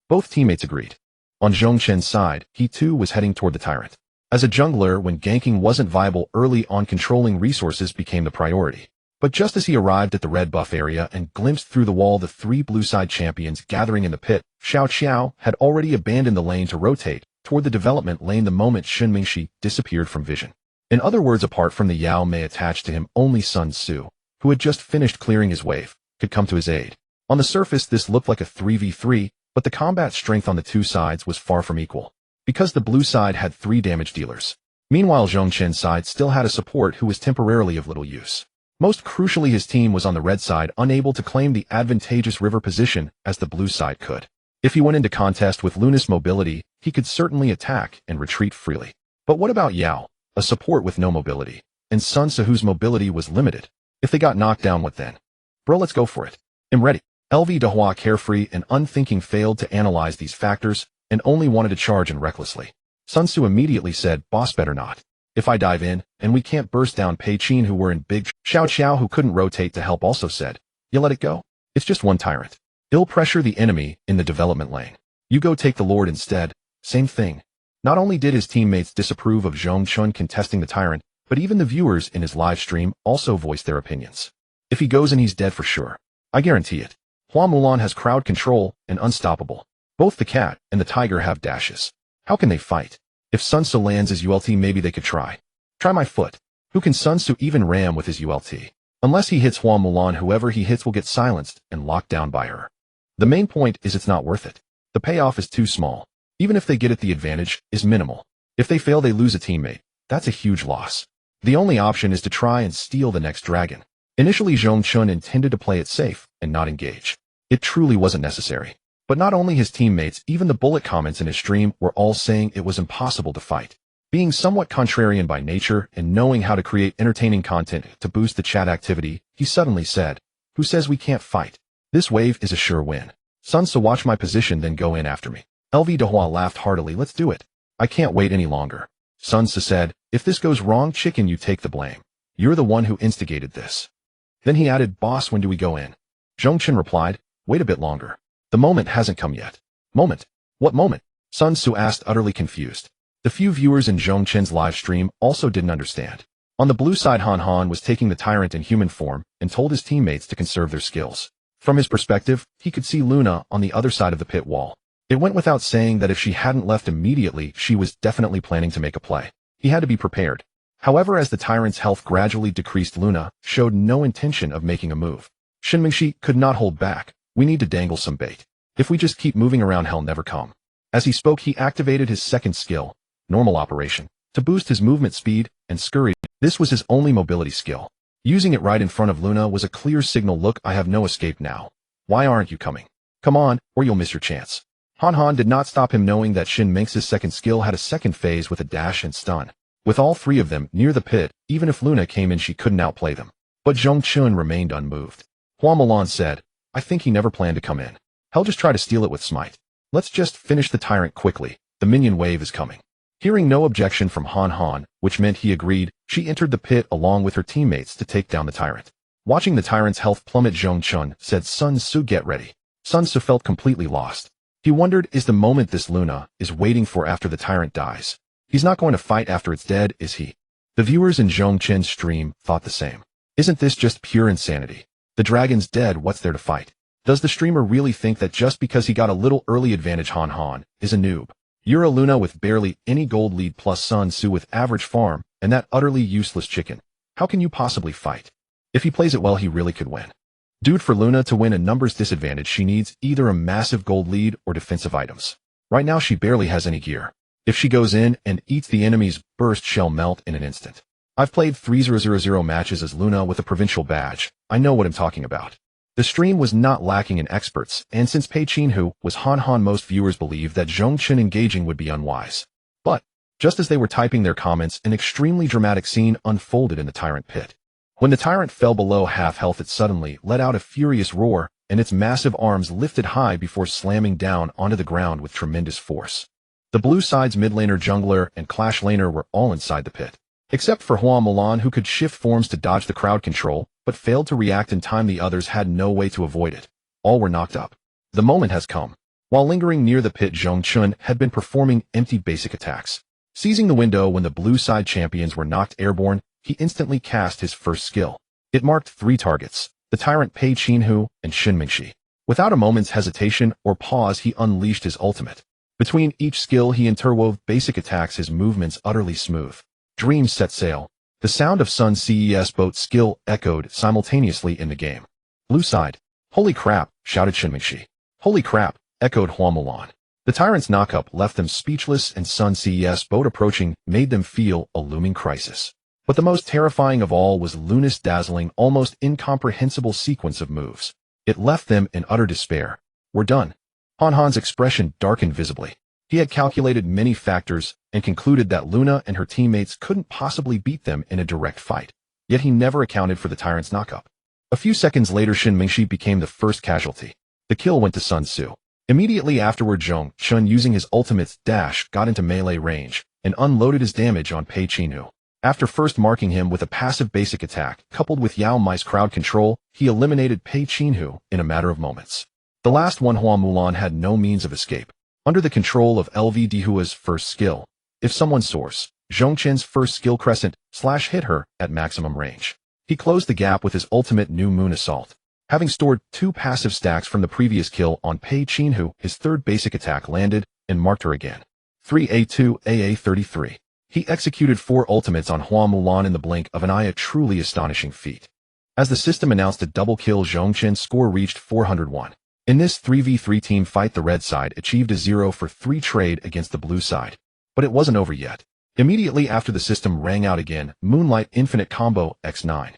Both teammates agreed. On Zhong Chen's side, he too was heading toward the tyrant. As a jungler, when ganking wasn't viable early on, controlling resources became the priority. But just as he arrived at the red buff area and glimpsed through the wall the 3 blue side champions gathering in the pit, Xiao had already abandoned the lane to rotate toward the development lane the moment Shun Mingxi disappeared from vision. In other words, apart from the Yao Mei attached to him, only Sun Tzu, who had just finished clearing his wave, could come to his aid. On the surface, this looked like a 3v3, but the combat strength on the 2 sides was far from equal, because the blue side had 3 damage dealers. Meanwhile, Zhong Chen's side still had a support who was temporarily of little use. Most crucially, his team was on the red side, unable to claim the advantageous river position as the blue side could. If he went into contest with Luna's mobility, he could certainly attack and retreat freely. But what about Yao, a support with no mobility, and Sun Tzu, whose mobility was limited? If they got knocked down, what then? Bro, let's go for it. I'm ready. Dehua, carefree and unthinking, failed to analyze these factors and only wanted to charge in recklessly. Sun Tzu immediately said, boss, better not. If I dive in, and we can't burst down. Pei Qin, who were in big Xiao, who couldn't rotate to help, also said, you let it go. It's just one tyrant. He'll pressure the enemy in the development lane. You go take the Lord instead. Same thing. Not only did his teammates disapprove of Zhong Chen contesting the tyrant, but even the viewers in his live stream also voiced their opinions. If he goes in, he's dead for sure. I guarantee it. Hua Mulan has crowd control and unstoppable. Both the cat and the tiger have dashes. How can they fight? If Sun Tzu lands his ULT, maybe they could try. Try my foot. Who can Sun Tzu even ram with his ULT? Unless he hits Hua Mulan, whoever he hits will get silenced and locked down by her. The main point is it's not worth it. The payoff is too small. Even if they get it, the advantage is minimal. If they fail, they lose a teammate. That's a huge loss. The only option is to try and steal the next dragon. Initially, Zhong Chen intended to play it safe and not engage. It truly wasn't necessary. But not only his teammates, even the bullet comments in his stream were all saying it was impossible to fight. Being somewhat contrarian by nature and knowing how to create entertaining content to boost the chat activity, he suddenly said, who says we can't fight? This wave is a sure win. Sun Tzu, watch my position, then go in after me. Dehua laughed heartily. Let's do it. I can't wait any longer. Sun Tzu said, if this goes wrong, chicken, you take the blame. You're the one who instigated this. Then he added, boss, when do we go in? Zhong Chen replied, wait a bit longer. The moment hasn't come yet. Moment? What moment? Sun Tzu asked, utterly confused. The few viewers in Zhong Chen's live stream also didn't understand. On the blue side, Han was taking the tyrant in human form and told his teammates to conserve their skills. From his perspective, he could see Luna on the other side of the pit wall. It went without saying that if she hadn't left immediately, she was definitely planning to make a play. He had to be prepared. However, as the tyrant's health gradually decreased, Luna showed no intention of making a move. Shun Mingxi could not hold back. We need to dangle some bait. If we just keep moving around, hell never come. As he spoke, he activated his second skill, normal operation. to boost his movement speed and scurry. This was his only mobility skill. Using it right in front of Luna was a clear signal. Look, I have no escape now. Why aren't you coming? Come on, or you'll miss your chance. Han Han did not stop him, knowing that Shin Minx's second skill had a second phase with a dash and stun. With all three of them near the pit, even if Luna came in, she couldn't outplay them. But Zhong Chen remained unmoved. Hua Mulan said, I think he never planned to come in. He'll just try to steal it with Smite. Let's just finish the tyrant quickly. The minion wave is coming. Hearing no objection from Han Han, which meant he agreed, she entered the pit along with her teammates to take down the tyrant. Watching the tyrant's health plummet, Zhong Chen said, Sun Tzu, get ready. Sun Tzu felt completely lost. He wondered, is the moment this Luna is waiting for after the tyrant dies? He's not going to fight after it's dead, is he? The viewers in Zhong Chen's stream thought the same. Isn't this just pure insanity? The dragon's dead, what's there to fight? Does the streamer really think that just because he got a little early advantage, Han Han is a noob? You're a Luna with barely any gold lead plus Sun Tzu with average farm and that utterly useless chicken. How can you possibly fight? If he plays it well, he really could win. Dude, for Luna to win a numbers disadvantage, she needs either a massive gold lead or defensive items. Right now she barely has any gear. If she goes in and eats the enemy's burst, she'll melt in an instant. I've played 3000 matches as Luna with a provincial badge. I know what I'm talking about. The stream was not lacking in experts, and since Pei Qinhu was Han Han, most viewers believed that Zhong Chen engaging would be unwise. But, just as they were typing their comments, an extremely dramatic scene unfolded in the tyrant pit. When the tyrant fell below half health, it suddenly let out a furious roar, and its massive arms lifted high before slamming down onto the ground with tremendous force. The blue side's mid laner, jungler, and clash laner were all inside the pit. Except for Hua Mulan, who could shift forms to dodge the crowd control, but failed to react in time. The others had no way to avoid it. All were knocked up. The moment has come. While lingering near the pit, Zhong Chen had been performing empty basic attacks. Seizing the window when the blue side champions were knocked airborne, he instantly cast his first skill. It marked 3 targets, the tyrant Pei Qinhu and Shin Mingxi. Without a moment's hesitation or pause, he unleashed his ultimate. Between each skill he interwove basic attacks, his movements utterly smooth. Dreams set sail. The sound of Sun Ces boat skill echoed simultaneously in the game. Blue side. Holy crap, shouted Shin Mingxi. Holy crap, echoed Hua Mulan. The tyrant's knockup left them speechless, and Sun Ces boat approaching made them feel a looming crisis. But the most terrifying of all was Luna's dazzling, almost incomprehensible sequence of moves. It left them in utter despair. We're done. Han Han's expression darkened visibly. He had calculated many factors and concluded that Luna and her teammates couldn't possibly beat them in a direct fight. Yet he never accounted for the tyrant's knockup. A few seconds later, Shin Mingxi became the first casualty. The kill went to Sun Tzu. Immediately afterward, Zhong Chen, using his ultimate's dash, got into melee range and unloaded his damage on Pei Qinhu. After first marking him with a passive basic attack, coupled with Yao Mai's crowd control, he eliminated Pei Qinhu in a matter of moments. The last one, Hua Mulan, had no means of escape. Under the control of LV Dehua's first skill, if someone source, Zhong Chen's first skill crescent / hit her at maximum range. He closed the gap with his ultimate New Moon Assault. Having stored 2 passive stacks from the previous kill on Pei Qinhu, his third basic attack landed and marked her again. 3A2 AA33. He executed 4 ultimates on Hua Mulan in the blink of an eye, a truly astonishing feat. As the system announced a double kill, Zhong Chen's score reached 401. In this 3v3 team fight, the red side achieved a 0 for 3 trade against the blue side. But it wasn't over yet. Immediately after the system rang out again, Moonlight Infinite Combo X9.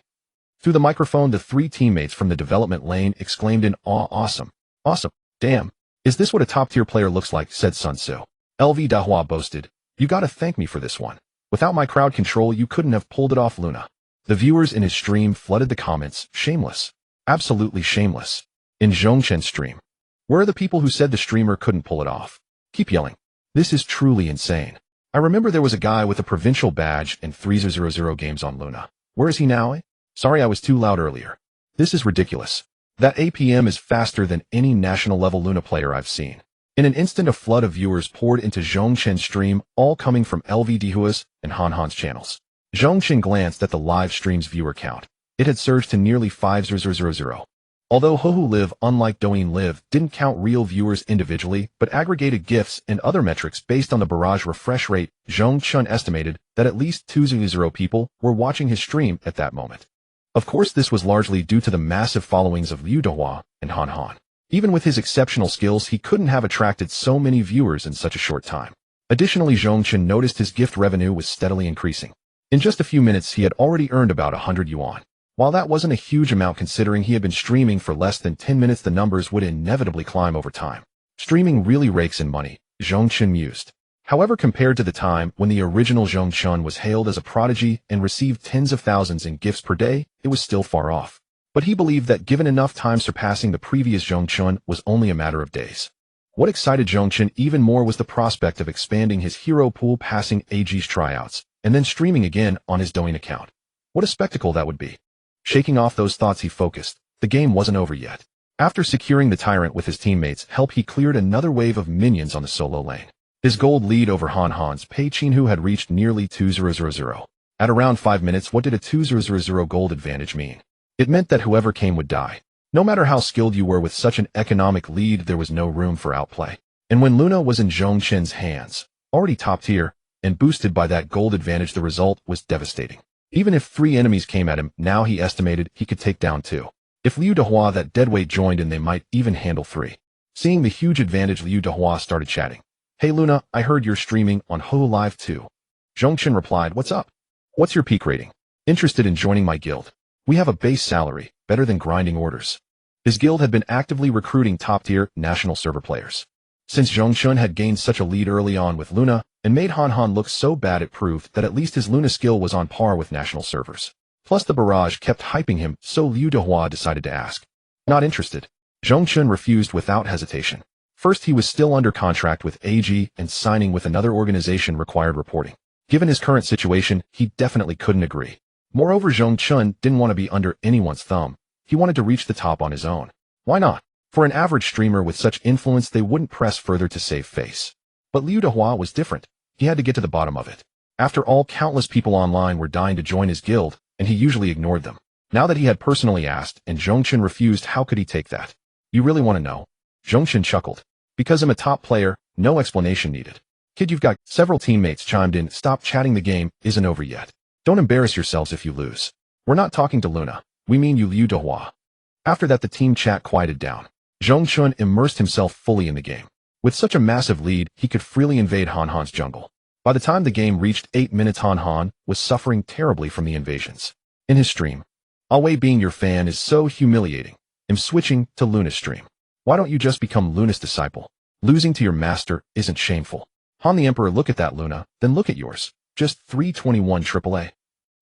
Through the microphone, the 3 teammates from the development lane exclaimed in awe, awesome. Awesome. Damn. Is this what a top-tier player looks like, said Sun Tzu. LV Dehua boasted. You gotta thank me for this one. Without my crowd control, you couldn't have pulled it off, Luna. The viewers in his stream flooded the comments. Shameless. Absolutely shameless. In Zhong Chen's stream. Where are the people who said the streamer couldn't pull it off? Keep yelling. This is truly insane. I remember there was a guy with a provincial badge and 3000 games on Luna. Where is he now? Sorry, I was too loud earlier. This is ridiculous. That APM is faster than any national level Luna player I've seen. In an instant, a flood of viewers poured into Zhong Chen's stream, all coming from LV Dehua's and Han Han's channels. Zhong Chen glanced at the live stream's viewer count. It had surged to nearly 5,000. Although Hohu Live, unlike Douyin Live, didn't count real viewers individually, but aggregated gifts and other metrics based on the barrage refresh rate, Zhong Chen estimated that at least 2,000 people were watching his stream at that moment. Of course, this was largely due to the massive followings of Liu Dehua and Han Han. Even with his exceptional skills, he couldn't have attracted so many viewers in such a short time. Additionally, Zhong Chen noticed his gift revenue was steadily increasing. In just a few minutes, he had already earned about 100 yuan. While that wasn't a huge amount considering he had been streaming for less than 10 minutes, the numbers would inevitably climb over time. Streaming really rakes in money, Zhong Chen mused. However, compared to the time when the original Zhong Chen was hailed as a prodigy and received tens of thousands in gifts per day, it was still far off. But he believed that given enough time, surpassing the previous Zhong Chen was only a matter of days. What excited Zhong Chen even more was the prospect of expanding his hero pool, passing AG's tryouts, and then streaming again on his Douyin account. What a spectacle that would be. Shaking off those thoughts, he focused. The game wasn't over yet. After securing the tyrant with his teammates' help, he cleared another wave of minions on the solo lane. His gold lead over Han Han's Pei Qinhu had reached nearly 2000. At around 5 minutes, what did a 2000 gold advantage mean? It meant that whoever came would die. No matter how skilled you were with such an economic lead, there was no room for outplay. And when Luna was in Zhong Chen's hands, already top tier, and boosted by that gold advantage, the result was devastating. Even if 3 enemies came at him, now he estimated he could take down 2. If Liu Dehua, that deadweight, joined in, they might even handle 3. Seeing the huge advantage, Liu Dehua started chatting. Hey Luna, I heard you're streaming on Ho Live too. Zhong Chen replied, what's up? What's your peak rating? Interested in joining my guild? We have a base salary, better than grinding orders. His guild had been actively recruiting top-tier national server players. Since Zhong Chen had gained such a lead early on with Luna, and made Han Han look so bad, it proved that at least his Luna skill was on par with national servers. Plus the barrage kept hyping him, so Liu Dehua decided to ask. Not interested. Zhong Chen refused without hesitation. First, he was still under contract with AG, and signing with another organization required reporting. Given his current situation, he definitely couldn't agree. Moreover, Zhong Chen didn't want to be under anyone's thumb. He wanted to reach the top on his own. Why not? For an average streamer with such influence, they wouldn't press further to save face. But Liu Dehua was different. He had to get to the bottom of it. After all, countless people online were dying to join his guild, and he usually ignored them. Now that he had personally asked and Zhong Chen refused, how could he take that? You really want to know? Zhong Chen chuckled. Because I'm a top player, no explanation needed. Kid, you've got. Several teammates chimed in. Stop chatting, the game isn't over yet. Don't embarrass yourselves if you lose. We're not talking to Luna. We mean you, Liu Dehua. After that, the team chat quieted down. Zhong Chen immersed himself fully in the game. With such a massive lead, he could freely invade Han Han's jungle. By the time the game reached 8 minutes, Han Han was suffering terribly from the invasions. In his stream, Alway, being your fan is so humiliating. I'm switching to Luna's stream. Why don't you just become Luna's disciple? Losing to your master isn't shameful. Han the Emperor, look at that Luna, then look at yours. Just 321 AAA.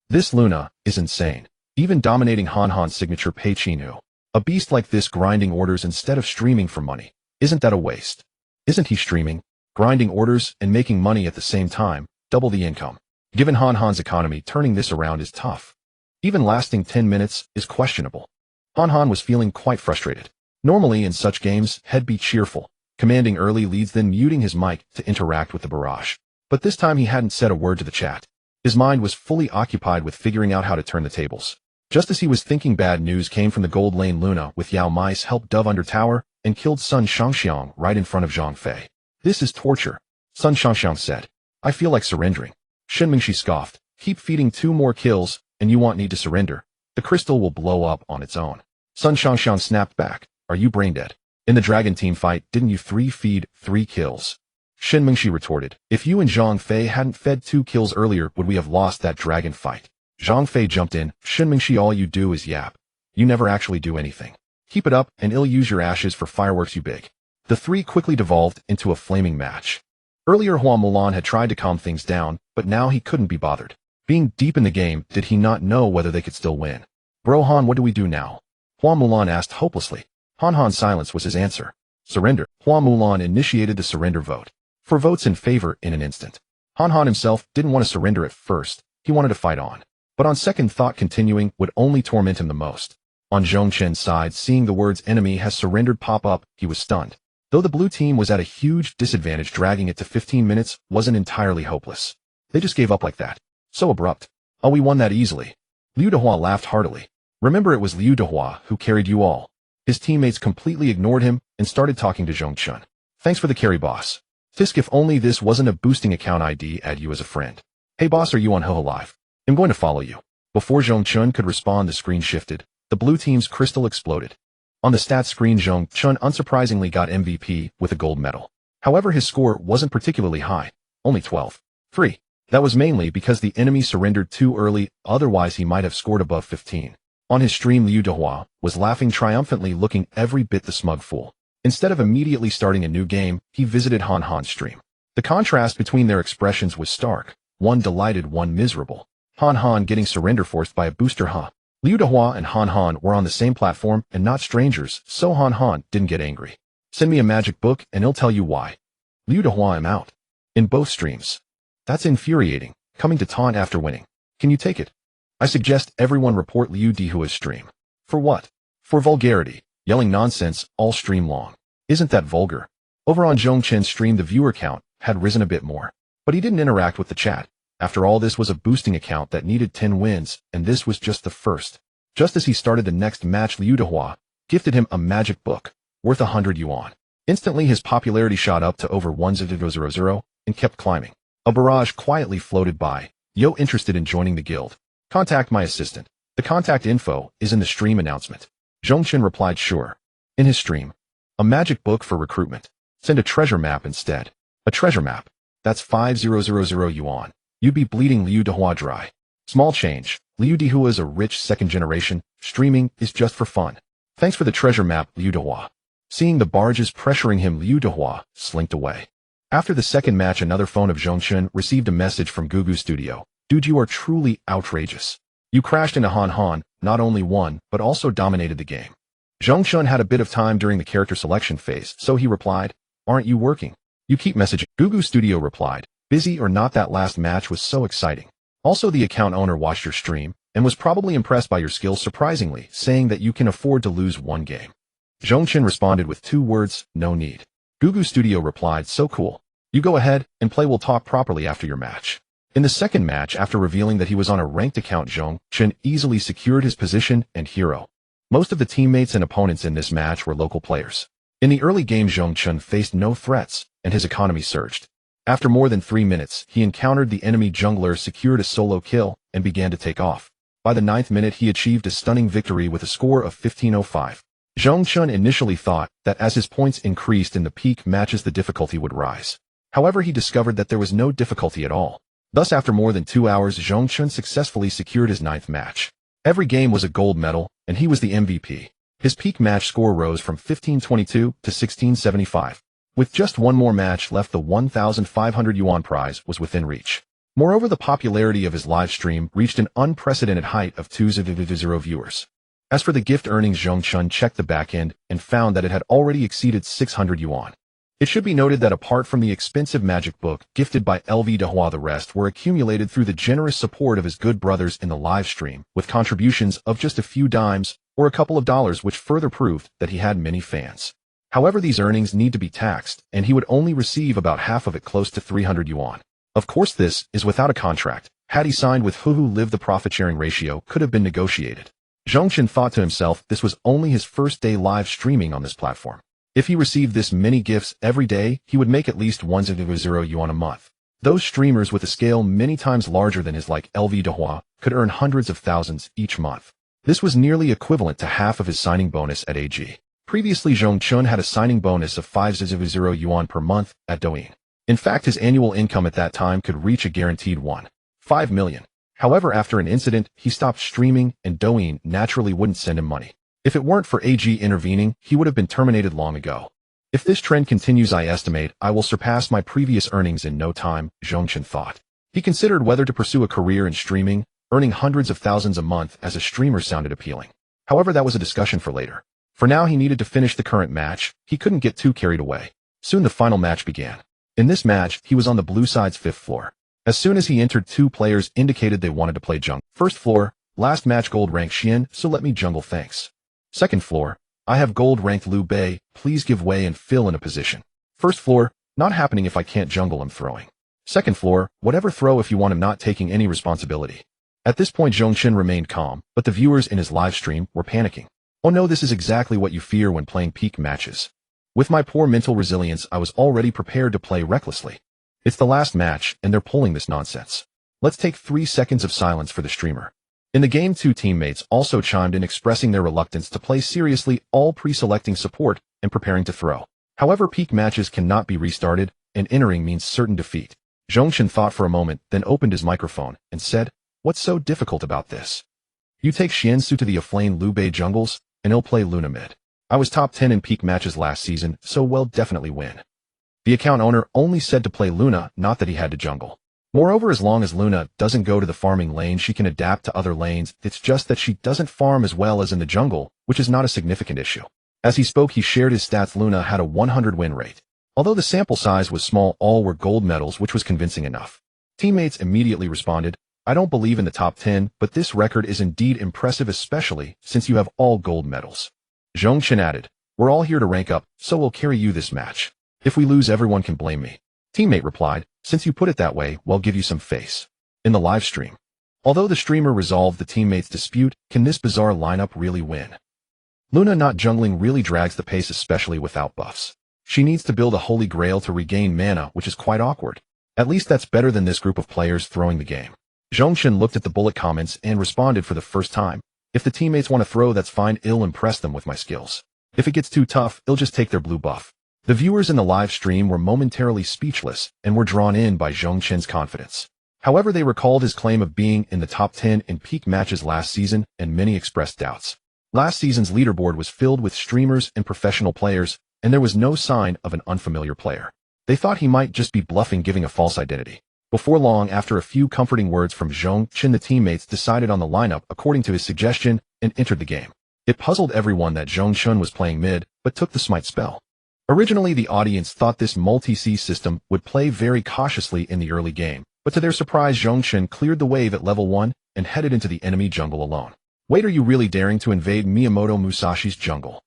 This Luna is insane. Even dominating Han Han's signature Pei Qinhu. A beast like this grinding orders instead of streaming for money. Isn't that a waste? Isn't he streaming, grinding orders, and making money at the same time, double the income? Given Han Han's economy, turning this around is tough. Even lasting 10 minutes is questionable. Han Han was feeling quite frustrated. Normally in such games, he'd be cheerful, commanding early leads, then muting his mic to interact with the barrage. But this time he hadn't said a word to the chat. His mind was fully occupied with figuring out how to turn the tables. Just as he was thinking, bad news came from the gold lane. Luna, with Yao Mai's help, dove under tower and killed Sun Shangxiang right in front of Zhang Fei. This is torture, Sun Shangxiang said. I feel like surrendering. Shen Mingxi scoffed. Keep feeding 2 more kills, and you won't need to surrender. The crystal will blow up on its own. Sun Shangxiang snapped back. Are you brain dead? In the dragon team fight, didn't you 3 feed 3 kills? Shen Mingxi retorted. If you and Zhang Fei hadn't fed 2 kills earlier, would we have lost that dragon fight? Zhang Fei jumped in. Shen Mingxi, all you do is yap. You never actually do anything. Keep it up, and I'll use your ashes for fireworks, you big. The 3 quickly devolved into a flaming match. Earlier, Hua Mulan had tried to calm things down, but now he couldn't be bothered. Being deep in the game, did he not know whether they could still win? Bro Han, what do we do now? Hua Mulan asked hopelessly. Han Han's silence was his answer. Surrender. Hua Mulan initiated the surrender vote. 4 votes in favor in an instant. Han Han himself didn't want to surrender at first. He wanted to fight on. But on second thought, continuing would only torment him the most. On Zhong Chen's side, seeing the words enemy has surrendered pop up, he was stunned. Though the blue team was at a huge disadvantage, dragging it to 15 minutes wasn't entirely hopeless. They just gave up like that. So abrupt. Oh, we won that easily. Liu Dehua laughed heartily. Remember, it was Liu Dehua who carried you all. His teammates completely ignored him and started talking to Zhong Chen. Thanks for the carry, boss. Fisk, if only this wasn't a boosting account ID, add you as a friend. Hey boss, are you on Ho Live? I'm going to follow you. Before Zhong Chen could respond, the screen shifted. The blue team's crystal exploded. On the stats screen, Zhong Chen unsurprisingly got MVP with a gold medal. However, his score wasn't particularly high. only 12. 3. That was mainly because the enemy surrendered too early, otherwise he might have scored above 15. On his stream, Dehua was laughing triumphantly, looking every bit the smug fool. Instead of immediately starting a new game, he visited Han Han's stream. The contrast between their expressions was stark, one delighted, one miserable. Han Han getting surrender forced by a booster, huh? Dehua and Han Han were on the same platform and not strangers, so Han Han didn't get angry. Send me a magic book and he'll tell you why. Dehua, I'm out. In both streams. That's infuriating, coming to taunt after winning. Can you take it? I suggest everyone report Dehua's stream. For what? For vulgarity, yelling nonsense all stream long. Isn't that vulgar? Over on Zhong Chen's stream, the viewer count had risen a bit more, but he didn't interact with the chat. After all, this was a boosting account that needed 10 wins, and this was just the first. Just as he started the next match, Dehua gifted him a magic book, worth 100 yuan. Instantly his popularity shot up to over 1,000 and kept climbing. A barrage quietly floated by. Yo, interested in joining the guild? Contact my assistant. The contact info is in the stream announcement. Zhong Chen replied sure. In his stream. A magic book for recruitment. Send a treasure map instead. A treasure map. That's 5,000 yuan. You'd be bleeding Dehua dry. Small change. Dehua is a rich second generation. Streaming is just for fun. Thanks for the treasure map, Dehua. Seeing the barges pressuring him, Dehua slinked away. After the second match, another phone of Zhong Chen received a message from Gugu Studio. Dude, you are truly outrageous. You crashed into Han Han, not only won, but also dominated the game. Zhong Chen had a bit of time during the character selection phase, so he replied, aren't you working? You keep messaging. Gugu Studio replied, busy or not, that last match was so exciting. Also, the account owner watched your stream and was probably impressed by your skills, surprisingly, saying that you can afford to lose one game. Zhong Chen responded with 2 words, no need. Gugu Studio replied, so cool. You go ahead and play, we'll talk properly after your match. In the second match, after revealing that he was on a ranked account, Zhong Chen easily secured his position and hero. Most of the teammates and opponents in this match were local players. In the early game, Zhong Chen faced no threats, and his economy surged. After more than 3 minutes, he encountered the enemy jungler, secured a solo kill, and began to take off. By the 9th minute, he achieved a stunning victory with a score of 1505. Zhong Chen initially thought that as his points increased in the peak matches, the difficulty would rise. However, he discovered that there was no difficulty at all. Thus, after more than 2 hours, Zhong Chen successfully secured his 9th match. Every game was a gold medal, and he was the MVP. His peak match score rose from 1522 to 1675. With just one more match left, the 1,500 yuan prize was within reach. Moreover, the popularity of his live stream reached an unprecedented height of 2,000 viewers. As for the gift earnings, Zhong Chen checked the back end and found that it had already exceeded 600 yuan. It should be noted that apart from the expensive magic book gifted by Dehua, the rest were accumulated through the generous support of his good brothers in the live stream, with contributions of just a few dimes or a couple of dollars, which further proved that he had many fans. However, these earnings need to be taxed, and he would only receive about half of it, close to 300 yuan. Of course, this is without a contract. Had he signed with who lived, the profit-sharing ratio could have been negotiated. Zhong Chen thought to himself this was only his first day live streaming on this platform. If he received this many gifts every day, he would make at least 1,000 yuan a month. Those streamers with a scale many times larger than his, like Dehua, could earn hundreds of thousands each month. This was nearly equivalent to half of his signing bonus at AG. Previously, Zhong Chen had a signing bonus of 5,000 yuan per month at Douyin. In fact, his annual income at that time could reach a guaranteed 1.5 million. However, after an incident, he stopped streaming, and Douyin naturally wouldn't send him money. If it weren't for AG intervening, he would have been terminated long ago. If this trend continues, I estimate I will surpass my previous earnings in no time, Zhong Chen thought. He considered whether to pursue a career in streaming. Earning hundreds of thousands a month as a streamer sounded appealing. However, that was a discussion for later. For now, he needed to finish the current match. He couldn't get too carried away. Soon the final match began. In this match, he was on the blue side's 5th floor. As soon as he entered, 2 players indicated they wanted to play jungle. First floor, last match gold rank Xian, so let me jungle, thanks. Second floor, I have gold ranked Liu Bei, please give way and fill in a position. First floor, not happening if I can't jungle, I'm throwing. Second floor, whatever, throw if you want, him not taking any responsibility. At this point, Zhong Chen remained calm, but the viewers in his live stream were panicking. Oh no, this is exactly what you fear when playing peak matches. With my poor mental resilience, I was already prepared to play recklessly. It's the last match, and they're pulling this nonsense. Let's take 3 seconds of silence for the streamer. In the game, 2 teammates also chimed in, expressing their reluctance to play seriously, all pre-selecting support and preparing to throw. However, peak matches cannot be restarted, and entering means certain defeat. Zhong Chen thought for a moment, then opened his microphone and said, "What's so difficult about this? You take Xiansu to the Aflame Liu Bei jungles, and he'll play Luna mid. I was top 10 in peak matches last season, so we'll definitely win." The account owner only said to play Luna, not that he had to jungle. Moreover, as long as Luna doesn't go to the farming lane, she can adapt to other lanes. It's just that she doesn't farm as well as in the jungle, which is not a significant issue. As he spoke, he shared his stats. Luna had a 100 win rate. Although the sample size was small, all were gold medals, which was convincing enough. Teammates immediately responded, "I don't believe in the top 10, but this record is indeed impressive, especially since you have all gold medals." Zhong Chen added, "We're all here to rank up, so we'll carry you this match. If we lose, everyone can blame me." Teammate replied, "Since you put it that way, we'll give you some face." In the live stream, although the streamer resolved the teammates' dispute, can this bizarre lineup really win? Luna not jungling really drags the pace, especially without buffs. She needs to build a holy grail to regain mana, which is quite awkward. At least that's better than this group of players throwing the game. Zhong Chen looked at the bullet comments and responded for the first time, "If the teammates want to throw, that's fine. I'll impress them with my skills. If it gets too tough, I'll just take their blue buff." The viewers in the live stream were momentarily speechless and were drawn in by Zhong Chen's confidence. However, they recalled his claim of being in the top 10 in peak matches last season, and many expressed doubts. Last season's leaderboard was filled with streamers and professional players, and there was no sign of an unfamiliar player. They thought he might just be bluffing, giving a false identity. Before long, after a few comforting words from Zhong Chen, the teammates decided on the lineup according to his suggestion and entered the game. It puzzled everyone that Zhong Chen was playing mid, but took the smite spell. Originally, the audience thought this multi-C system would play very cautiously in the early game, but to their surprise, Zhong Chen cleared the wave at level 1 and headed into the enemy jungle alone. "Wait, are you really daring to invade Miyamoto Musashi's jungle?"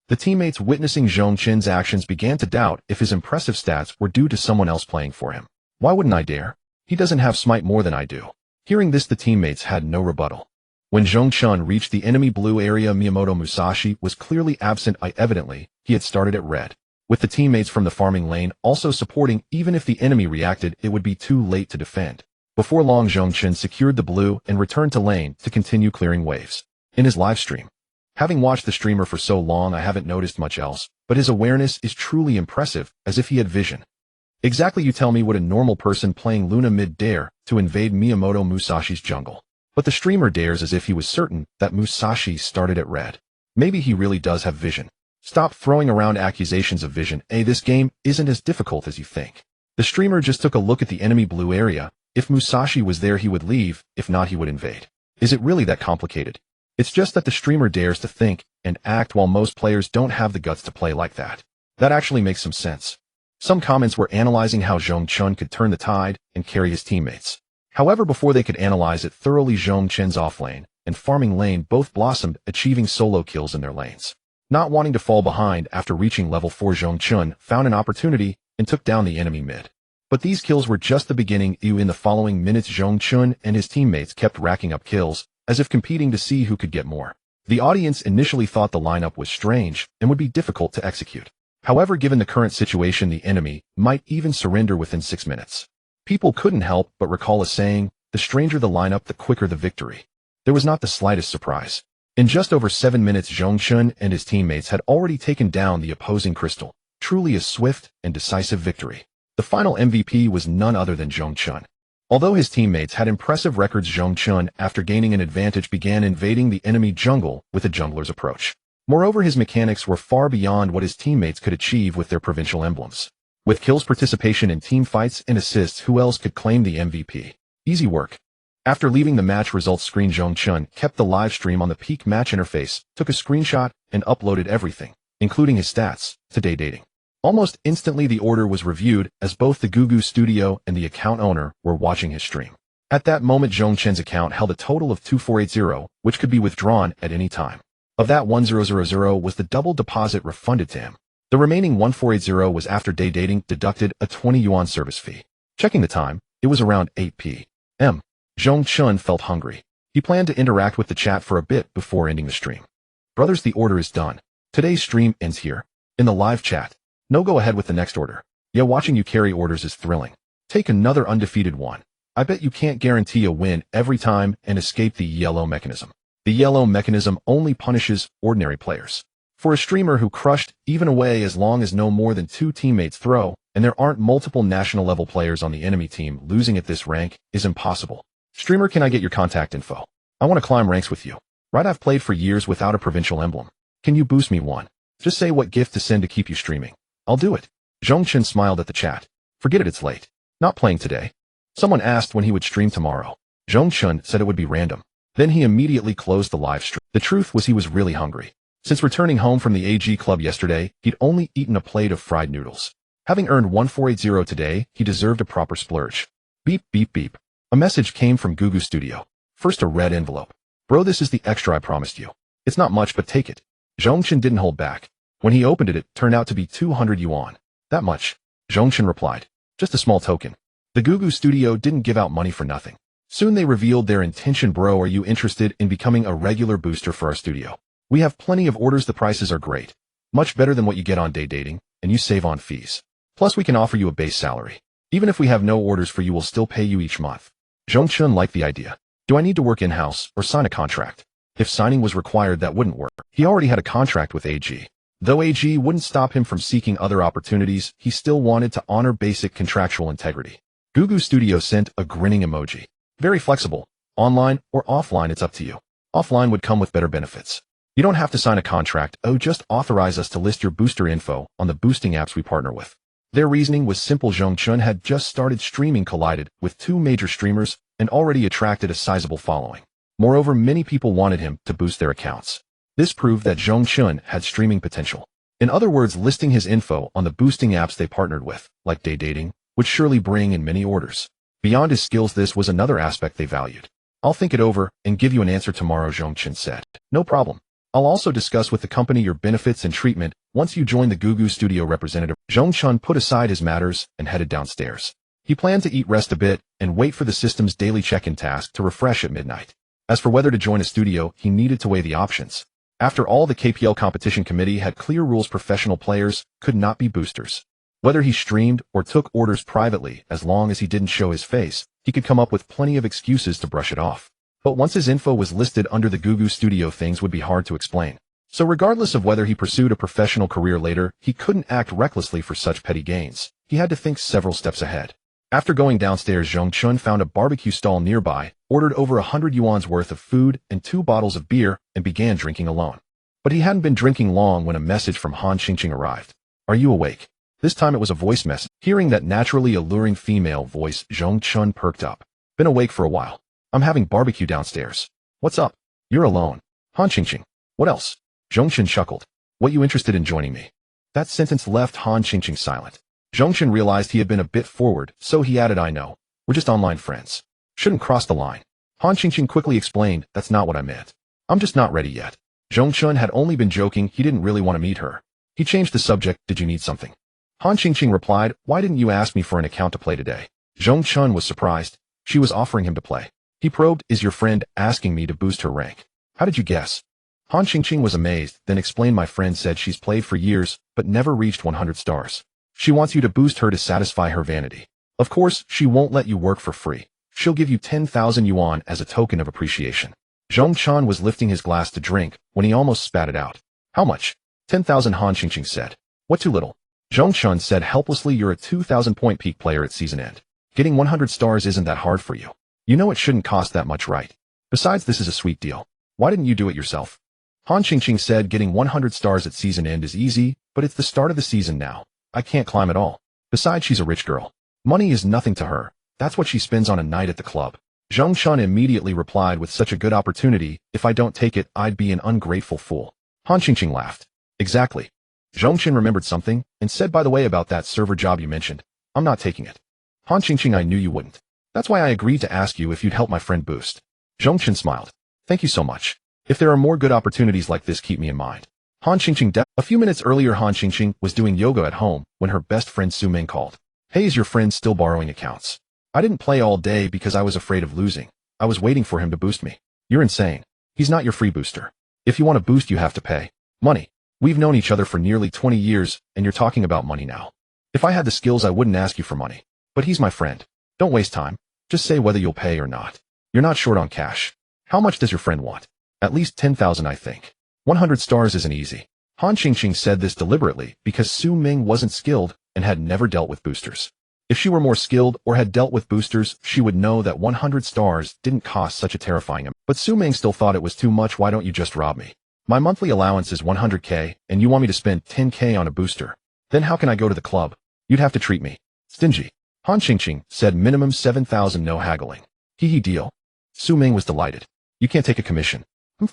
The teammates witnessing Zhong Chen's actions began to doubt if his impressive stats were due to someone else playing for him. "Why wouldn't I dare? He doesn't have smite more than I do." Hearing this, the teammates had no rebuttal. When Zhong Chen reached the enemy blue area, Miyamoto Musashi was clearly absent. Evidently, he had started at red. With the teammates from the farming lane also supporting, even if the enemy reacted, it would be too late to defend. Before long, Zhong Chen secured the blue and returned to lane to continue clearing waves. In his live stream, "Having watched the streamer for so long, I haven't noticed much else, but his awareness is truly impressive, as if he had vision. Exactly, you tell me, would a normal person playing Luna mid dare to invade Miyamoto Musashi's jungle? But the streamer dares as if he was certain that Musashi started at red. Maybe he really does have vision. Stop throwing around accusations of vision. This game isn't as difficult as you think." The streamer just took a look at the enemy blue area. If Musashi was there, he would leave. If not, he would invade. Is it really that complicated? It's just that the streamer dares to think and act, while most players don't have the guts to play like that. That actually makes some sense. Some comments were analyzing how Zhong Chen could turn the tide and carry his teammates. However, before they could analyze it thoroughly, Zhong Chen's offlane and farming lane both blossomed, achieving solo kills in their lanes. Not wanting to fall behind after reaching level 4, Zhong Chen found an opportunity and took down the enemy mid. But these kills were just the beginning. In the following minutes, Zhong Chen and his teammates kept racking up kills, as if competing to see who could get more. The audience initially thought the lineup was strange and would be difficult to execute. However, given the current situation, the enemy might even surrender within 6 minutes. People couldn't help but recall a saying, "The stranger the lineup, the quicker the victory." There was not the slightest surprise. In just over 7 minutes, Zhong Chen and his teammates had already taken down the opposing crystal. Truly a swift and decisive victory. The final MVP was none other than Zhong Chen. Although his teammates had impressive records, Zhong Chen, after gaining an advantage, began invading the enemy jungle with a jungler's approach. Moreover, his mechanics were far beyond what his teammates could achieve with their provincial emblems. With kills, participation in team fights, and assists, who else could claim the MVP? Easy work. After leaving the match results screen, Zhong Chen kept the live stream on the peak match interface, took a screenshot, and uploaded everything, including his stats, to Day Dating. Almost instantly, the order was reviewed, as both the Gugu studio and the account owner were watching his stream. At that moment, Zhong Chen's account held a total of 2480, which could be withdrawn at any time. Of that, 1000 was the double deposit refunded to him. The remaining 1480 was after Day Dating deducted a 20 yuan service fee. Checking the time, it was around 8 p.m. Zhong Chen felt hungry. He planned to interact with the chat for a bit before ending the stream. "Brothers, the order is done. Today's stream ends here." In the live chat, "No, go ahead with the next order. Yeah, watching you carry orders is thrilling. Take another undefeated one. I bet you can't guarantee a win every time and escape the yellow mechanism. The yellow mechanism only punishes ordinary players. For a streamer who crushed even away as long as no more than 2 teammates throw, and there aren't multiple national level players on the enemy team, losing at this rank is impossible. Streamer, can I get your contact info? I want to climb ranks with you. Right, I've played for years without a provincial emblem. Can you boost me one? Just say what gift to send to keep you streaming. I'll do it. Zhong Chen smiled at the chat. Forget it, it's late. Not playing today. Someone asked when he would stream tomorrow. Zhong Chen said it would be random. Then he immediately closed the live stream. The truth was he was really hungry. Since returning home from the AG club yesterday, he'd only eaten a plate of fried noodles. Having earned 1480 today, he deserved a proper splurge. Beep, beep, beep. A message came from Gugu Studio. First a red envelope. Bro, this is the extra I promised you. It's not much, but take it. Zhong Chen didn't hold back. When he opened it, it turned out to be 200 yuan. That much. Zhong Chen replied. Just a small token. The Gugu Studio didn't give out money for nothing. Soon they revealed their intention. Bro, are you interested in becoming a regular booster for our studio? We have plenty of orders, the prices are great. Much better than what you get on day dating, and you save on fees. Plus we can offer you a base salary. Even if we have no orders for you, we'll still pay you each month. Zhong Chen liked the idea. Do I need to work in-house or sign a contract? If signing was required, that wouldn't work. He already had a contract with AG. Though AG wouldn't stop him from seeking other opportunities, he still wanted to honor basic contractual integrity. Gugu Studio sent a grinning emoji. Very flexible. Online or offline, it's up to you. Offline would come with better benefits. You don't have to sign a contract, just authorize us to list your booster info on the boosting apps we partner with. Their reasoning was simple. Zhong Chen had just started streaming, collided with 2 major streamers, and already attracted a sizable following. Moreover, many people wanted him to boost their accounts. This proved that Zhong Chen had streaming potential. In other words, listing his info on the boosting apps they partnered with, like day dating, would surely bring in many orders. Beyond his skills, this was another aspect they valued. I'll think it over and give you an answer tomorrow, Zhong Chen said. No problem. I'll also discuss with the company your benefits and treatment once you join the Gugu Studio representative. Zhong Chen put aside his matters and headed downstairs. He planned to eat, rest a bit, and wait for the system's daily check-in task to refresh at midnight. As for whether to join a studio, he needed to weigh the options. After all, the KPL competition committee had clear rules. Professional players could not be boosters. Whether he streamed or took orders privately, as long as he didn't show his face, he could come up with plenty of excuses to brush it off. But once his info was listed under the Gugu Studio, things would be hard to explain. So regardless of whether he pursued a professional career later, he couldn't act recklessly for such petty gains. He had to think several steps ahead. After going downstairs, Zhong Chen found a barbecue stall nearby, ordered over 100 yuan's worth of food and 2 bottles of beer, and began drinking alone. But he hadn't been drinking long when a message from Han Qingqing arrived. Are you awake? This time it was a voice message. Hearing that naturally alluring female voice, Zhong Chen perked up. Been awake for a while. I'm having barbecue downstairs. What's up? You're alone. Han Qingqing. What else? Zhong Chen chuckled. What, you interested in joining me? That sentence left Han Qingqing silent. Zhong Chen realized he had been a bit forward, so he added, I know. We're just online friends. Shouldn't cross the line. Han Qingqing quickly explained, that's not what I meant. I'm just not ready yet. Zhong Chen had only been joking, he didn't really want to meet her. He changed the subject, did you need something? Han Qingqing replied, why didn't you ask me for an account to play today? Zhong Chen was surprised. She was offering him to play. He probed, is your friend asking me to boost her rank? How did you guess? Han Qingqing was amazed, then explained, my friend said she's played for years, but never reached 100 stars. She wants you to boost her to satisfy her vanity. Of course, she won't let you work for free. She'll give you 10,000 yuan as a token of appreciation. Zhong Chen was lifting his glass to drink when he almost spat it out. How much? 10,000, Han Qingqing said. What, too little? Zhong Chen said helplessly, you're a 2,000-point peak player at season end. Getting 100 stars isn't that hard for you. You know it shouldn't cost that much, right? Besides, this is a sweet deal. Why didn't you do it yourself? Han Qingqing said, getting 100 stars at season end is easy, but it's the start of the season now. I can't climb at all. Besides, she's a rich girl. Money is nothing to her. That's what she spends on a night at the club. Zhong Chen immediately replied, with such a good opportunity, if I don't take it, I'd be an ungrateful fool. Han Qingqing laughed. Exactly. Zhong Chen remembered something, and said, by the way, about that server job you mentioned, I'm not taking it. Han Qingqing, I knew you wouldn't. That's why I agreed to ask you if you'd help my friend boost. Zhong Chen smiled. Thank you so much. If there are more good opportunities like this, keep me in mind. Han Qingqing. A few minutes earlier, Han Qingqing was doing yoga at home when her best friend Su Ming called. Hey, is your friend still borrowing accounts? I didn't play all day because I was afraid of losing. I was waiting for him to boost me. You're insane. He's not your free booster. If you want to boost, you have to pay. Money. We've known each other for nearly 20 years, and you're talking about money now. If I had the skills, I wouldn't ask you for money. But he's my friend. Don't waste time. Just say whether you'll pay or not. You're not short on cash. How much does your friend want? At least 10,000, I think. 100 stars isn't easy. Han Qingqing said this deliberately because Su Ming wasn't skilled and had never dealt with boosters. If she were more skilled or had dealt with boosters, she would know that 100 stars didn't cost such a terrifying amount. But Su Ming still thought it was too much. Why don't you just rob me? My monthly allowance is 100k, and you want me to spend 10k on a booster. Then how can I go to the club? You'd have to treat me stingy. Han Qingqing said minimum 7,000, no haggling. Hee deal. Su Ming was delighted. You can't take a commission.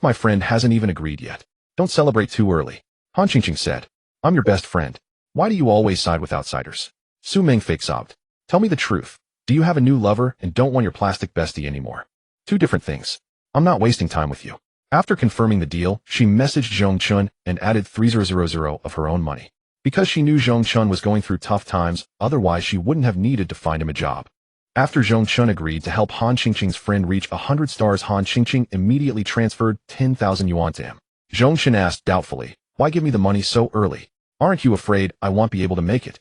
My friend hasn't even agreed yet. Don't celebrate too early. Han Qingqing said, I'm your best friend. Why do you always side with outsiders? Su Ming fake sobbed. Tell me the truth. Do you have a new lover and don't want your plastic bestie anymore? Two different things. I'm not wasting time with you. After confirming the deal, she messaged Zhong Chen and added 3000 of her own money. Because she knew Zhong Chen was going through tough times, otherwise she wouldn't have needed to find him a job. After Zhong Chen agreed to help Han Qingqing's friend reach 100 stars, Han Qingqing immediately transferred 10,000 yuan to him. Zhong Chen asked doubtfully, why give me the money so early? Aren't you afraid I won't be able to make it?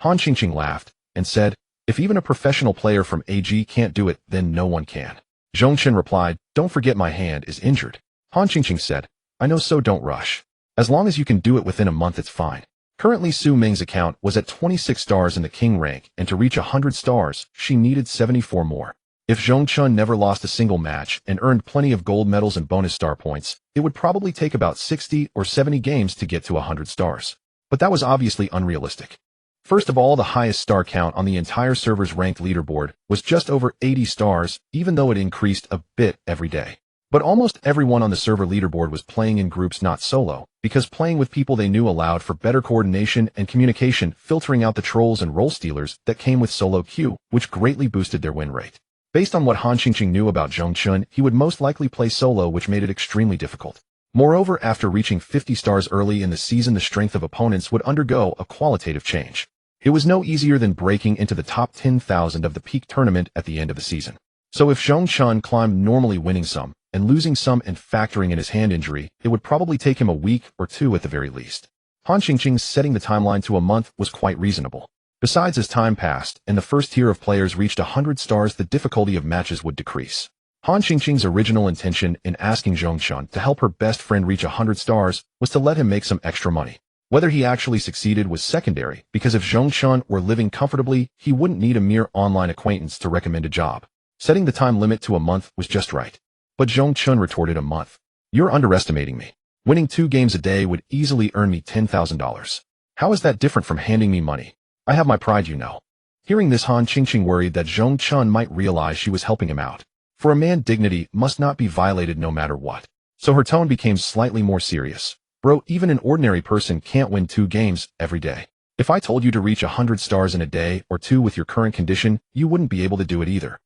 Han Qingqing laughed and said, if even a professional player from AG can't do it, then no one can. Zhong Chen replied, don't forget my hand is injured. Han Qingqing said, I know, so don't rush. As long as you can do it within a month, it's fine. Currently, Su Ming's account was at 26 stars in the king rank, and to reach 100 stars, she needed 74 more. If Zhong Chen never lost a single match and earned plenty of gold medals and bonus star points, it would probably take about 60 or 70 games to get to 100 stars. But that was obviously unrealistic. First of all, the highest star count on the entire server's ranked leaderboard was just over 80 stars, even though it increased a bit every day. But almost everyone on the server leaderboard was playing in groups, not solo, because playing with people they knew allowed for better coordination and communication, filtering out the trolls and role stealers that came with solo queue, which greatly boosted their win rate. Based on what Han Qingqing knew about Zhong Chen, he would most likely play solo, which made it extremely difficult. Moreover, after reaching 50 stars early in the season, the strength of opponents would undergo a qualitative change. It was no easier than breaking into the top 10,000 of the peak tournament at the end of the season. So if Zhong Chen climbed normally, winning some and losing some and factoring in his hand injury, it would probably take him a week or two at the very least. Han Qingqing setting the timeline to a month was quite reasonable. Besides, as time passed and the first tier of players reached 100 stars, the difficulty of matches would decrease. Han Qingqing's original intention in asking Zhong Chen to help her best friend reach 100 stars was to let him make some extra money. Whether he actually succeeded was secondary, because if Zhong Chen were living comfortably, he wouldn't need a mere online acquaintance to recommend a job. Setting the time limit to a month was just right. But Zhong Chen retorted, a month? You're underestimating me. Winning 2 games a day would easily earn me $10,000. How is that different from handing me money? I have my pride, you know. Hearing this, Han Qingqing worried that Zhong Chen might realize she was helping him out. For a man, dignity must not be violated no matter what. So her tone became slightly more serious. Bro, even an ordinary person can't win 2 games every day. If I told you to reach 100 stars in a day or 2 with your current condition, you wouldn't be able to do it either.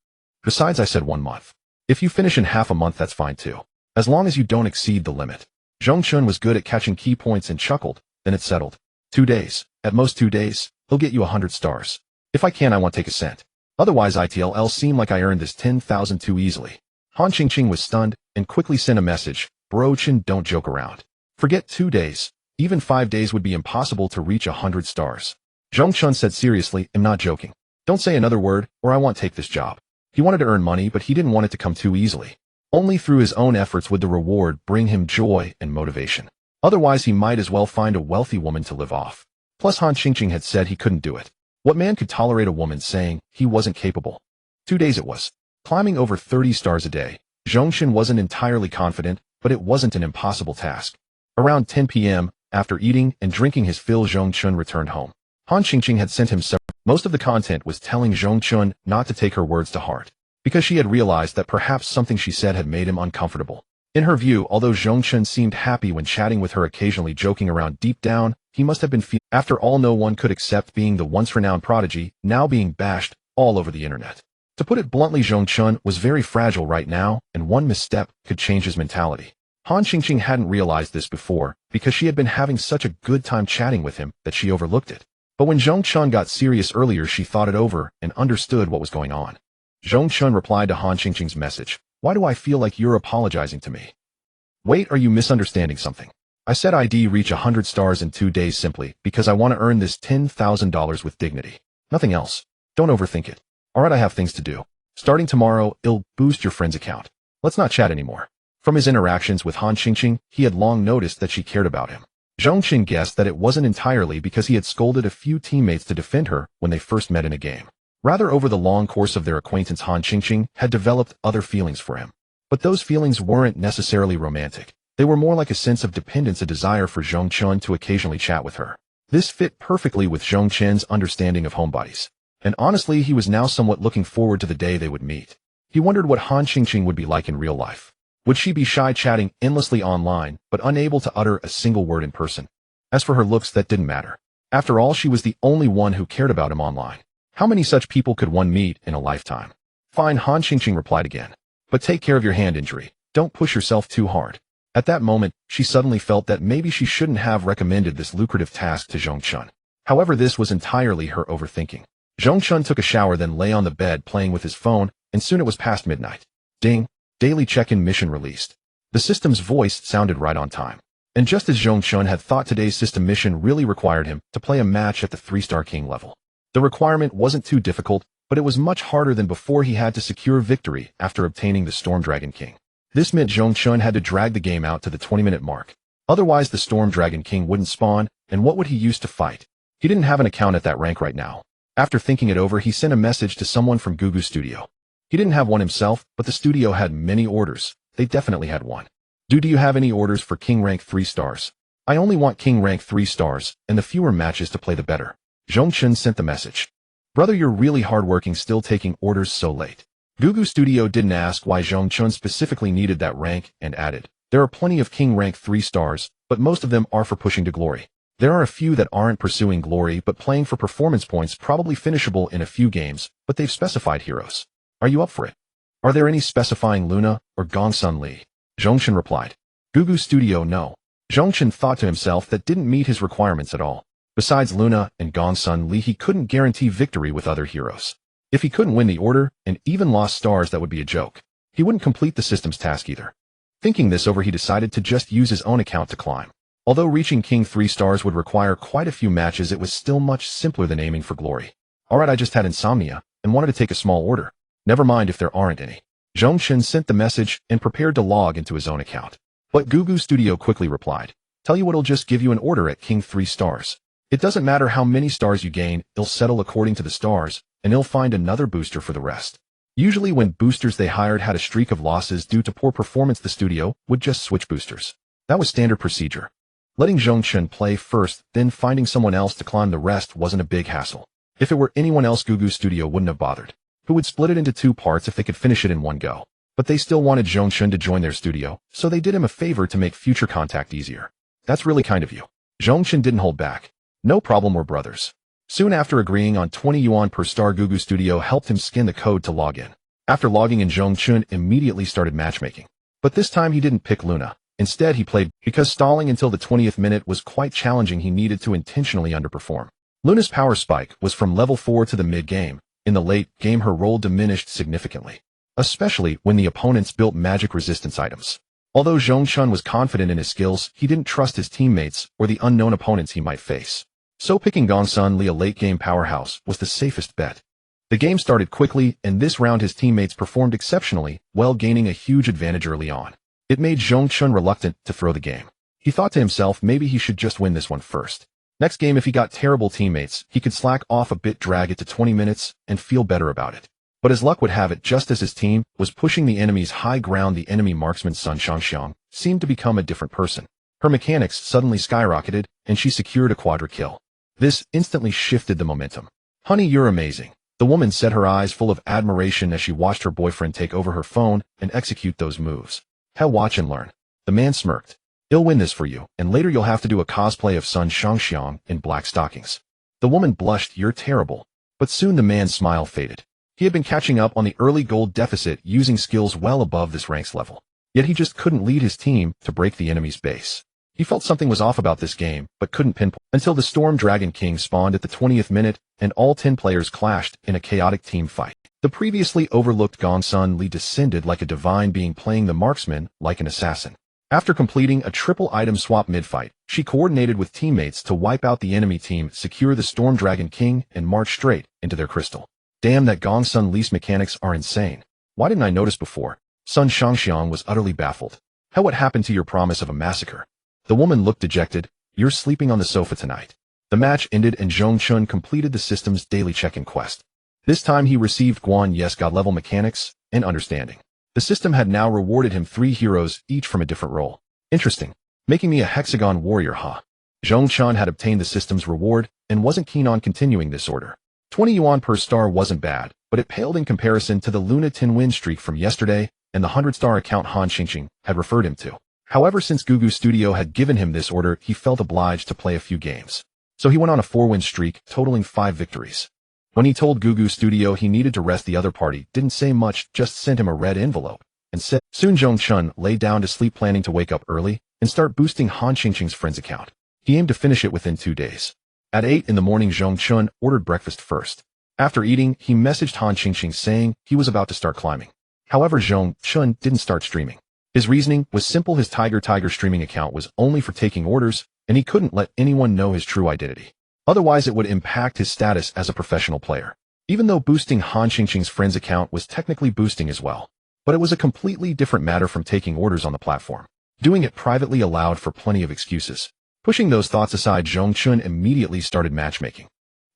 Besides, I said 1 month. If you finish in half a month, that's fine too. As long as you don't exceed the limit. Zhong Chen was good at catching key points and chuckled. Then it settled. 2 days. At most 2 days. He'll get you 100 stars. If I can, I won't take a cent. Otherwise, it'll seem like I earned this 10,000 too easily. Han Qingqing was stunned and quickly sent a message. Bro Chen, don't joke around. Forget 2 days. Even 5 days would be impossible to reach 100 stars. Zhong Chen said seriously, I'm not joking. Don't say another word, or I won't take this job. He wanted to earn money, but he didn't want it to come too easily. Only through his own efforts would the reward bring him joy and motivation. Otherwise, he might as well find a wealthy woman to live off. Plus, Han Qingqing had said he couldn't do it. What man could tolerate a woman saying he wasn't capable? 2 days it was. Climbing over 30 stars a day, Zhong Chen wasn't entirely confident, but it wasn't an impossible task. Around 10 p.m., after eating and drinking his fill, Zhong Chen returned home. Han Qingqing had sent him several. Most of the content was telling Zhong Chen not to take her words to heart, because she had realized that perhaps something she said had made him uncomfortable. In her view, although Zhong Chen seemed happy when chatting with her, occasionally joking around, deep down, he must have been feeling. After all, no one could accept being the once-renowned prodigy, now being bashed all over the internet. To put it bluntly, Zhong Chen was very fragile right now, and one misstep could change his mentality. Han Qingqing hadn't realized this before, because she had been having such a good time chatting with him that she overlooked it. But when Zhong Chen got serious earlier, she thought it over and understood what was going on. Zhong Chen replied to Han Qingqing's message. Why do I feel like you're apologizing to me? Wait, are you misunderstanding something? I said I'd reach 100 stars in 2 days simply because I want to earn this $10,000 with dignity. Nothing else. Don't overthink it. Alright, I have things to do. Starting tomorrow, it'll boost your friend's account. Let's not chat anymore. From his interactions with Han Qingqing, he had long noticed that she cared about him. Zhong Chen guessed that it wasn't entirely because he had scolded a few teammates to defend her when they first met in a game. Rather, over the long course of their acquaintance, Han Qingqing had developed other feelings for him. But those feelings weren't necessarily romantic. They were more like a sense of dependence, a desire for Zhong Chen to occasionally chat with her. This fit perfectly with Zhong Chen's understanding of homebodies. And honestly, he was now somewhat looking forward to the day they would meet. He wondered what Han Qingqing would be like in real life. Would she be shy, chatting endlessly online, but unable to utter a single word in person? As for her looks, that didn't matter. After all, she was the only one who cared about him online. How many such people could one meet in a lifetime? Fine, Han Qingqing replied again. But take care of your hand injury. Don't push yourself too hard. At that moment, she suddenly felt that maybe she shouldn't have recommended this lucrative task to Zhong Chen. However, this was entirely her overthinking. Zhong Chen took a shower, then lay on the bed playing with his phone, and soon it was past midnight. Ding! Daily check-in mission released. The system's voice sounded right on time. And just as Zhong Chen had thought, today's system mission really required him to play a match at the 3-star king level. The requirement wasn't too difficult, but it was much harder than before. He had to secure victory after obtaining the Storm Dragon King. This meant Zhong Chen had to drag the game out to the 20-minute mark. Otherwise, the Storm Dragon King wouldn't spawn, and what would he use to fight? He didn't have an account at that rank right now. After thinking it over, he sent a message to someone from Gugu Studio. He didn't have one himself, but the studio had many orders. They definitely had one. Do you have any orders for King rank 3 stars? I only want King rank 3 stars, and the fewer matches to play the better. Zhong Chen sent the message. Brother, you're really hardworking, still taking orders so late. Gugu Studio didn't ask why Zhong Chen specifically needed that rank and added, there are plenty of King rank 3 stars, but most of them are for pushing to glory. There are a few that aren't pursuing glory but playing for performance points, probably finishable in a few games, but they've specified heroes. Are you up for it? Are there any specifying Luna or Gongsun Li? Zhong Chen replied. Gugu Studio, no. Zhong Chen thought to himself that didn't meet his requirements at all. Besides Luna and Gongsun Li, he couldn't guarantee victory with other heroes. If he couldn't win the order and even lost stars, that would be a joke. He wouldn't complete the system's task either. Thinking this over, he decided to just use his own account to climb. Although reaching King 3 stars would require quite a few matches, it was still much simpler than aiming for glory. Alright, I just had insomnia and wanted to take a small order. Never mind if there aren't any. Zhong Chen sent the message and prepared to log into his own account. But Gugu Studio quickly replied, tell you what, it'll just give you an order at King 3 stars. It doesn't matter how many stars you gain, it'll settle according to the stars, and it'll find another booster for the rest. Usually when boosters they hired had a streak of losses due to poor performance, the studio would just switch boosters. That was standard procedure. Letting Zhong Chen play first, then finding someone else to climb the rest wasn't a big hassle. If it were anyone else, Gugu Studio wouldn't have bothered. Who would split it into 2 parts if they could finish it in one go. But they still wanted Zhong Chen to join their studio, so they did him a favor to make future contact easier. That's really kind of you. Zhong Chen didn't hold back. No problem, we're brothers. Soon after agreeing on 20 yuan per star, Gugu Studio helped him scan the code to log in. After logging in, Zhong Chen immediately started matchmaking. But this time he didn't pick Luna. Instead, he played because stalling until the 20th minute was quite challenging. He needed to intentionally underperform. Luna's power spike was from level 4 to the mid-game. In the late game, her role diminished significantly, especially when the opponents built magic resistance items. Although Zhong Chen was confident in his skills, he didn't trust his teammates or the unknown opponents he might face. So picking Gongsun Li, a late-game powerhouse, was the safest bet. The game started quickly, and this round his teammates performed exceptionally well, gaining a huge advantage early on. It made Zhong Chen reluctant to throw the game. He thought to himself maybe he should just win this one first. Next game, if he got terrible teammates, he could slack off a bit, drag it to 20 minutes, and feel better about it. But as luck would have it, just as his team was pushing the enemy's high ground, the enemy marksman Sun Shangxiang seemed to become a different person. Her mechanics suddenly skyrocketed, and she secured a quadra kill. This instantly shifted the momentum. Honey, you're amazing. The woman said, her eyes full of admiration as she watched her boyfriend take over her phone and execute those moves. Hell, watch and learn. The man smirked. He'll win this for you, and later you'll have to do a cosplay of Sun Shangxiang in black stockings. The woman blushed. You're terrible. But soon the man's smile faded. He had been catching up on the early gold deficit using skills well above this rank's level. Yet he just couldn't lead his team to break the enemy's base. He felt something was off about this game, but couldn't pinpoint until the Storm Dragon King spawned at the 20th minute, and all 10 players clashed in a chaotic team fight. The previously overlooked Gongsun Li descended like a divine being, playing the marksman like an assassin. After completing a triple item swap mid-fight, she coordinated with teammates to wipe out the enemy team, secure the Storm Dragon King, and march straight into their crystal. Damn, that Gongsun Li's mechanics are insane. Why didn't I notice before? Sun Shangxiang was utterly baffled. How, what happened to your promise of a massacre? The woman looked dejected. You're sleeping on the sofa tonight. The match ended and Zhong Chen completed the system's daily check-in quest. This time he received Guan Yes God-level mechanics and understanding. The system had now rewarded him 3 heroes, each from a different role. Interesting. Making me a hexagon warrior, huh? Zhong Chen had obtained the system's reward and wasn't keen on continuing this order. 20 yuan per star wasn't bad, but it paled in comparison to the Luna 10 win streak from yesterday and the 100-star account Han Xingxing had referred him to. However, since Gugu Studio had given him this order, he felt obliged to play a few games. So he went on a 4-win streak, totaling 5 victories. When he told Gugu Studio he needed to rest, the other party didn't say much, just sent him a red envelope and said, soon Zhong Chen lay down to sleep, planning to wake up early and start boosting Han Xingxing's friend's account. He aimed to finish it within 2 days. At 8 in the morning, Zhong Chen ordered breakfast first. After eating, he messaged Han Xingxing saying he was about to start climbing. However, Zhong Chen didn't start streaming. His reasoning was simple: his Tiger streaming account was only for taking orders, and he couldn't let anyone know his true identity. Otherwise, it would impact his status as a professional player. Even though boosting Han Xingxing's friend's account was technically boosting as well, but it was a completely different matter from taking orders on the platform. Doing it privately allowed for plenty of excuses. Pushing those thoughts aside, Zhong Chen immediately started matchmaking.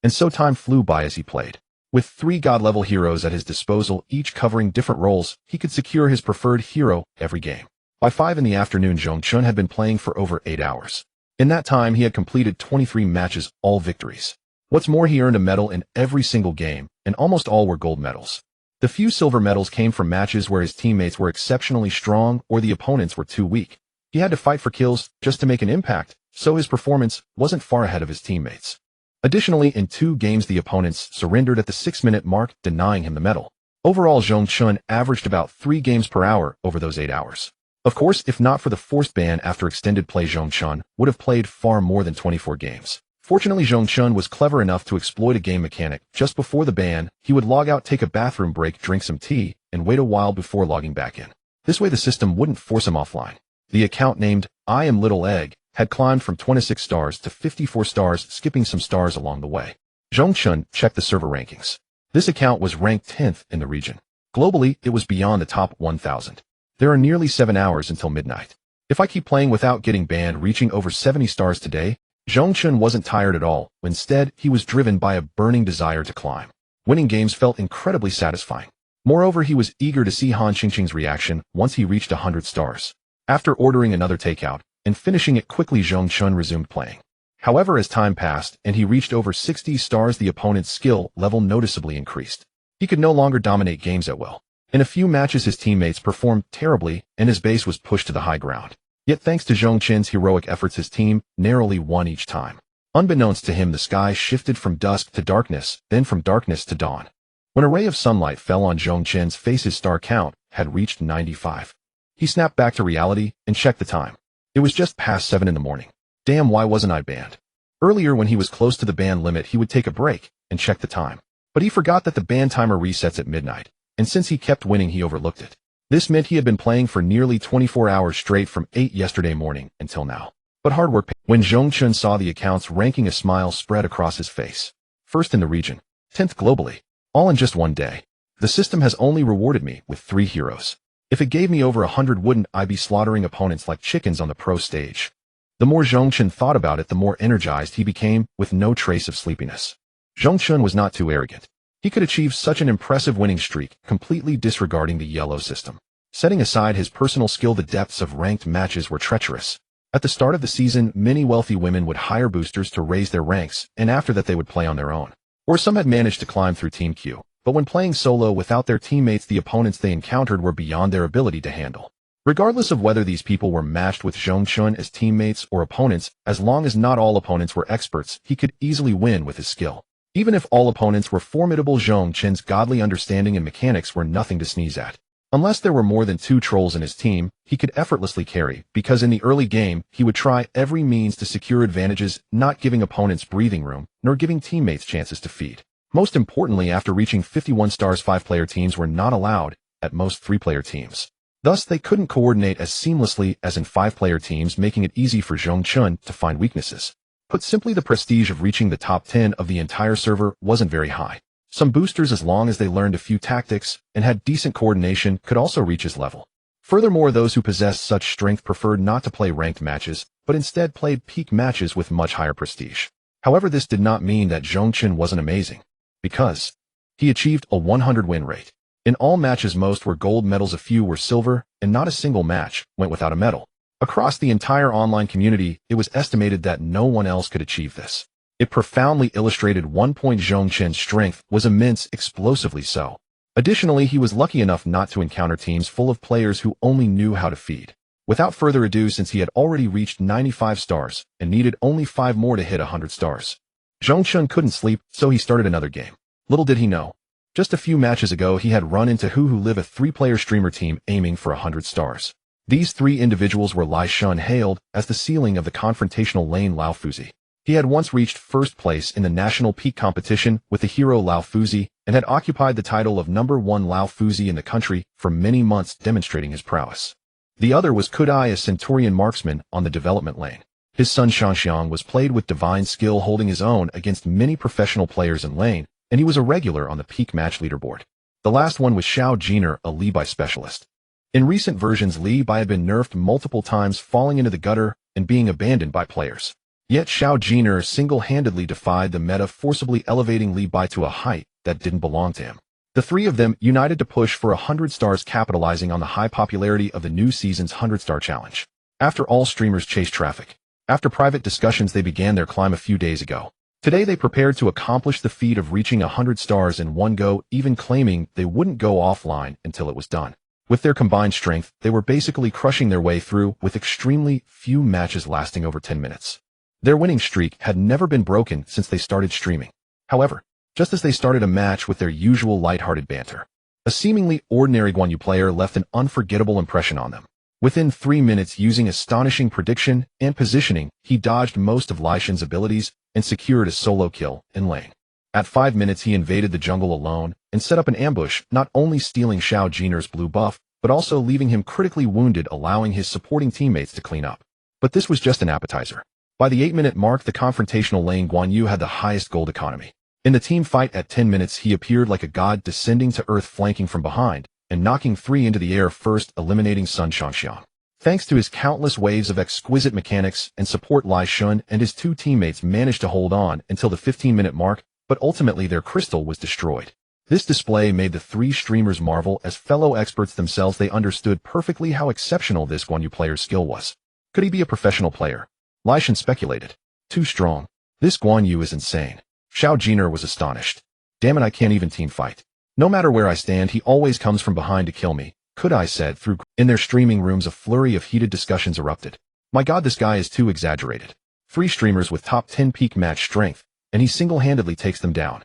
And so time flew by as he played. With 3 god-level heroes at his disposal, each covering different roles, he could secure his preferred hero every game. By 5 in the afternoon, Zhong Chen had been playing for over 8 hours. In that time, he had completed 23 matches, all victories. What's more, he earned a medal in every single game, and almost all were gold medals. The few silver medals came from matches where his teammates were exceptionally strong or the opponents were too weak. He had to fight for kills just to make an impact, so his performance wasn't far ahead of his teammates. Additionally, in 2 games, the opponents surrendered at the 6-minute mark, denying him the medal. Overall, Zhong Chen averaged about 3 games per hour over those 8 hours. Of course, if not for the forced ban after extended play, Zhong Chen would have played far more than 24 games. Fortunately, Zhong Chen was clever enough to exploit a game mechanic. Just before the ban, he would log out, take a bathroom break, drink some tea, and wait a while before logging back in. This way the system wouldn't force him offline. The account named I Am Little Egg had climbed from 26 stars to 54 stars, skipping some stars along the way. Zhong Chen checked the server rankings. This account was ranked 10th in the region. Globally, it was beyond the top 1,000. There are nearly 7 hours until midnight. If I keep playing without getting banned, reaching over 70 stars today, Zhong Chen wasn't tired at all. Instead, he was driven by a burning desire to climb. Winning games felt incredibly satisfying. Moreover, he was eager to see Han Xingxing's reaction once he reached 100 stars. After ordering another takeout and finishing it quickly, Zhong Chen resumed playing. However, as time passed and he reached over 60 stars, the opponent's skill level noticeably increased. He could no longer dominate games at will. In a few matches, his teammates performed terribly and his base was pushed to the high ground. Yet thanks to Zhong Chen's heroic efforts, his team narrowly won each time. Unbeknownst to him, the sky shifted from dusk to darkness, then from darkness to dawn. When a ray of sunlight fell on Zhong Chen's face, his star count had reached 95. He snapped back to reality and checked the time. It was just past 7 in the morning. Damn, why wasn't I banned? Earlier, when he was close to the ban limit, he would take a break and check the time. But he forgot that the ban timer resets at midnight, and since he kept winning, he overlooked it. This meant he had been playing for nearly 24 hours straight from 8 yesterday morning until now. But hard work paid. When Zhong Chen saw the account's ranking, a smile spread across his face. First in the region, 10th globally, all in just 1 day. The system has only rewarded me with 3 heroes. If it gave me over 100, wouldn't I be slaughtering opponents like chickens on the pro stage? The more Zhong Chen thought about it, the more energized he became, with no trace of sleepiness. Zhong Chen was not too arrogant. He could achieve such an impressive winning streak, completely disregarding the yellow system. Setting aside his personal skill, the depths of ranked matches were treacherous. At the start of the season, many wealthy women would hire boosters to raise their ranks, and after that they would play on their own. Or some had managed to climb through Team Q. But when playing solo without their teammates, the opponents they encountered were beyond their ability to handle. Regardless of whether these people were matched with Zhong Chen as teammates or opponents, as long as not all opponents were experts, he could easily win with his skill. Even if all opponents were formidable, Zhong Chen's godly understanding and mechanics were nothing to sneeze at. Unless there were more than 2 trolls in his team, he could effortlessly carry, because in the early game, he would try every means to secure advantages, not giving opponents breathing room, nor giving teammates chances to feed. Most importantly, after reaching 51 stars, 5-player teams were not allowed at most 3-player teams. Thus, they couldn't coordinate as seamlessly as in 5-player teams, making it easy for Zhong Chen to find weaknesses. Put simply, the prestige of reaching the top 10 of the entire server wasn't very high. Some boosters, as long as they learned a few tactics and had decent coordination, could also reach his level. Furthermore, those who possessed such strength preferred not to play ranked matches, but instead played peak matches with much higher prestige. However, this did not mean that Zhong Chen wasn't amazing, because he achieved a 100 win rate. In all matches, most were gold medals, a few were silver, and not a single match went without a medal. Across the entire online community, it was estimated that no one else could achieve this. It profoundly illustrated one point: Zhong Chen's strength was immense, explosively so. Additionally, he was lucky enough not to encounter teams full of players who only knew how to feed. Without further ado, since he had already reached 95 stars and needed only 5 more to hit 100 stars, Zhong Chen couldn't sleep, so he started another game. Little did he know, just a few matches ago he had run into who live, a 3-player streamer team aiming for 100 stars. These 3 individuals were Lai Shun, hailed as the ceiling of the confrontational lane Lao Fuzi. He had once reached first place in the national peak competition with the hero Lao Fuzi and had occupied the title of #1 Lao Fuzi in the country for many months, demonstrating his prowess. The other was Kudai, a centurion marksman on the development lane. His son Shangxiang was played with divine skill, holding his own against many professional players in lane, and he was a regular on the peak match leaderboard. The last one was Xiao Jiner, a Li Bai specialist. In recent versions, Li Bai had been nerfed multiple times, falling into the gutter and being abandoned by players. Yet Xiao Jiner single-handedly defied the meta, forcibly elevating Li Bai to a height that didn't belong to him. The 3 of them united to push for 100 stars, capitalizing on the high popularity of the new season's 100-star challenge. After all streamers chase traffic, after private discussions, they began their climb a few days ago. Today they prepared to accomplish the feat of reaching 100 stars in one go, even claiming they wouldn't go offline until it was done. With their combined strength, they were basically crushing their way through, with extremely few matches lasting over 10 minutes. Their winning streak had never been broken since they started streaming. However, just as they started a match with their usual lighthearted banter, a seemingly ordinary Guanyu player left an unforgettable impression on them. Within 3 minutes, using astonishing prediction and positioning, he dodged most of Lai Shen's abilities and secured a solo kill in lane. At 5 minutes, he invaded the jungle alone and set up an ambush, not only stealing Xiao Jiner's blue buff, but also leaving him critically wounded, allowing his supporting teammates to clean up. But this was just an appetizer. By the 8-minute mark, the confrontational lane Guanyu had the highest gold economy. In the team fight at 10 minutes, he appeared like a god, descending to earth, flanking from behind, and knocking 3 into the air, first eliminating Sun Shangxiang. Thanks to his countless waves of exquisite mechanics and support, Lai Shun and his 2 teammates managed to hold on until the 15-minute mark, but ultimately their crystal was destroyed. This display made the 3 streamers marvel. As fellow experts themselves, they understood perfectly how exceptional this Guanyu player's skill was. Could he be a professional player? Lai Shun speculated. Too strong. This Guanyu is insane. Xiao Jiner was astonished. Damn it, I can't even team fight. No matter where I stand, he always comes from behind to kill me, Kudai said through. In their streaming rooms, a flurry of heated discussions erupted. My god, this guy is too exaggerated. 3 streamers with top 10 peak match strength, and he single-handedly takes them down.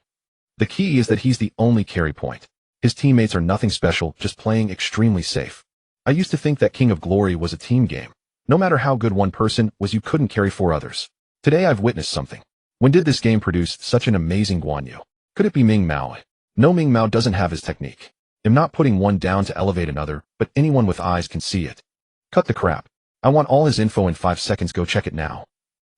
The key is that he's the only carry point. His teammates are nothing special, just playing extremely safe. I used to think that King of Glory was a team game. No matter how good one person was, you couldn't carry 4 others. Today I've witnessed something. When did this game produce such an amazing Guanyu? Could it be Ming Mao? No, Ming Mao doesn't have his technique. I'm not putting one down to elevate another, but anyone with eyes can see it. Cut the crap. I want all his info in 5 seconds, go check it now.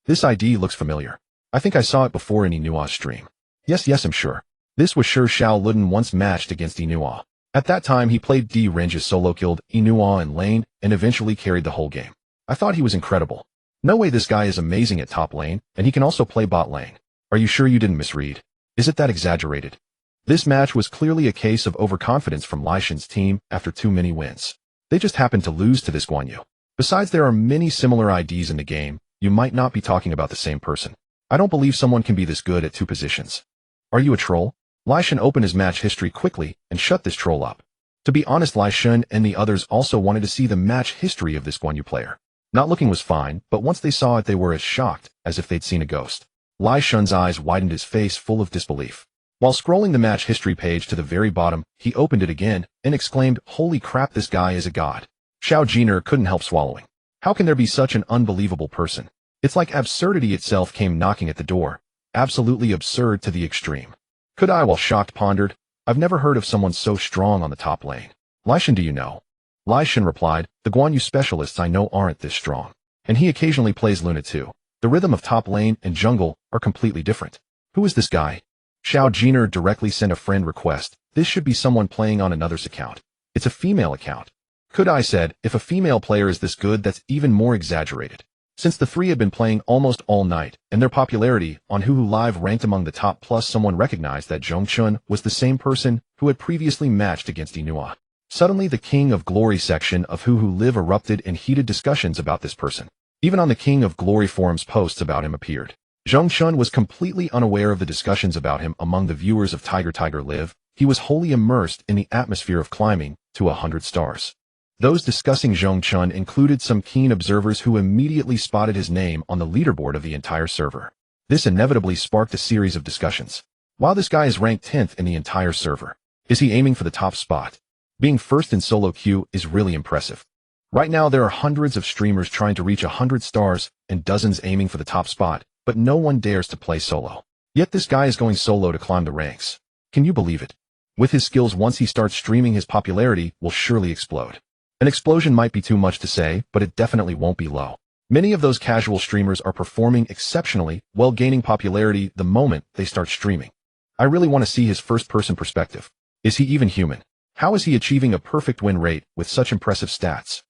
This ID looks familiar. I think I saw it before in Yinuo's stream. Yes, I'm sure. This was sure. Xiao Luden once matched against Yinuo. At that time he played D-ranges, solo killed Yinuo in lane, and eventually carried the whole game. I thought he was incredible. No way, this guy is amazing at top lane, and he can also play bot lane. Are you sure you didn't misread? Is it that exaggerated? This match was clearly a case of overconfidence from Lai Shen's team after too many wins. They just happened to lose to this Guanyu. Besides, there are many similar IDs in the game. You might not be talking about the same person. I don't believe someone can be this good at 2 positions. Are you a troll? Lai Shen opened his match history quickly and shut this troll up. To be honest, Lai Shen and the others also wanted to see the match history of this Guanyu player. Not looking was fine, but once they saw it, they were as shocked as if they'd seen a ghost. Lai Shen's eyes widened, his face full of disbelief. While scrolling the match history page to the very bottom, he opened it again and exclaimed, "Holy crap, this guy is a god." Xiao Jiner couldn't help swallowing. How can there be such an unbelievable person? It's like absurdity itself came knocking at the door. Absolutely absurd to the extreme. Kudai, while shocked, pondered, I've never heard of someone so strong on the top lane. Lai Shen, do you know? Lai Shen replied, the Guanyu specialists I know aren't this strong. And he occasionally plays Luna too. The rhythm of top lane and jungle are completely different. Who is this guy? Xiao Jiner directly sent a friend request. This should be someone playing on another's account. It's a female account. Kudai said, if a female player is this good, that's even more exaggerated. Since the three had been playing almost all night, and their popularity on Huhu Live ranked among the top, plus someone recognized that Zhong Chen was the same person who had previously matched against Yinuo. Suddenly the King of Glory section of Huhu Live erupted in heated discussions about this person. Even on the King of Glory forums, posts about him appeared. Zhong Chen was completely unaware of the discussions about him among the viewers of Tiger Live. He was wholly immersed in the atmosphere of climbing to 100 stars. Those discussing Zhong Chen included some keen observers who immediately spotted his name on the leaderboard of the entire server. This inevitably sparked a series of discussions. Wow, this guy is ranked 10th in the entire server. Is he aiming for the top spot? Being first in solo queue is really impressive. Right now there are hundreds of streamers trying to reach 100 stars and dozens aiming for the top spot, but no one dares to play solo. Yet this guy is going solo to climb the ranks. Can you believe it? With his skills, once he starts streaming, his popularity will surely explode. An explosion might be too much to say, but it definitely won't be low. Many of those casual streamers are performing exceptionally well, gaining popularity the moment they start streaming. I really want to see his first-person perspective. Is he even human? How is he achieving a perfect win rate with such impressive stats?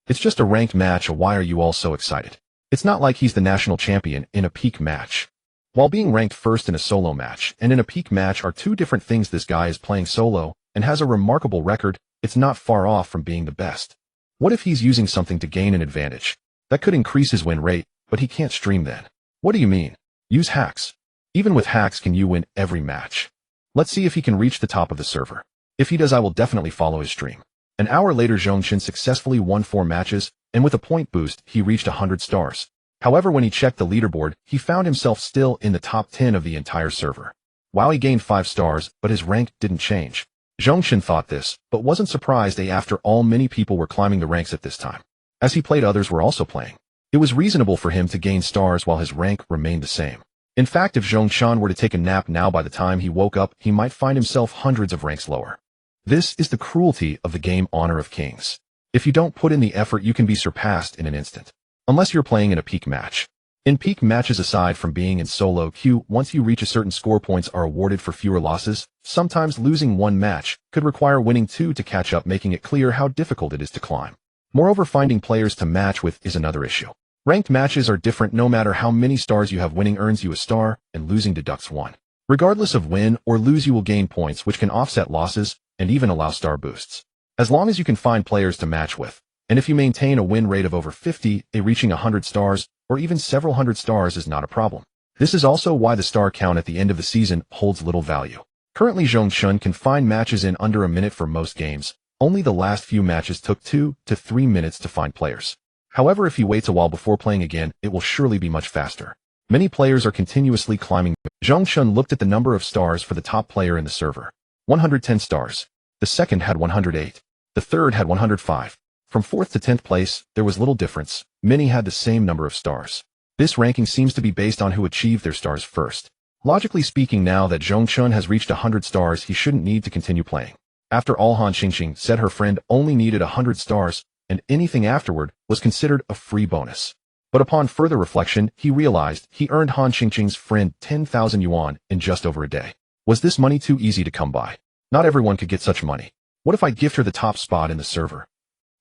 It's just a ranked match, why are you all so excited? It's not like he's the national champion in a peak match. While being ranked first in a solo match and in a peak match are two different things, this guy is playing solo and has a remarkable record. It's not far off from being the best. What if he's using something to gain an advantage? That could increase his win rate, but he can't stream then. What do you mean? Use hacks. Even with hacks, can you win every match? Let's see if he can reach the top of the server. If he does, I will definitely follow his stream. An hour later, Zhong Chen successfully won 4 matches, and with a point boost, he reached 100 stars. However, when he checked the leaderboard, he found himself still in the top 10 of the entire server. Wow, he gained 5 stars, but his rank didn't change. Zhong Chen thought this, but wasn't surprised. After all, many people were climbing the ranks at this time. As he played, others were also playing. It was reasonable for him to gain stars while his rank remained the same. In fact, if Zhong Chen were to take a nap now, by the time he woke up, he might find himself hundreds of ranks lower. This is the cruelty of the game Honor of Kings. If you don't put in the effort, you can be surpassed in an instant. Unless you're playing in a peak match. In peak matches, aside from being in solo queue, once you reach a certain score, points are awarded for fewer losses. Sometimes losing one match could require winning 2 to catch up, making it clear how difficult it is to climb. Moreover, finding players to match with is another issue. Ranked matches are different. No matter how many stars you have, winning earns you a star, and losing deducts 1. Regardless of win or lose, you will gain points which can offset losses and even allow star boosts. As long as you can find players to match with, and if you maintain a win rate of over 50, reaching 100 stars or even several hundred stars is not a problem. This is also why the star count at the end of the season holds little value. Currently, Zhong Chen can find matches in under a minute for most games. Only the last few matches took 2 to 3 minutes to find players. However, if he waits a while before playing again, it will surely be much faster. Many players are continuously climbing. Zhong Chen looked at the number of stars for the top player in the server. 110 stars. The second had 108. The third had 105. From 4th to 10th place, there was little difference. Many had the same number of stars. This ranking seems to be based on who achieved their stars first. Logically speaking, now that Zhong Chen has reached 100 stars, he shouldn't need to continue playing. After all, Han Xingxing said her friend only needed 100 stars, and anything afterward was considered a free bonus. But upon further reflection, he realized he earned Han Xingxing's friend 10,000 yuan in just over a day. Was this money too easy to come by? Not everyone could get such money. What if I gift her the top spot in the server?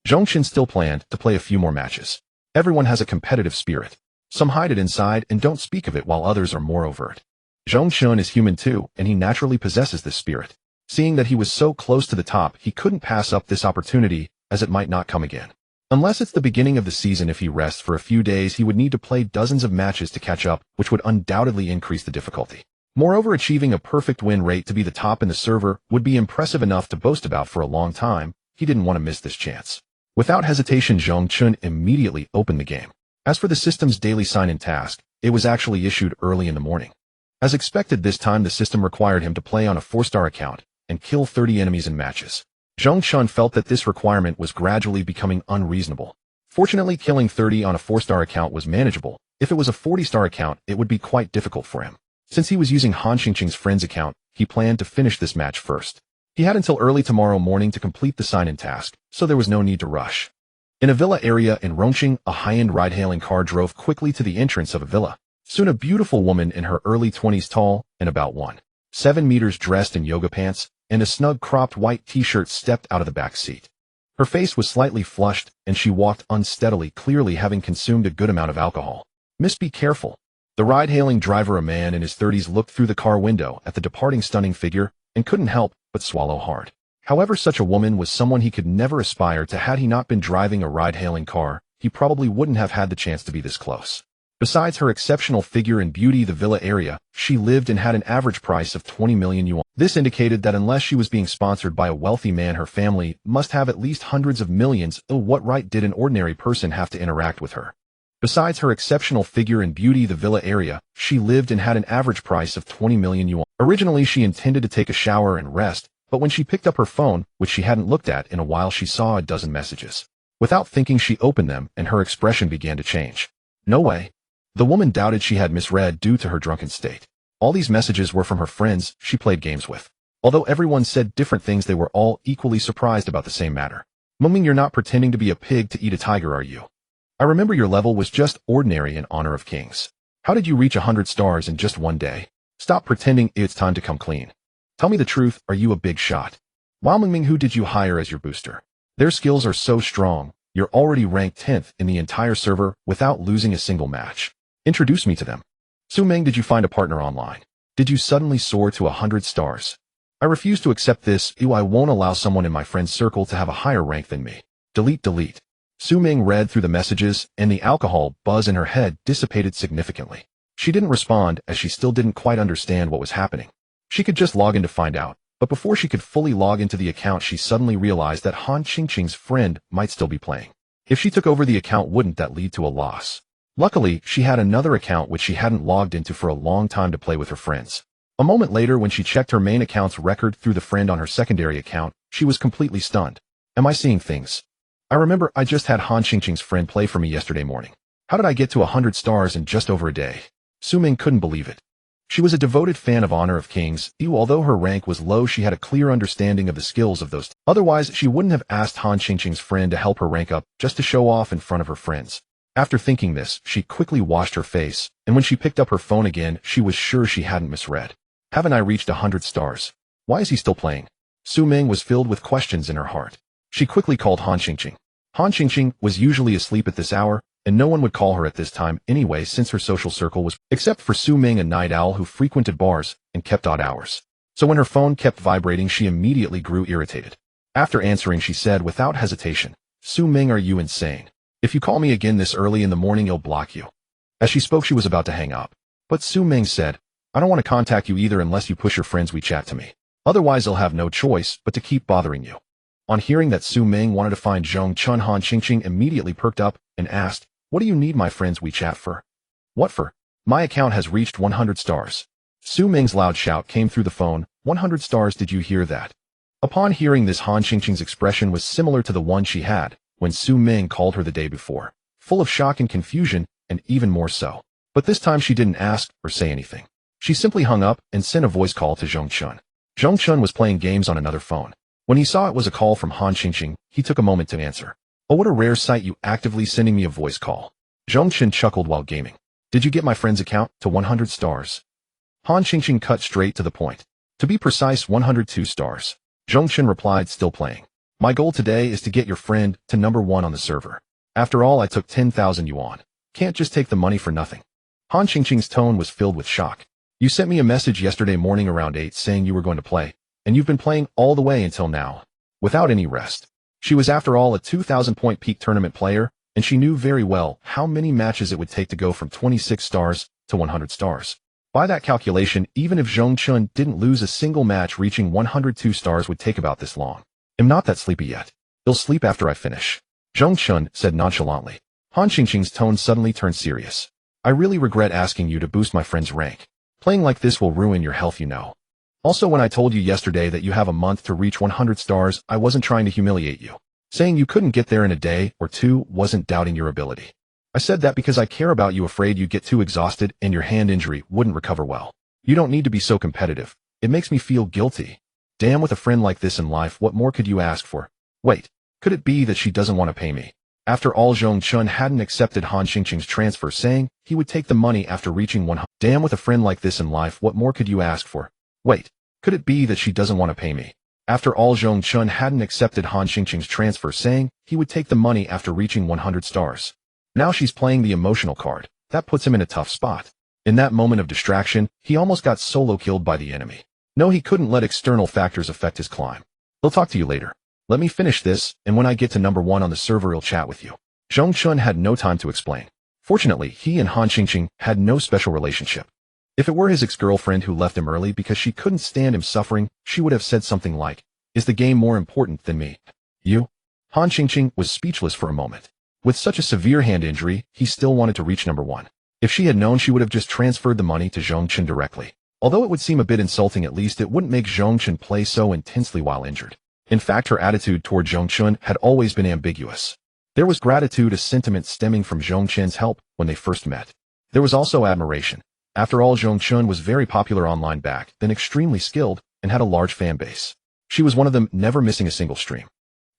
Zhong Chen still planned to play a few more matches. Everyone has a competitive spirit. Some hide it inside and don't speak of it, while others are more overt. Zhong Chen is human too, and he naturally possesses this spirit. Seeing that he was so close to the top, he couldn't pass up this opportunity, as it might not come again. Unless it's the beginning of the season, if he rests for a few days, he would need to play dozens of matches to catch up, which would undoubtedly increase the difficulty. Moreover, achieving a perfect win rate to be the top in the server would be impressive enough to boast about for a long time. He didn't want to miss this chance. Without hesitation, Zhong Chen immediately opened the game. As for the system's daily sign-in task, it was actually issued early in the morning. As expected, this time the system required him to play on a 4-star account and kill 30 enemies in matches. Zhong Chen felt that this requirement was gradually becoming unreasonable. Fortunately, killing 30 on a 4-star account was manageable. If it was a 40-star account, it would be quite difficult for him. Since he was using Han Xingxing's friend's account, he planned to finish this match first. He had until early tomorrow morning to complete the sign-in task, so there was no need to rush. In a villa area in Rongqing, a high-end ride-hailing car drove quickly to the entrance of a villa. Soon a beautiful woman in her early 20s, tall and about 1.7 meters, dressed in yoga pants and a snug cropped white t-shirt, stepped out of the back seat. Her face was slightly flushed, and she walked unsteadily, clearly having consumed a good amount of alcohol. Miss, be careful. The ride-hailing driver, a man in his 30s, looked through the car window at the departing stunning figure and couldn't help but swallow hard. However, such a woman was someone he could never aspire to. Had he not been driving a ride-hailing car, he probably wouldn't have had the chance to be this close. Besides her exceptional figure and beauty, the villa area she lived in had an average price of 20 million yuan. This indicated that unless she was being sponsored by a wealthy man, her family must have at least hundreds of millions. What right did an ordinary person have to interact with her? Besides her exceptional figure and beauty, the villa area she lived in had an average price of 20 million yuan. Originally, she intended to take a shower and rest, but when she picked up her phone, which she hadn't looked at in a while, she saw a dozen messages. Without thinking, she opened them, and her expression began to change. No way. The woman doubted she had misread due to her drunken state. All these messages were from her friends she played games with. Although everyone said different things, they were all equally surprised about the same matter. Mumming, you're not pretending to be a pig to eat a tiger, are you? I remember your level was just ordinary in honor of kings. How did you reach 100 stars in just one day? Stop pretending, it's time to come clean. Tell me the truth, are you a big shot? Wow, Mingming, who did you hire as your booster? Their skills are so strong, you're already ranked 10th in the entire server without losing a single match. Introduce me to them. Su Ming, did you find a partner online? Did you suddenly soar to 100 stars? I refuse to accept this. I won't allow someone in my friend's circle to have a higher rank than me. Delete. Su Ming read through the messages, and the alcohol buzz in her head dissipated significantly. She didn't respond, as she still didn't quite understand what was happening. She could just log in to find out, but before she could fully log into the account, she suddenly realized that Han Qingqing's friend might still be playing. If she took over the account, wouldn't that lead to a loss? Luckily, she had another account which she hadn't logged into for a long time to play with her friends. A moment later, when she checked her main account's record through the friend on her secondary account, she was completely stunned. Am I seeing things? I remember I just had Han Qingqing's friend play for me yesterday morning. How did I get to 100 stars in just over a day? Su Ming couldn't believe it. She was a devoted fan of Honor of Kings. Although her rank was low, she had a clear understanding of the skills of those. Otherwise, she wouldn't have asked Han Qingqing's friend to help her rank up just to show off in front of her friends. After thinking this, she quickly washed her face, and when she picked up her phone again, she was sure she hadn't misread. Haven't I reached 100 stars? Why is he still playing? Su Ming was filled with questions in her heart. She quickly called Han Qingqing. Han Qingqing was usually asleep at this hour, and no one would call her at this time anyway, since her social circle was, except for Su Ming, a night owl who frequented bars and kept odd hours. So when her phone kept vibrating, she immediately grew irritated. After answering, she said without hesitation, Su Ming, are you insane? If you call me again this early in the morning, I'll block you. As she spoke, she was about to hang up. But Su Ming said, I don't want to contact you either unless you push your friend's WeChat to me. Otherwise, I'll have no choice but to keep bothering you. On hearing that Su Ming wanted to find Zhong Chen, Han Qingqing immediately perked up and asked, what do you need my friend's WeChat for? What for? My account has reached 100 stars. Su Ming's loud shout came through the phone. 100 stars, did you hear that? Upon hearing this, Han Qingqing's expression was similar to the one she had when Su Ming called her the day before, full of shock and confusion, and even more so. But this time she didn't ask or say anything. She simply hung up and sent a voice call to Zhong Chen. Zhong Chen was playing games on another phone. When he saw it was a call from Han Qingqing, he took a moment to answer. Oh, what a rare sight, you actively sending me a voice call. Zhong Chen chuckled while gaming. Did you get my friend's account to 100 stars? Han Qingqing cut straight to the point. To be precise, 102 stars. Zhong Chen replied, still playing. My goal today is to get your friend to number 1 on the server. After all, I took 10,000 yuan. Can't just take the money for nothing. Han Qingqing's tone was filled with shock. You sent me a message yesterday morning around 8 saying you were going to play, and you've been playing all the way until now, without any rest. She was, after all, a 2,000-point peak tournament player, and she knew very well how many matches it would take to go from 26 stars to 100 stars. By that calculation, even if Zhong Chen didn't lose a single match, reaching 102 stars would take about this long. I'm not that sleepy yet. I'll sleep after I finish. Zhong Chen said nonchalantly. Han Qingqing's tone suddenly turned serious. I really regret asking you to boost my friend's rank. Playing like this will ruin your health, you know. Also, when I told you yesterday that you have a month to reach 100 stars, I wasn't trying to humiliate you. Saying you couldn't get there in a day or two wasn't doubting your ability. I said that because I care about you, afraid you'd get too exhausted and your hand injury wouldn't recover well. You don't need to be so competitive. It makes me feel guilty. Damn, with a friend like this in life, what more could you ask for? Wait, could it be that she doesn't want to pay me? After all, Zhong Chen hadn't accepted Han Qingqing's transfer, saying he would take the money after reaching 100. Damn, with a friend like this in life, what more could you ask for? Wait, could it be that she doesn't want to pay me? After all, Zhong Chen hadn't accepted Han Xingqing's transfer, saying he would take the money after reaching 100 stars. Now she's playing the emotional card. That puts him in a tough spot. In that moment of distraction, he almost got solo killed by the enemy. No, he couldn't let external factors affect his climb. He'll talk to you later. Let me finish this, and when I get to number 1 on the server, he'll chat with you. Zhong Chen had no time to explain. Fortunately, he and Han Xingqing had no special relationship. If it were his ex-girlfriend who left him early because she couldn't stand him suffering, she would have said something like, "Is the game more important than me?" You? Han Xingqing was speechless for a moment. With such a severe hand injury, he still wanted to reach number 1. If she had known, she would have just transferred the money to Zhong Chen directly. Although it would seem a bit insulting, at least it wouldn't make Zhong Chen play so intensely while injured. In fact, her attitude toward Zhong Chen had always been ambiguous. There was gratitude, a sentiment stemming from Zhong Chen's help when they first met. There was also admiration. After all, Zhong Chen was very popular online back then, extremely skilled, and had a large fan base. She was one of them, never missing a single stream.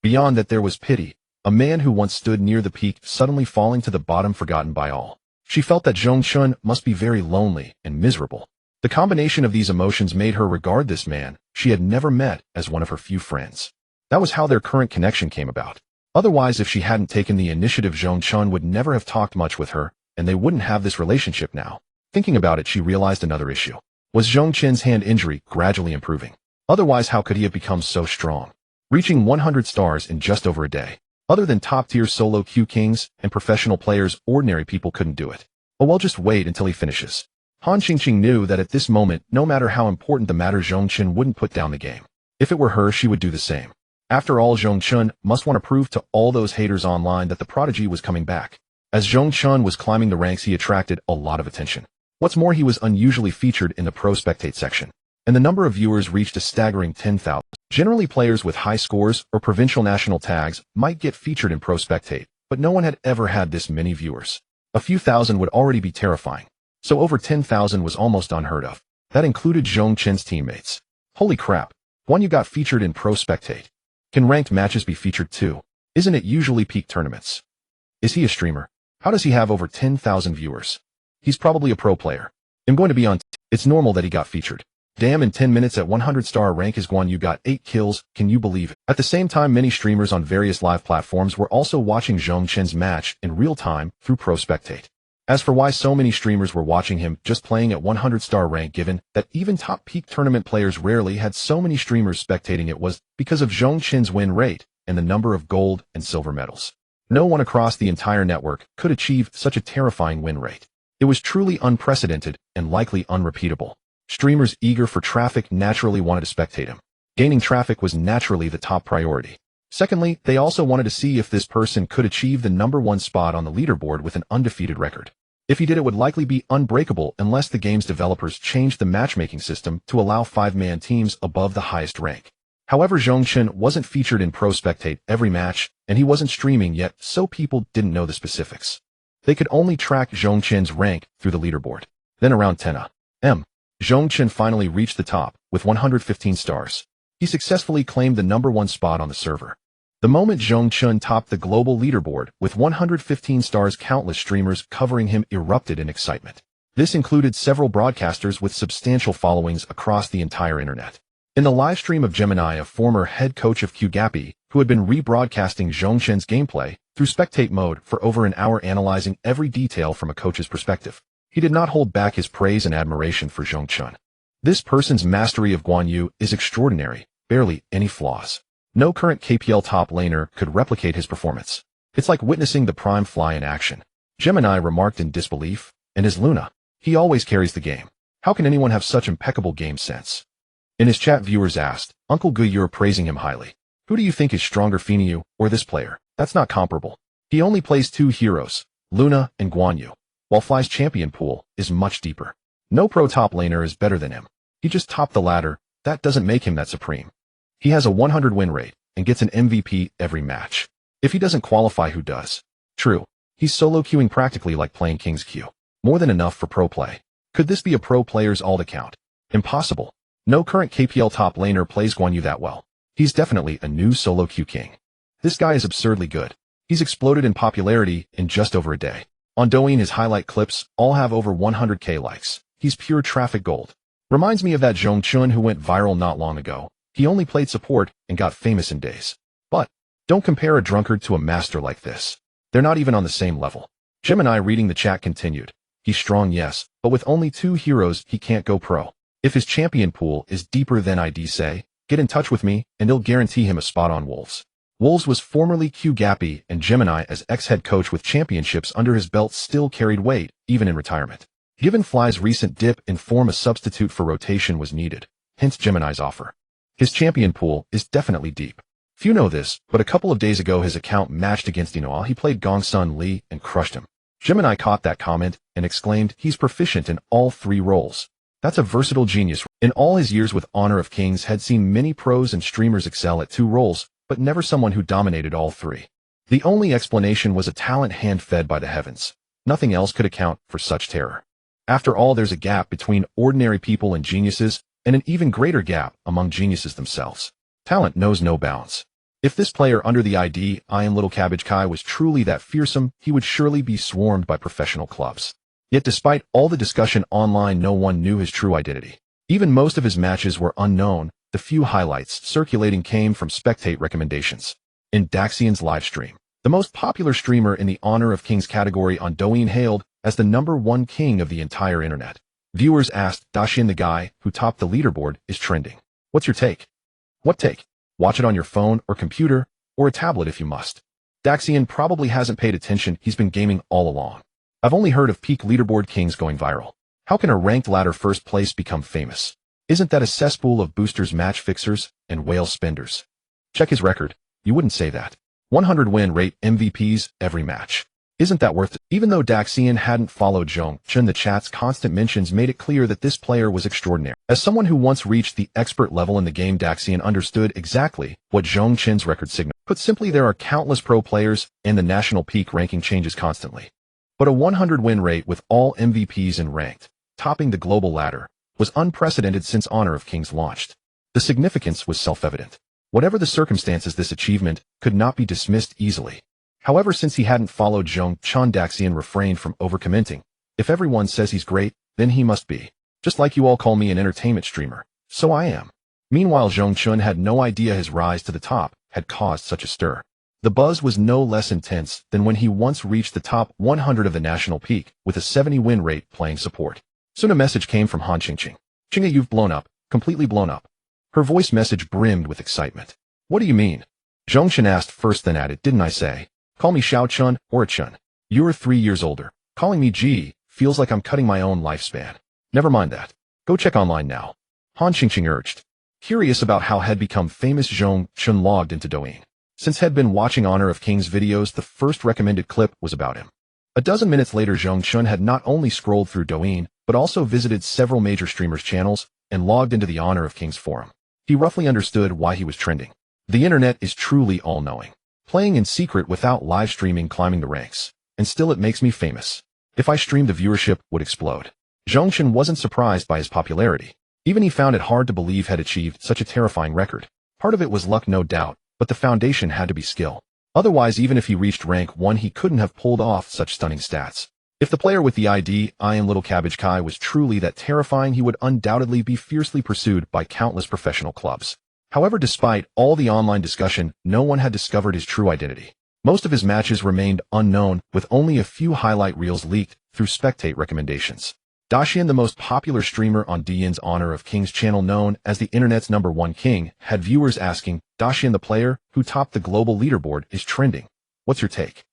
Beyond that, there was pity. A man who once stood near the peak, suddenly falling to the bottom, forgotten by all. She felt that Zhong Chen must be very lonely and miserable. The combination of these emotions made her regard this man she had never met as one of her few friends. That was how their current connection came about. Otherwise, if she hadn't taken the initiative, Zhong Chen would never have talked much with her, and they wouldn't have this relationship now. Thinking about it, she realized another issue. Was Zhong Chen's hand injury gradually improving? Otherwise, how could he have become so strong? Reaching 100 stars in just over a day. Other than top-tier solo queue kings and professional players, ordinary people couldn't do it. Oh well, just wait until he finishes. Han Xingqing knew that at this moment, no matter how important the matter, Zhong Chen wouldn't put down the game. If it were her, she would do the same. After all, Zhong Chen must want to prove to all those haters online that the prodigy was coming back. As Zhong Chen was climbing the ranks, he attracted a lot of attention. What's more, he was unusually featured in the pro spectate section, and the number of viewers reached a staggering 10,000. Generally, players with high scores or provincial national tags might get featured in pro spectate, but no one had ever had this many viewers. A few thousand would already be terrifying. So over 10,000 was almost unheard of. That included Zhong Chen's teammates. Holy crap. One, you got featured in pro spectate. Can ranked matches be featured too? Isn't it usually peak tournaments? Is he a streamer? How does he have over 10,000 viewers? He's probably a pro player. I'm going to be on. It's normal that he got featured. Damn, in 10 minutes at 100-star rank is Guan Yu got 8 kills, can you believe it? At the same time, many streamers on various live platforms were also watching Zhong Chen's match in real time through pro spectate. As for why so many streamers were watching him just playing at 100-star rank, given that even top peak tournament players rarely had so many streamers spectating, it was because of Zhong Chen's win rate and the number of gold and silver medals. No one across the entire network could achieve such a terrifying win rate. It was truly unprecedented and likely unrepeatable. Streamers eager for traffic naturally wanted to spectate him. Gaining traffic was naturally the top priority. Secondly, they also wanted to see if this person could achieve the number 1 spot on the leaderboard with an undefeated record. If he did, it would likely be unbreakable unless the game's developers changed the matchmaking system to allow 5-man teams above the highest rank. However, Zhong Chen wasn't featured in pro spectate every match, and he wasn't streaming yet, so people didn't know the specifics. They could only track Zhong Chen's rank through the leaderboard. Then around 10 a.m., Zhong Chen finally reached the top with 115 stars. He successfully claimed the number 1 spot on the server. The moment Zhong Chen topped the global leaderboard with 115 stars, countless streamers covering him erupted in excitement. This included several broadcasters with substantial followings across the entire internet. In the live stream of Gemini, a former head coach of QGappy, who had been rebroadcasting Zhong Chen's gameplay through spectate mode for over an hour, analyzing every detail from a coach's perspective, he did not hold back his praise and admiration for Zhong Chen. This person's mastery of Guan Yu is extraordinary, barely any flaws. No current KPL top laner could replicate his performance. It's like witnessing the prime fly in action. Gemini remarked in disbelief, and his Luna. He always carries the game. How can anyone have such impeccable game sense? In his chat, viewers asked, Uncle Gu, you're praising him highly. Who do you think is stronger, Finiu or this player? That's not comparable. He only plays 2 heroes, Luna and Guan Yu, while Fly's champion pool is much deeper. No pro top laner is better than him. He just topped the ladder. That doesn't make him that supreme. He has a 100 win rate and gets an MVP every match. If he doesn't qualify, who does? True, he's solo queuing practically like playing King's Queue. More than enough for pro play. Could this be a pro player's alt account? Impossible. No current KPL top laner plays Guan Yu that well. He's definitely a new solo queue king. This guy is absurdly good. He's exploded in popularity in just over a day. On Douyin, his highlight clips all have over 100k likes. He's pure traffic gold. Reminds me of that Zhong Chen who went viral not long ago. He only played support and got famous in days. But don't compare a drunkard to a master like this. They're not even on the same level. Gemini reading the chat continued. He's strong, yes, but with only 2 heroes, he can't go pro. If his champion pool is deeper than I'd say, get in touch with me and it'll guarantee him a spot on Wolves. Wolves was formerly Q Gappy, and Gemini as ex-head coach with championships under his belt still carried weight, even in retirement. Given Fly's recent dip in form, a substitute for rotation was needed, hence Gemini's offer. His champion pool is definitely deep. Few know this, but a couple of days ago his account matched against Yinuo. He played Gongsun Li and crushed him. Gemini caught that comment and exclaimed he's proficient in all 3 roles. That's a versatile genius. In all his years with Honor of Kings had seen many pros and streamers excel at 2 roles, but never someone who dominated all 3. The only explanation was a talent hand-fed by the heavens. Nothing else could account for such terror. After all, there's a gap between ordinary people and geniuses, and an even greater gap among geniuses themselves. Talent knows no bounds. If this player under the ID Kai was truly that fearsome, he would surely be swarmed by professional clubs. Yet despite all the discussion online, no one knew his true identity. Even most of his matches were unknown. The few highlights circulating came from spectate recommendations. In Daxian's livestream, the most popular streamer in the Honor of Kings category on Douyin, hailed as the #1 king of the entire internet. Viewers asked, Daxian, the guy who topped the leaderboard, is trending. What's your take? What take? Watch it on your phone or computer, or a tablet if you must. Daxian probably hasn't paid attention, he's been gaming all along. I've only heard of peak leaderboard kings going viral. How can a ranked ladder first place become famous? Isn't that a cesspool of boosters, match fixers, and whale spenders? Check his record. You wouldn't say that. 100 win rate MVPs every match. Isn't that worth it? Even though Daxian hadn't followed Zhong Chen, the chat's constant mentions made it clear that this player was extraordinary. As someone who once reached the expert level in the game, Daxian understood exactly what Zhong Chen's record signaled. Put simply, there are countless pro players, and the national peak ranking changes constantly. But a 100 win rate with all MVPs and ranked, topping the global ladder, was unprecedented since Honor of Kings launched. The significance was self-evident. Whatever the circumstances, this achievement could not be dismissed easily. However, since he hadn't followed Zhong Chen, Daxian refrained from over-commenting. If everyone says he's great, then he must be. Just like you all call me an entertainment streamer, so I am. Meanwhile, Zhong Chen had no idea his rise to the top had caused such a stir. The buzz was no less intense than when he once reached the top 100 of the national peak with a 70 win rate playing support. Soon a message came from Han Qingqing. Qingqing, you've blown up, completely blown up. Her voice message brimmed with excitement. What do you mean? Zhong Chen asked first, then added, didn't I say? Call me Xiao Chun or Chun. You're 3 years older. Calling me G feels like I'm cutting my own lifespan. Never mind that. Go check online now. Han Qingqing urged. Curious about how had become famous, Zhong Chen logged into Douyin. Since had been watching Honor of Kings videos, the first recommended clip was about him. A dozen minutes later, Zhong Chen had not only scrolled through Douyin, but also visited several major streamers' channels and logged into the Honor of Kings forum. He roughly understood why he was trending. The internet is truly all-knowing. Playing in secret without live streaming, climbing the ranks. And still it makes me famous. If I streamed, the viewership would explode. Zhong Chen wasn't surprised by his popularity. Even he found it hard to believe had achieved such a terrifying record. Part of it was luck, no doubt, but the foundation had to be skill. Otherwise, even if he reached rank 1, he couldn't have pulled off such stunning stats. If the player with the ID Kai was truly that terrifying, he would undoubtedly be fiercely pursued by countless professional clubs. However, despite all the online discussion, no one had discovered his true identity. Most of his matches remained unknown, with only a few highlight reels leaked through spectate recommendations. Daxian, the most popular streamer on Douyin's Honor of Kings channel, known as the internet's #1 king, had viewers asking, Daxian, the player who topped the global leaderboard, is trending. What's your take?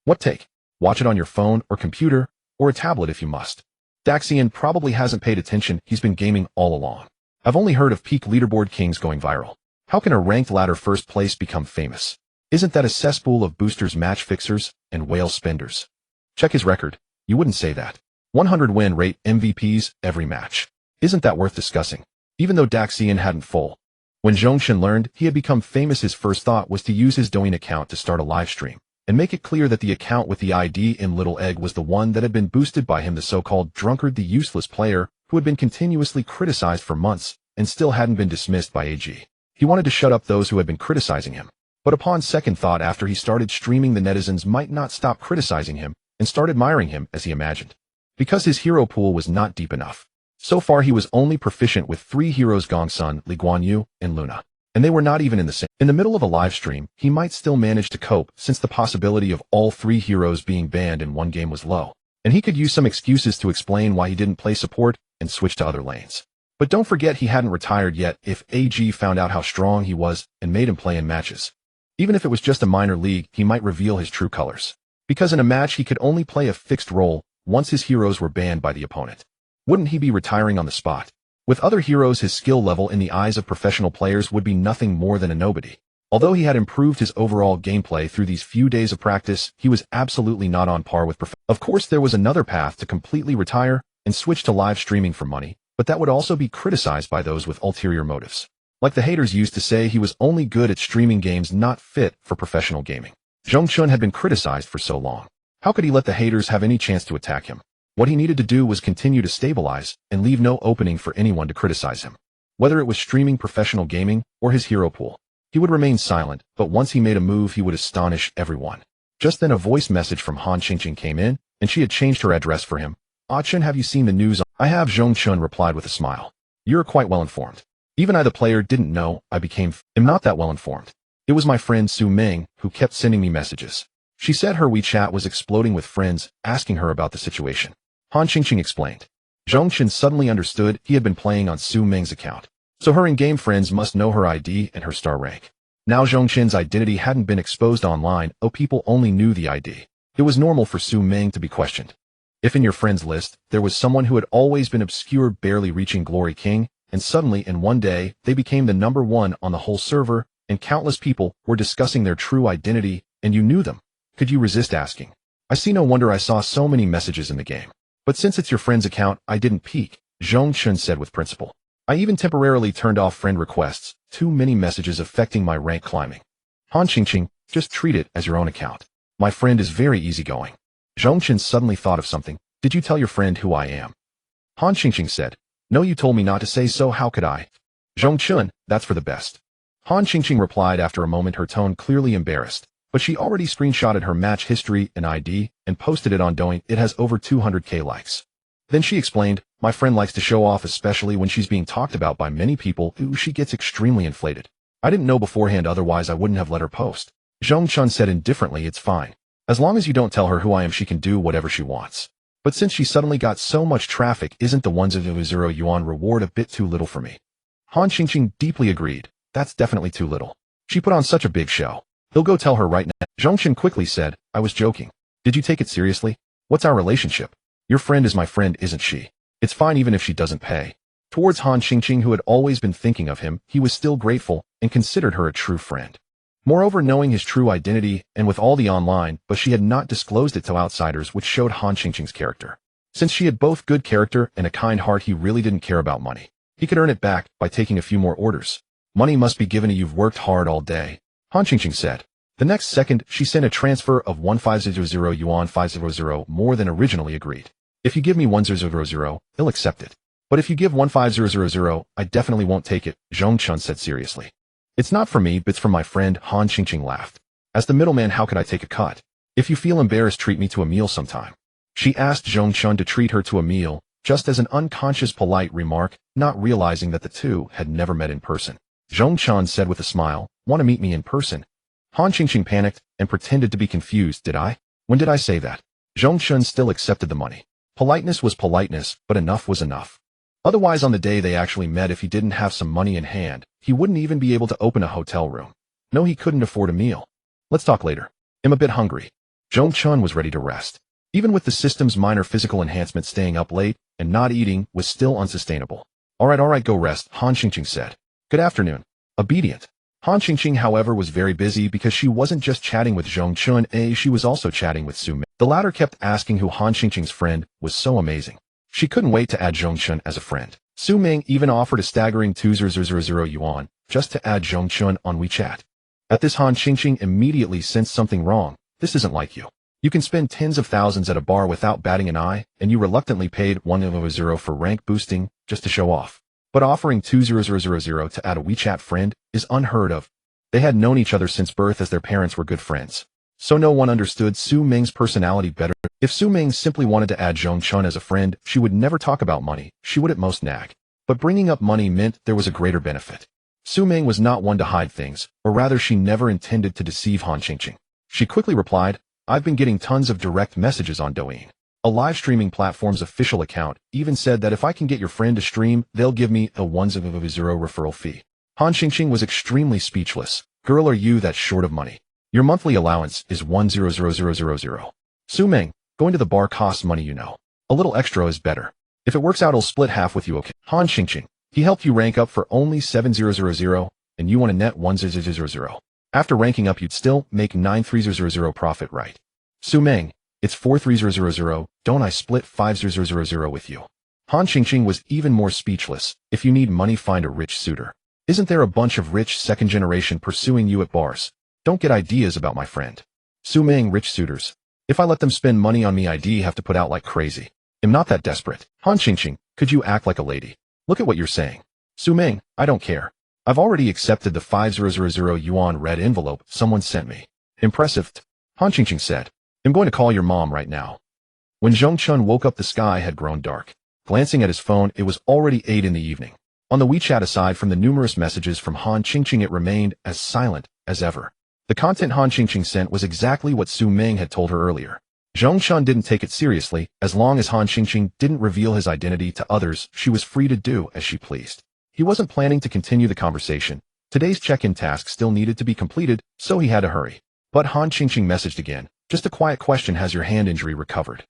What take? Watch it on your phone or computer, or a tablet if you must. Daxian probably hasn't paid attention, he's been gaming all along. I've only heard of peak leaderboard kings going viral. How can a ranked ladder first place become famous? Isn't that a cesspool of boosters, match fixers, and whale spenders? Check his record. You wouldn't say that. 100 win rate MVPs every match. Isn't that worth discussing? Even though Daxian hadn't full. When Zhong Chen learned he had become famous, his first thought was to use his Douyin account to start a live stream and make it clear that the account with the ID Immortal was the one that had been boosted by him, the so-called drunkard, the useless player who had been continuously criticized for months and still hadn't been dismissed by AG. He wanted to shut up those who had been criticizing him. But upon second thought, after he started streaming, the netizens might not stop criticizing him and start admiring him as he imagined. Because his hero pool was not deep enough. So far he was only proficient with 3 heroes: Gongsun, Li Guanyu, and Luna. And they were not even in the same. In the middle of a live stream, he might still manage to cope since the possibility of all 3 heroes being banned in one game was low. And he could use some excuses to explain why he didn't play support and switch to other lanes. But don't forget he hadn't retired yet if AG found out how strong he was and made him play in matches. Even if it was just a minor league, he might reveal his true colors. Because in a match he could only play a fixed role once his heroes were banned by the opponent. Wouldn't he be retiring on the spot? With other heroes, his skill level in the eyes of professional players would be nothing more than a nobody. Although he had improved his overall gameplay through these few days of practice, he was absolutely not on par with Of course, there was another path to completely retire and switch to live streaming for money, but that would also be criticized by those with ulterior motives. Like the haters used to say, he was only good at streaming games, not fit for professional gaming. Zhong Chen had been criticized for so long. How could he let the haters have any chance to attack him? What he needed to do was continue to stabilize and leave no opening for anyone to criticize him. Whether it was streaming professional gaming or his hero pool, he would remain silent, but once he made a move he would astonish everyone. Just then a voice message from Han Qingqing came in, and she had changed her address for him. "Ah Chen, have you seen the news?" "I have," Zhong Chen replied with a smile. "You're quite well informed." "Even I, the player, didn't know. I am not that well informed. It was my friend Su Ming who kept sending me messages. She said her WeChat was exploding with friends asking her about the situation." Han Qingqing explained. Zhong Chen suddenly understood he had been playing on Su Ming's account. So her in-game friends must know her ID and her star rank. Now Zhong Chen's identity hadn't been exposed online, people only knew the ID. It was normal for Su Ming to be questioned. If in your friends list, there was someone who had always been obscure, barely reaching Glory King, and suddenly in one day, they became the #1 on the whole server, and countless people were discussing their true identity, and you knew them, could you resist asking? "I see, no wonder I saw so many messages in the game. But since it's your friend's account, I didn't peek," Zhong Chen said with principle. "I even temporarily turned off friend requests, too many messages affecting my rank climbing." Han Qingqing, just treat it as your own account. My friend is very easygoing. Zhong Chen suddenly thought of something. "Did you tell your friend who I am?" Han Qingqing said. "No, you told me not to say so, how could I?" "Zhong Chen, that's for the best." Han Qingqing replied after a moment, her tone clearly embarrassed. But she already screenshotted her match history and ID and posted it on Douyin. It has over 200k likes. Then she explained, "My friend likes to show off, especially when she's being talked about by many people. Ooh, she gets extremely inflated. I didn't know beforehand, otherwise I wouldn't have let her post." Zhong Chen said indifferently, "It's fine. As long as you don't tell her who I am, she can do whatever she wants. But since she suddenly got so much traffic, isn't the 100 yuan reward a bit too little for me?" Han Qingqing deeply agreed. "That's definitely too little. She put on such a big show. He'll go tell her right now." Zhong Chen quickly said, "I was joking. Did you take it seriously? What's our relationship? Your friend is my friend, isn't she? It's fine even if she doesn't pay." Towards Han Qingqing, who had always been thinking of him, he was still grateful and considered her a true friend. Moreover, knowing his true identity and with all the online, but she had not disclosed it to outsiders, which showed Han Qingqing's character. Since she had both good character and a kind heart, he really didn't care about money. He could earn it back by taking a few more orders. "Money must be given to you, you've worked hard all day," Han Qingqing said. The next second, she sent a transfer of 1500 yuan 500 more than originally agreed. "If you give me 1000, he'll accept it. But if you give 15000, I definitely won't take it," Zhong Chen said seriously. "It's not for me, but it's for my friend," Han Qingqing laughed. "As the middleman, how could I take a cut? If you feel embarrassed, treat me to a meal sometime." She asked Zhong Chen to treat her to a meal, just as an unconscious polite remark, not realizing that the two had never met in person. Zhong Chen said with a smile, "Want to meet me in person?" Han Qingqing panicked and pretended to be confused. "Did I? When did I say that?" Zhong Chen still accepted the money. Politeness was politeness, but enough was enough. Otherwise, on the day they actually met, if he didn't have some money in hand, he wouldn't even be able to open a hotel room. No, he couldn't afford a meal. "Let's talk later. I'm a bit hungry." Zhong Chen was ready to rest. Even with the system's minor physical enhancement, staying up late and not eating was still unsustainable. All right, go rest," Han Qingqing said. "Good afternoon." Obedient. Han Qingqing, however, was very busy because she wasn't just chatting with Zhong Chen, she was also chatting with Su Ming. The latter kept asking who Han Qingqing's friend was so amazing. She couldn't wait to add Zhong Chen as a friend. Su Ming even offered a staggering 2,000 yuan just to add Zhong Chen on WeChat. At this, Han Qingqing immediately sensed something wrong. "This isn't like you. You can spend tens of thousands at a bar without batting an eye, and you reluctantly paid 100 for rank boosting just to show off. But offering 2,000 to add a WeChat friend is unheard of." They had known each other since birth, as their parents were good friends. So no one understood Su Ming's personality better If Su Ming simply wanted to add Zhong Chen as a friend, she would never talk about money, she would at most nag. But bringing up money meant there was a greater benefit. Su Ming was not one to hide things, or rather she never intended to deceive Han Qingqing. She quickly replied, I've been getting tons of direct messages on Douyin. A live streaming platform's official account even said that if I can get your friend to stream, they'll give me a 100 referral fee. Han Qingqing was extremely speechless. Girl, are you that short of money? Your monthly allowance is 100,000. Su Ming, going to the bar costs money, you know. A little extra is better. If it works out, I'll split half with you, okay? Han Qingqing, he helped you rank up for only 7,000, and you want a net 1,000. After ranking up, you'd still make 9,300 profit, right? Su Ming, it's 4,300, don't I split 5,000 with you? Han Qingqing was even more speechless. If you need money, find a rich suitor. Isn't there a bunch of rich second generation pursuing you at bars? Don't get ideas about my friend. Su Ming, rich suitors. If I let them spend money on me, I'd have to put out like crazy. I'm not that desperate. Han Qingqing, could you act like a lady? Look at what you're saying. Su Ming, I don't care. I've already accepted the 5,000 yuan red envelope someone sent me. Impressive. Han Qingqing said. I'm going to call your mom right now. When Zhong Chen woke up, the sky had grown dark. Glancing at his phone, it was already 8 in the evening. On the WeChat, aside from the numerous messages from Han Qingqing, it remained as silent as ever. The content Han Qingqing sent was exactly what Su Ming had told her earlier. Zhong Chen didn't take it seriously. As long as Han Qingqing didn't reveal his identity to others, she was free to do as she pleased. He wasn't planning to continue the conversation. Today's check-in task still needed to be completed, so he had to hurry. But Han Qingqing messaged again. Just a quiet question, has your hand injury recovered?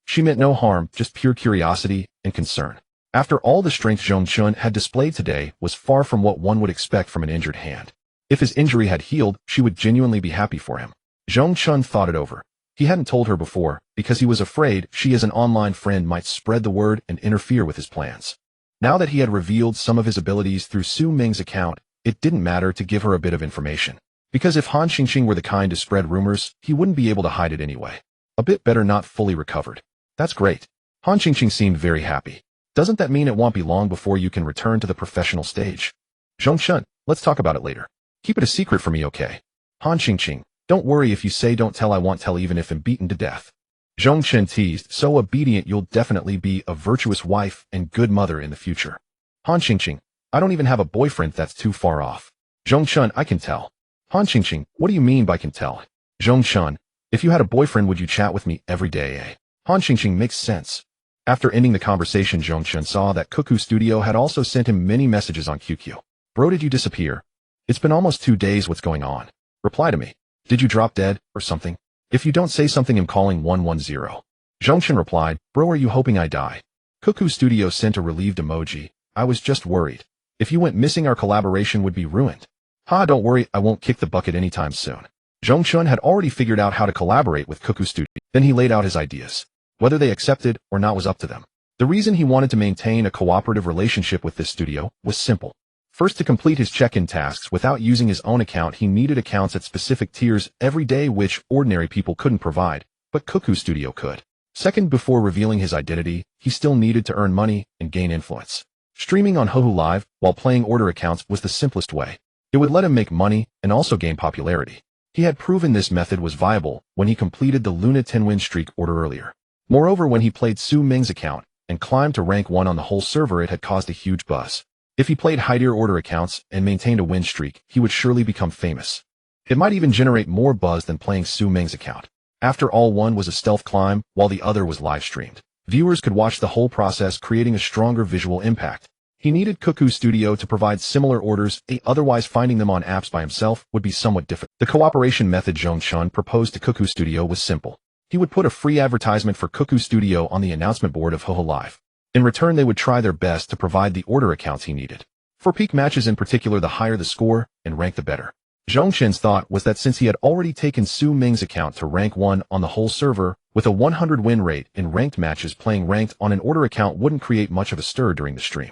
She meant no harm, just pure curiosity and concern. After all, the strength Zhong Chen had displayed today was far from what one would expect from an injured hand. If his injury had healed, she would genuinely be happy for him. Zhong Chen thought it over. He hadn't told her before, because he was afraid she as an online friend might spread the word and interfere with his plans. Now that he had revealed some of his abilities through Su Ming's account, it didn't matter to give her a bit of information. Because if Han Qingqing were the kind to spread rumors, he wouldn't be able to hide it anyway. A bit better not fully recovered. That's great. Han Qingqing seemed very happy. Doesn't that mean it won't be long before you can return to the professional stage? Zhong Chen, let's talk about it later. Keep it a secret for me, okay? Han Qingqing, don't worry, if you say don't tell, I won't tell, even if I'm beaten to death. Zhong Chen teased, so obedient, you'll definitely be a virtuous wife and good mother in the future. Han Qingqing, I don't even have a boyfriend, that's too far off. Zhong Chen, I can tell. Han Qingqing, what do you mean by can tell? Zhong Chen, if you had a boyfriend, would you chat with me every day, eh? Han Qingqing, makes sense. After ending the conversation, Zhong Chen saw that Cuckoo Studio had also sent him many messages on QQ. Bro, did you disappear? It's been almost 2 days, what's going on? Reply to me. Did you drop dead, or something? If you don't say something, I'm calling 110. Zhong Chen replied, bro, are you hoping I die? Cuckoo Studio sent a relieved emoji. I was just worried. If you went missing, our collaboration would be ruined. Ha, don't worry, I won't kick the bucket anytime soon. Zhong Chen had already figured out how to collaborate with Cuckoo Studio. Then he laid out his ideas. Whether they accepted or not was up to them. The reason he wanted to maintain a cooperative relationship with this studio was simple. First, to complete his check-in tasks without using his own account, he needed accounts at specific tiers every day, which ordinary people couldn't provide, but Cuckoo Studio could. Second, before revealing his identity, he still needed to earn money and gain influence. Streaming on Hohu Live while playing order accounts was the simplest way. It would let him make money and also gain popularity. He had proven this method was viable when he completed the Luna 10 win streak order earlier. Moreover, when he played Su Ming's account and climbed to rank 1 on the whole server, it had caused a huge buzz. If he played high-tier order accounts and maintained a win streak, he would surely become famous. It might even generate more buzz than playing Su Ming's account. After all, one was a stealth climb, while the other was live-streamed. Viewers could watch the whole process, creating a stronger visual impact. He needed Cuckoo Studio to provide similar orders, otherwise finding them on apps by himself would be somewhat difficult. The cooperation method Zhong Chen proposed to Cuckoo Studio was simple. He would put a free advertisement for Cuckoo Studio on the announcement board of Hohu Live. In return, they would try their best to provide the order accounts he needed. For peak matches in particular, the higher the score and rank, the better. Zhong Chen's thought was that since he had already taken Su Ming's account to rank 1 on the whole server, with a 100 win rate in ranked matches, playing ranked on an order account wouldn't create much of a stir during the stream.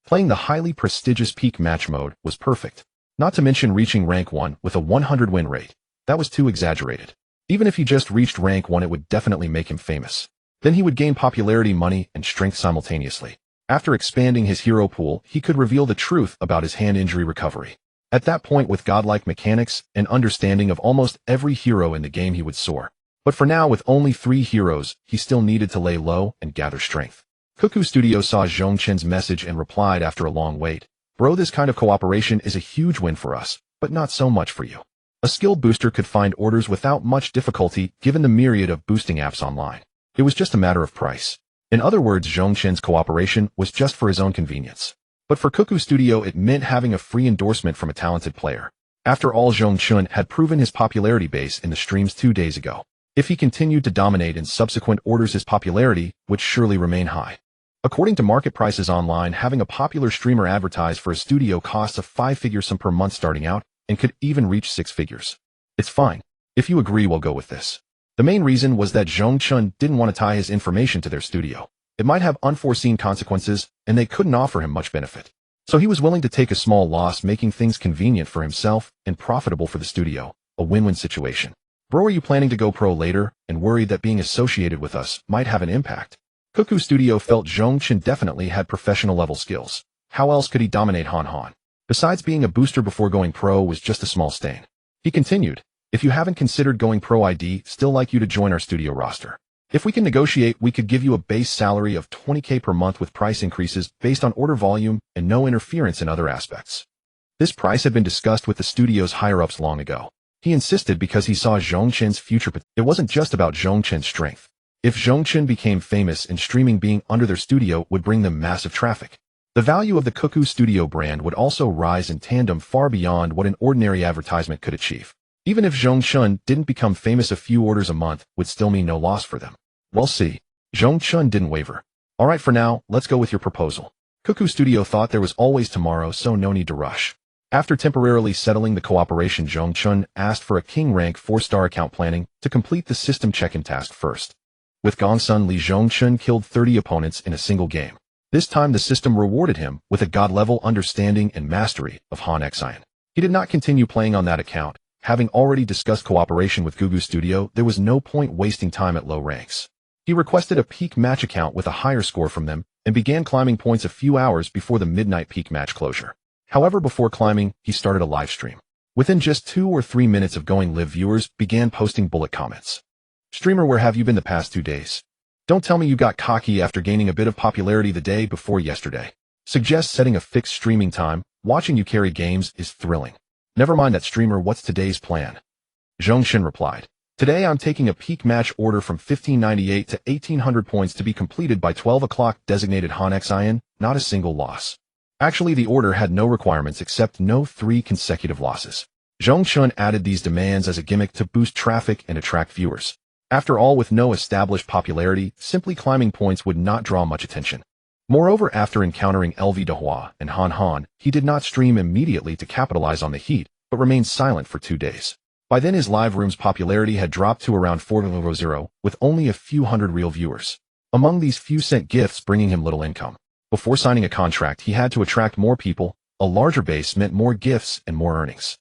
Playing the highly prestigious peak match mode was perfect. Not to mention reaching rank 1 with a 100 win rate. That was too exaggerated. Even if he just reached rank 1, it would definitely make him famous. Then he would gain popularity, money, and strength simultaneously. After expanding his hero pool, he could reveal the truth about his hand injury recovery. At that point, with godlike mechanics and understanding of almost every hero in the game, he would soar. But for now, with only 3 heroes, he still needed to lay low and gather strength. Cuckoo Studio saw Zhong Chen's message and replied after a long wait. Bro, this kind of cooperation is a huge win for us, but not so much for you. A skill booster could find orders without much difficulty given the myriad of boosting apps online. It was just a matter of price. In other words, Zhong Chen's cooperation was just for his own convenience. But for Cuckoo Studio, it meant having a free endorsement from a talented player. After all, Zhong Chen had proven his popularity base in the streams 2 days ago. If he continued to dominate in subsequent orders, his popularity would surely remain high. According to market prices online, having a popular streamer advertise for a studio costs a 5-figure sum per month starting out, and could even reach 6 figures. It's fine. If you agree, we'll go with this. The main reason was that Zhong Chen didn't want to tie his information to their studio. It might have unforeseen consequences, and they couldn't offer him much benefit. So he was willing to take a small loss, making things convenient for himself and profitable for the studio, a win-win situation. Bro, are you planning to go pro later and worried that being associated with us might have an impact? Cuckoo Studio felt Zhong Chen definitely had professional level skills. How else could he dominate Han Han? Besides, being a booster before going pro was just a small stain. He continued, if you haven't considered going pro, I'd still like you to join our studio roster. If we can negotiate, we could give you a base salary of 20K per month with price increases based on order volume and no interference in other aspects. This price had been discussed with the studio's higher-ups long ago. He insisted because he saw Zhong Chen's future potential. It wasn't just about Zhong Chen's strength. If Zhong Chen became famous and streaming being under their studio would bring them massive traffic. The value of the Cuckoo Studio brand would also rise in tandem far beyond what an ordinary advertisement could achieve. Even if Zhong Chen didn't become famous, a few orders a month would still mean no loss for them. We'll see. Zhong Chen didn't waver. Alright, for now, let's go with your proposal. Cuckoo Studio thought there was always tomorrow, so no need to rush. After temporarily settling the cooperation, Zhong Chen asked for a king rank 4-star account planning to complete the system check-in task first. With Gongsun Li, Zhong Chen killed 30 opponents in a single game. This time the system rewarded him with a god-level understanding and mastery of Han Xian. He did not continue playing on that account. Having already discussed cooperation with Cuckoo Studio, there was no point wasting time at low ranks. He requested a peak match account with a higher score from them and began climbing points a few hours before the midnight peak match closure. However, before climbing, he started a live stream. Within just 2 or 3 minutes of going live, viewers began posting bullet comments. Streamer, where have you been the past 2 days? Don't tell me you got cocky after gaining a bit of popularity the day before yesterday. Suggest setting a fixed streaming time. Watching you carry games is thrilling. Never mind that, streamer, what's today's plan? Zhong Chen replied, today I'm taking a peak match order from 1598 to 1800 points to be completed by 12 o'clock designated Han Xian, not a single loss. Actually, the order had no requirements except no 3 consecutive losses. Zhong Chen added these demands as a gimmick to boost traffic and attract viewers. After all, with no established popularity, simply climbing points would not draw much attention. Moreover, after encountering LV Dehua and Han Han, he did not stream immediately to capitalize on the heat, but remained silent for 2 days. By then, his live room's popularity had dropped to around 400, with only a few hundred real viewers. Among these few sent gifts, bringing him little income. Before signing a contract, he had to attract more people. A larger base meant more gifts and more earnings.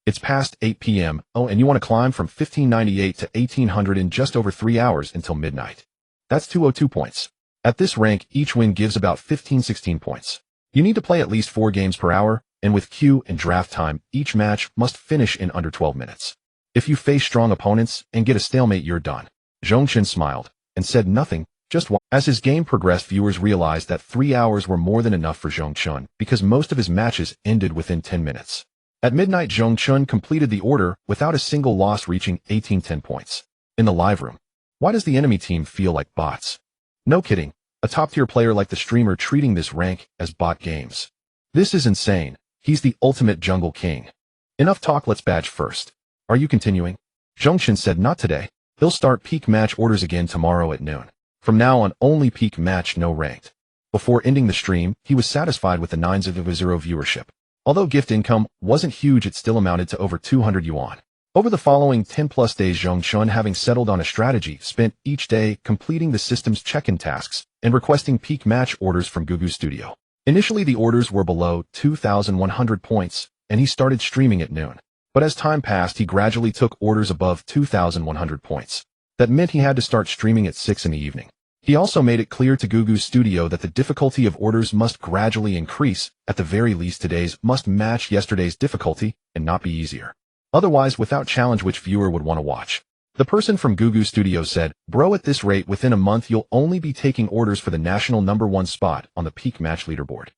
It's past 8 p.m. Oh, and you want to climb from 1598 to 1800 in just over 3 hours until midnight. That's 202 points. At this rank, each win gives about 15-16 points. You need to play at least 4 games per hour, and with queue and draft time, each match must finish in under 12 minutes. If you face strong opponents and get a stalemate, you're done. Zhong Chen smiled and said nothing, just watch. As his game progressed, viewers realized that 3 hours were more than enough for Zhong Chen because most of his matches ended within 10 minutes. At midnight, Zhong Chen completed the order without a single loss, reaching 1810 points. In the live room, why does the enemy team feel like bots? No kidding, a top-tier player like the streamer treating this rank as bot games. This is insane. He's the ultimate jungle king. Enough talk, let's badge first. Are you continuing? Zhong Chen said not today. He'll start peak match orders again tomorrow at noon. From now on, only peak match, no ranked. Before ending the stream, he was satisfied with the 900 viewership. Although gift income wasn't huge, it still amounted to over 200 yuan. Over the following 10+ days, Zhong Chen, having settled on a strategy, spent each day completing the system's check-in tasks and requesting peak match orders from Cuckoo Studio. Initially, the orders were below 2,100 points, and he started streaming at noon. But as time passed, he gradually took orders above 2,100 points. That meant he had to start streaming at 6 in the evening. He also made it clear to Cuckoo Studio that the difficulty of orders must gradually increase. At the very least, today's must match yesterday's difficulty and not be easier. Otherwise, without challenge, which viewer would want to watch? The person from Gugu Studio said, "Bro, at this rate, within a month you'll only be taking orders for the national #1 spot on the peak match leaderboard.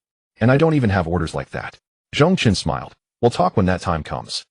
And I don't even have orders like that." Zhong Chen smiled. "We'll talk when that time comes."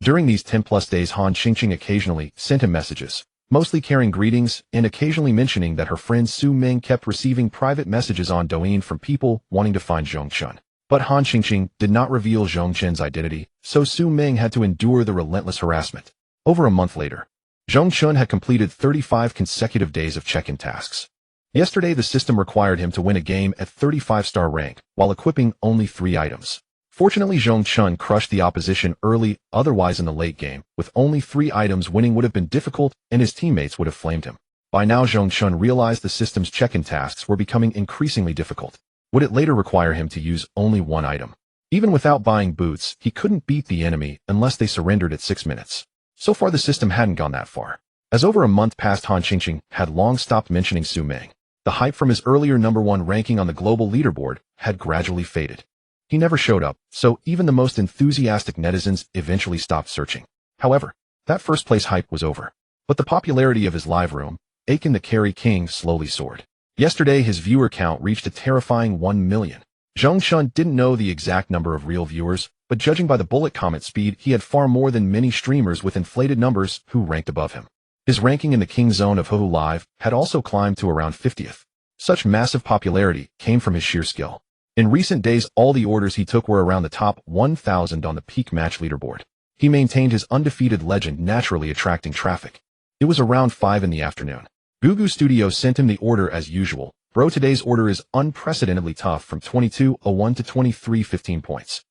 During these 10+ days, Han Qingqing occasionally sent him messages, mostly carrying greetings and occasionally mentioning that her friend Su Ming kept receiving private messages on Douyin from people wanting to find Zhong Chen. But Han Qingqing did not reveal Zhong Chen's identity, so Su Ming had to endure the relentless harassment. Over a month later, Zhong Chen had completed 35 consecutive days of check-in tasks. Yesterday, the system required him to win a game at 35-star rank, while equipping only 3 items. Fortunately, Zhong Chen crushed the opposition early, otherwise in the late game, with only 3 items winning would have been difficult and his teammates would have flamed him. By now, Zhong Chen realized the system's check-in tasks were becoming increasingly difficult. Would it later require him to use only 1 item? Even without buying boots, he couldn't beat the enemy unless they surrendered at 6 minutes. So far, the system hadn't gone that far. As over a month passed, Han Qingqing had long stopped mentioning Su Ming. The hype from his earlier #1 ranking on the global leaderboard had gradually faded. He never showed up, so even the most enthusiastic netizens eventually stopped searching. However, that first-place hype was over. But the popularity of his live room, Aiken the Carry King, slowly soared. Yesterday, his viewer count reached a terrifying 1 million. Zhong Chen didn't know the exact number of real viewers, but judging by the bullet comment speed, he had far more than many streamers with inflated numbers who ranked above him. His ranking in the King Zone of Huhu Live had also climbed to around 50th. Such massive popularity came from his sheer skill. In recent days, all the orders he took were around the top 1,000 on the peak match leaderboard. He maintained his undefeated legend, naturally attracting traffic. It was around 5 in the afternoon. Gugu Studio sent him the order as usual. "Bro, today's order is unprecedentedly tough from 2201 to 2315 points.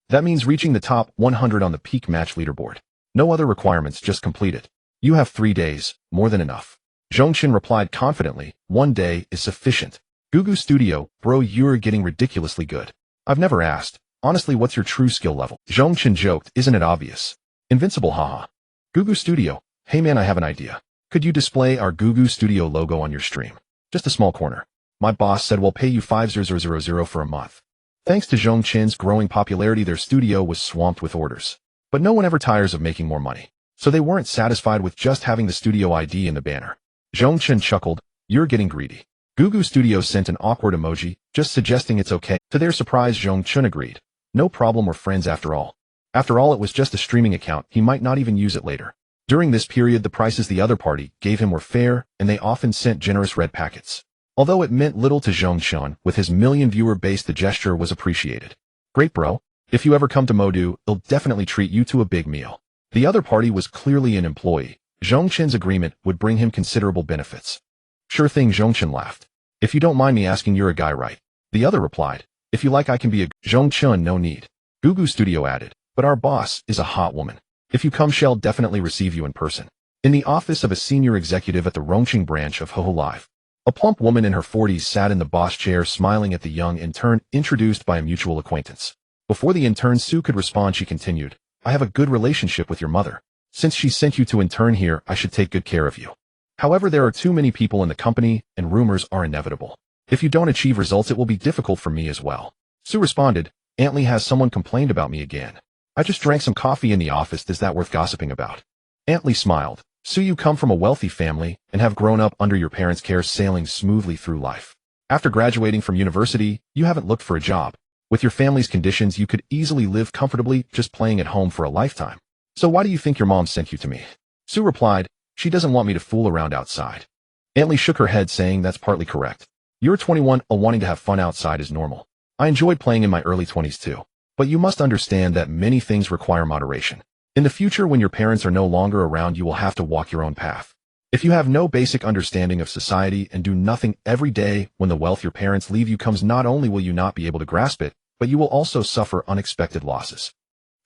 That means reaching the top 100 on the peak match leaderboard. No other requirements, just complete it. You have 3 days, more than enough." Zhong Chen replied confidently, "1 day is sufficient." Gugu Studio, "Bro, you're getting ridiculously good. I've never asked. Honestly, what's your true skill level?" Zhong Chen joked, "Isn't it obvious? Invincible, haha." Gugu Studio, "Hey man, I have an idea. Could you display our Gugu Studio logo on your stream? Just a small corner. My boss said we'll pay you 5,000 for a month." Thanks to Zhong Chen's growing popularity, their studio was swamped with orders. But no one ever tires of making more money, so they weren't satisfied with just having the studio ID in the banner. Zhong Chen chuckled, "You're getting greedy." Gugu Studio sent an awkward emoji, just suggesting it's okay. To their surprise, Zhong Chen agreed. No problem, we're friends after all. After all, it was just a streaming account, he might not even use it later. During this period, the prices the other party gave him were fair, and they often sent generous red packets. Although it meant little to Zhong Chen, with his million-viewer base, the gesture was appreciated. "Great, bro. If you ever come to Modu, they'll definitely treat you to a big meal." The other party was clearly an employee. Zhong Chen's agreement would bring him considerable benefits. "Sure thing," Zhong Chen laughed. "If you don't mind me asking, you're a guy, right?" The other replied, "If you like, I can be a..." Zhong Chen, "No need." Gugu Studio added, "But our boss is a hot woman. If you come, she'll definitely receive you in person." In the office of a senior executive at the Rongqing branch of Huhu Live, a plump woman in her 40s sat in the boss chair smiling at the young intern introduced by a mutual acquaintance. Before the intern Su could respond, she continued, "I have a good relationship with your mother. Since she sent you to intern here, I should take good care of you. However, there are too many people in the company, and rumors are inevitable. If you don't achieve results, it will be difficult for me as well." Su responded, "Aunt Lee, has someone complained about me again? I just drank some coffee in the office. Is that worth gossiping about?" Aunt Lee smiled. "Su, you come from a wealthy family and have grown up under your parents' care, sailing smoothly through life. After graduating from university, you haven't looked for a job. With your family's conditions, you could easily live comfortably just playing at home for a lifetime. So why do you think your mom sent you to me?" Su replied, "She doesn't want me to fool around outside." Aunt Lee shook her head, saying, "That's partly correct. You're 21, wanting to have fun outside is normal. I enjoyed playing in my early 20s too. But you must understand that many things require moderation. In the future, when your parents are no longer around, you will have to walk your own path. If you have no basic understanding of society and do nothing every day, when the wealth your parents leave you comes, not only will you not be able to grasp it, but you will also suffer unexpected losses.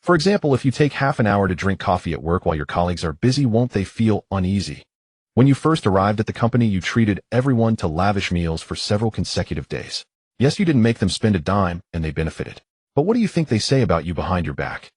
For example, if you take half an hour to drink coffee at work while your colleagues are busy, won't they feel uneasy? When you first arrived at the company, you treated everyone to lavish meals for several consecutive days. Yes, you didn't make them spend a dime, and they benefited. But what do you think they say about you behind your back?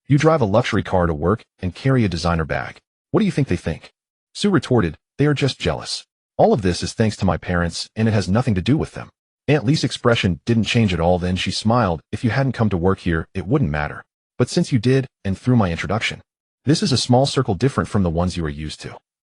You drive a luxury car to work and carry a designer bag. What do you think they think?" Su retorted, "They are just jealous. All of this is thanks to my parents, and it has nothing to do with them." Aunt Lee's expression didn't change at all. Then she smiled, "If you hadn't come to work here, it wouldn't matter. But since you did, and through my introduction, this is a small circle different from the ones you are used to.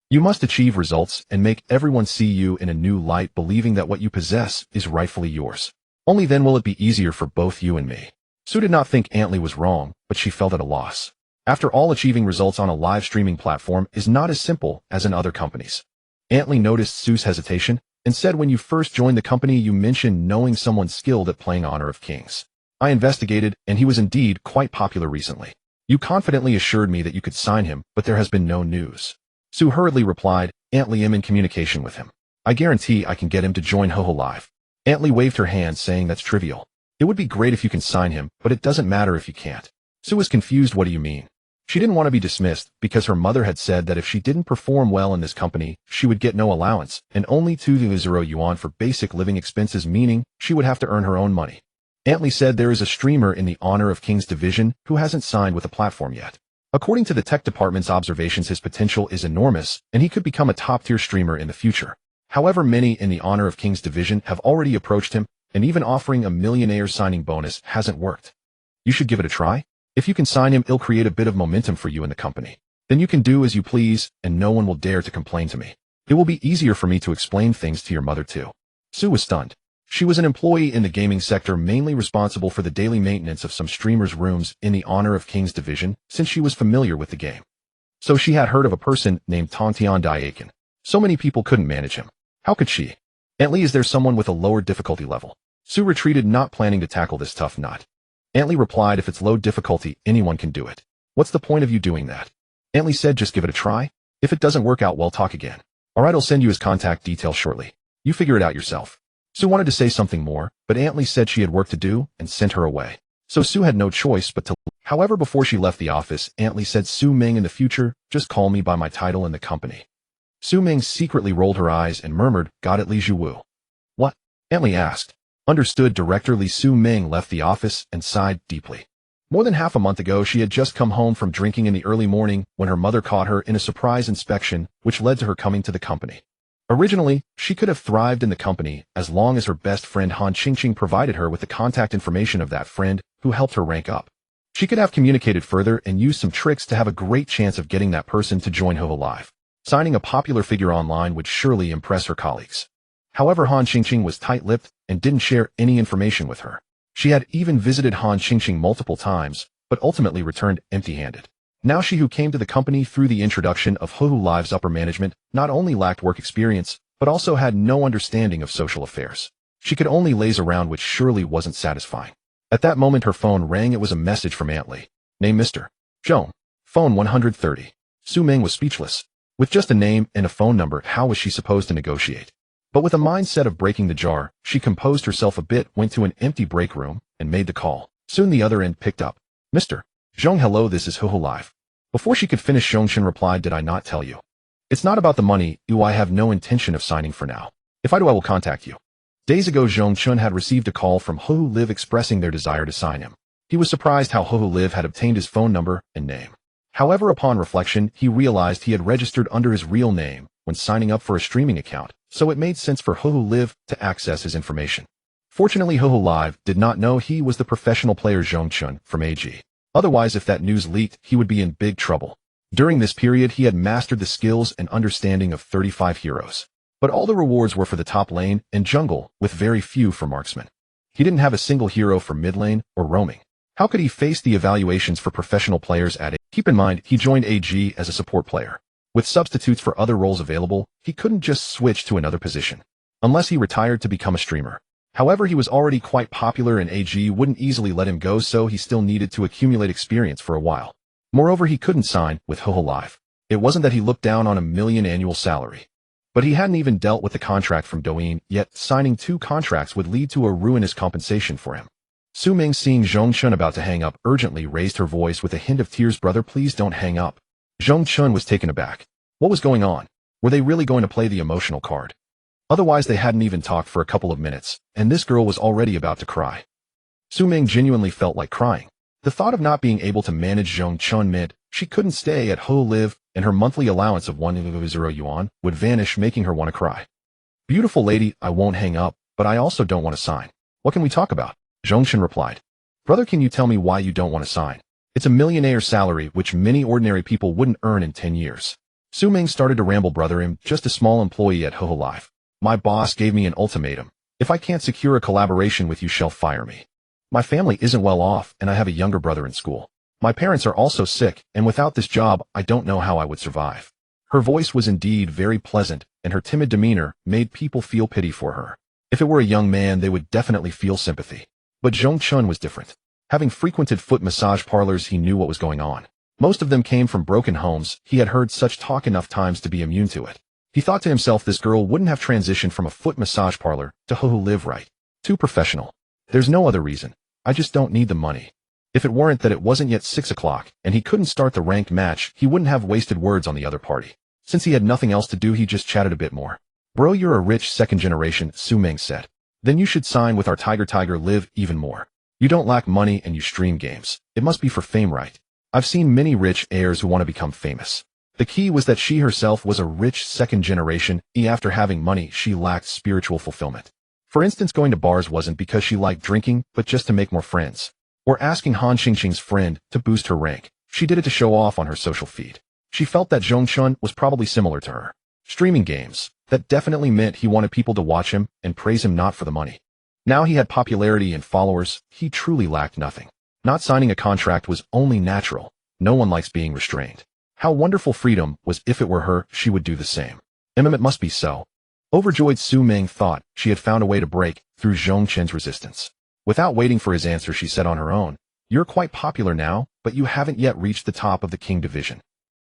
You must achieve results and make everyone see you in a new light, believing that what you possess is rightfully yours. Only then will it be easier for both you and me. Sue did not think Antley was wrong, but she felt at a loss. After all, achieving results on a live streaming platform is not as simple as in other companies. Antley noticed Sue's hesitation and said, when you first joined the company, you mentioned knowing someone skilled at playing Honor of Kings. I investigated, and he was indeed quite popular recently. You confidently assured me that you could sign him, but there has been no news. Sue hurriedly replied, Antley, am in communication with him. I guarantee I can get him to join Live. Antley waved her hand, saying that's trivial. It would be great if you can sign him, but it doesn't matter if you can't. Sue was confused. What do you mean? She didn't want to be dismissed because her mother had said that if she didn't perform well in this company, she would get no allowance and only 2,000 yuan for basic living expenses, meaning she would have to earn her own money. Antley said there is a streamer in the Honor of Kings division who hasn't signed with a platform yet. According to the tech department's observations, his potential is enormous and he could become a top-tier streamer in the future. However, many in the Honor of Kings division have already approached him, and even offering a millionaire signing bonus hasn't worked. You should give it a try. If you can sign him, it'll create a bit of momentum for you in the company. Then you can do as you please, and no one will dare to complain to me. It will be easier for me to explain things to your mother too. Sue was stunned. She was an employee in the gaming sector, mainly responsible for the daily maintenance of some streamers' rooms in the Honor of Kings division, since she was familiar with the game. So she had heard of a person named Tongtian Diakin. So many people couldn't manage him. How could she? Antley, is there someone with a lower difficulty level? Sue retreated, not planning to tackle this tough nut. Antley replied, if it's low difficulty, anyone can do it. What's the point of you doing that? Antley said, just give it a try. If it doesn't work out, we'll talk again. Alright, I'll send you his contact details shortly. You figure it out yourself. Sue wanted to say something more, but Antley said she had work to do and sent her away. So Sue had no choice but to leave. However, before she left the office, Antley said, Su Ming, in the future, just call me by my title in the company. Su Ming secretly rolled her eyes and murmured, got it, Li Zhuwu. What? Antley asked. Understood. Director Li Su Ming left the office and sighed deeply. More than half a month ago, she had just come home from drinking in the early morning when her mother caught her in a surprise inspection, which led to her coming to the company. Originally, she could have thrived in the company as long as her best friend Han Qingqing provided her with the contact information of that friend who helped her rank up. She could have communicated further and used some tricks to have a great chance of getting that person to join Live. Signing a popular figure online would surely impress her colleagues. However, Han Qingqing was tight-lipped and didn't share any information with her. She had even visited Han Qingqing multiple times, but ultimately returned empty-handed. Now she who came to the company through the introduction of Live's upper management not only lacked work experience, but also had no understanding of social affairs. She could only laze around, which surely wasn't satisfying. At that moment her phone rang. It was a message from Antley. Name Mr. Zhong. Phone 130. Su Ming was speechless. With just a name and a phone number, how was she supposed to negotiate? But with a mindset of breaking the jar, she composed herself a bit, went to an empty break room, and made the call. Soon the other end picked up. Mr. Zhong, hello, this is Live. Before she could finish, Zhong Chen replied, did I not tell you? It's not about the money, I have no intention of signing for now. If I do, I will contact you. Days ago, Zhong Chen had received a call from Live expressing their desire to sign him. He was surprised how Live had obtained his phone number and name. However, upon reflection, he realized he had registered under his real name when signing up for a streaming account, so it made sense for Live to access his information. Fortunately, Live did not know he was the professional player Zhong Chen from AG. Otherwise, if that news leaked, he would be in big trouble. During this period, he had mastered the skills and understanding of 35 heroes. But all the rewards were for the top lane and jungle, with very few for marksman. He didn't have a single hero for mid lane or roaming. How could he face the evaluations for professional players at AG? Keep in mind, he joined AG as a support player. With substitutes for other roles available, he couldn't just switch to another position. Unless he retired to become a streamer. However, he was already quite popular and AG wouldn't easily let him go, so he still needed to accumulate experience for a while. Moreover, he couldn't sign with Live. It wasn't that he looked down on $1 million annual salary. But he hadn't even dealt with the contract from Douyin, yet signing 2 contracts would lead to a ruinous compensation for him. Su Ming, seeing Zhong Chen about to hang up, urgently raised her voice with a hint of tears. Brother, please don't hang up. Zhong Chen was taken aback. What was going on? Were they really going to play the emotional card? Otherwise, they hadn't even talked for a couple of minutes, and this girl was already about to cry. Su Ming genuinely felt like crying. The thought of not being able to manage Zhong Chen meant she couldn't stay at Live, and her monthly allowance of 1,000 yuan would vanish, making her want to cry. Beautiful lady, I won't hang up, but I also don't want to sign. What can we talk about? Zhong Chen replied. Brother, can you tell me why you don't want to sign? It's a millionaire salary which many ordinary people wouldn't earn in 10 years. Su Ming started to ramble. Brother, I'm just a small employee at Ho Ho Life. My boss gave me an ultimatum. If I can't secure a collaboration with you, she'll fire me. My family isn't well off, and I have a younger brother in school. My parents are also sick, and without this job, I don't know how I would survive. Her voice was indeed very pleasant, and her timid demeanor made people feel pity for her. If it were a young man, they would definitely feel sympathy. But Zhong Chen was different. Having frequented foot massage parlors, he knew what was going on. Most of them came from broken homes. He had heard such talk enough times to be immune to it. He thought to himself, this girl wouldn't have transitioned from a foot massage parlor to Ho Ho Live right. Too professional. There's no other reason. I just don't need the money. If it weren't that it wasn't yet 6 o'clock and he couldn't start the ranked match, he wouldn't have wasted words on the other party. Since he had nothing else to do, he just chatted a bit more. Bro, you're a rich second generation, Su Ming said. Then you should sign with our Tiger Live even more. You don't lack money and you stream games. It must be for fame, right? I've seen many rich heirs who want to become famous. The key was that she herself was a rich second generation. After having money, she lacked spiritual fulfillment. For instance, going to bars wasn't because she liked drinking, but just to make more friends. Or asking Han Xingqing's friend to boost her rank. She did it to show off on her social feed. She felt that Zhong Chen was probably similar to her. Streaming games. That definitely meant he wanted people to watch him and praise him, not for the money. Now he had popularity and followers. He truly lacked nothing. Not signing a contract was only natural. No one likes being restrained. How wonderful freedom was. If it were her, she would do the same. It must be so. Overjoyed, Su Ming thought she had found a way to break through Zhong Chen's resistance. Without waiting for his answer, she said on her own, you're quite popular now, but you haven't yet reached the top of the King division.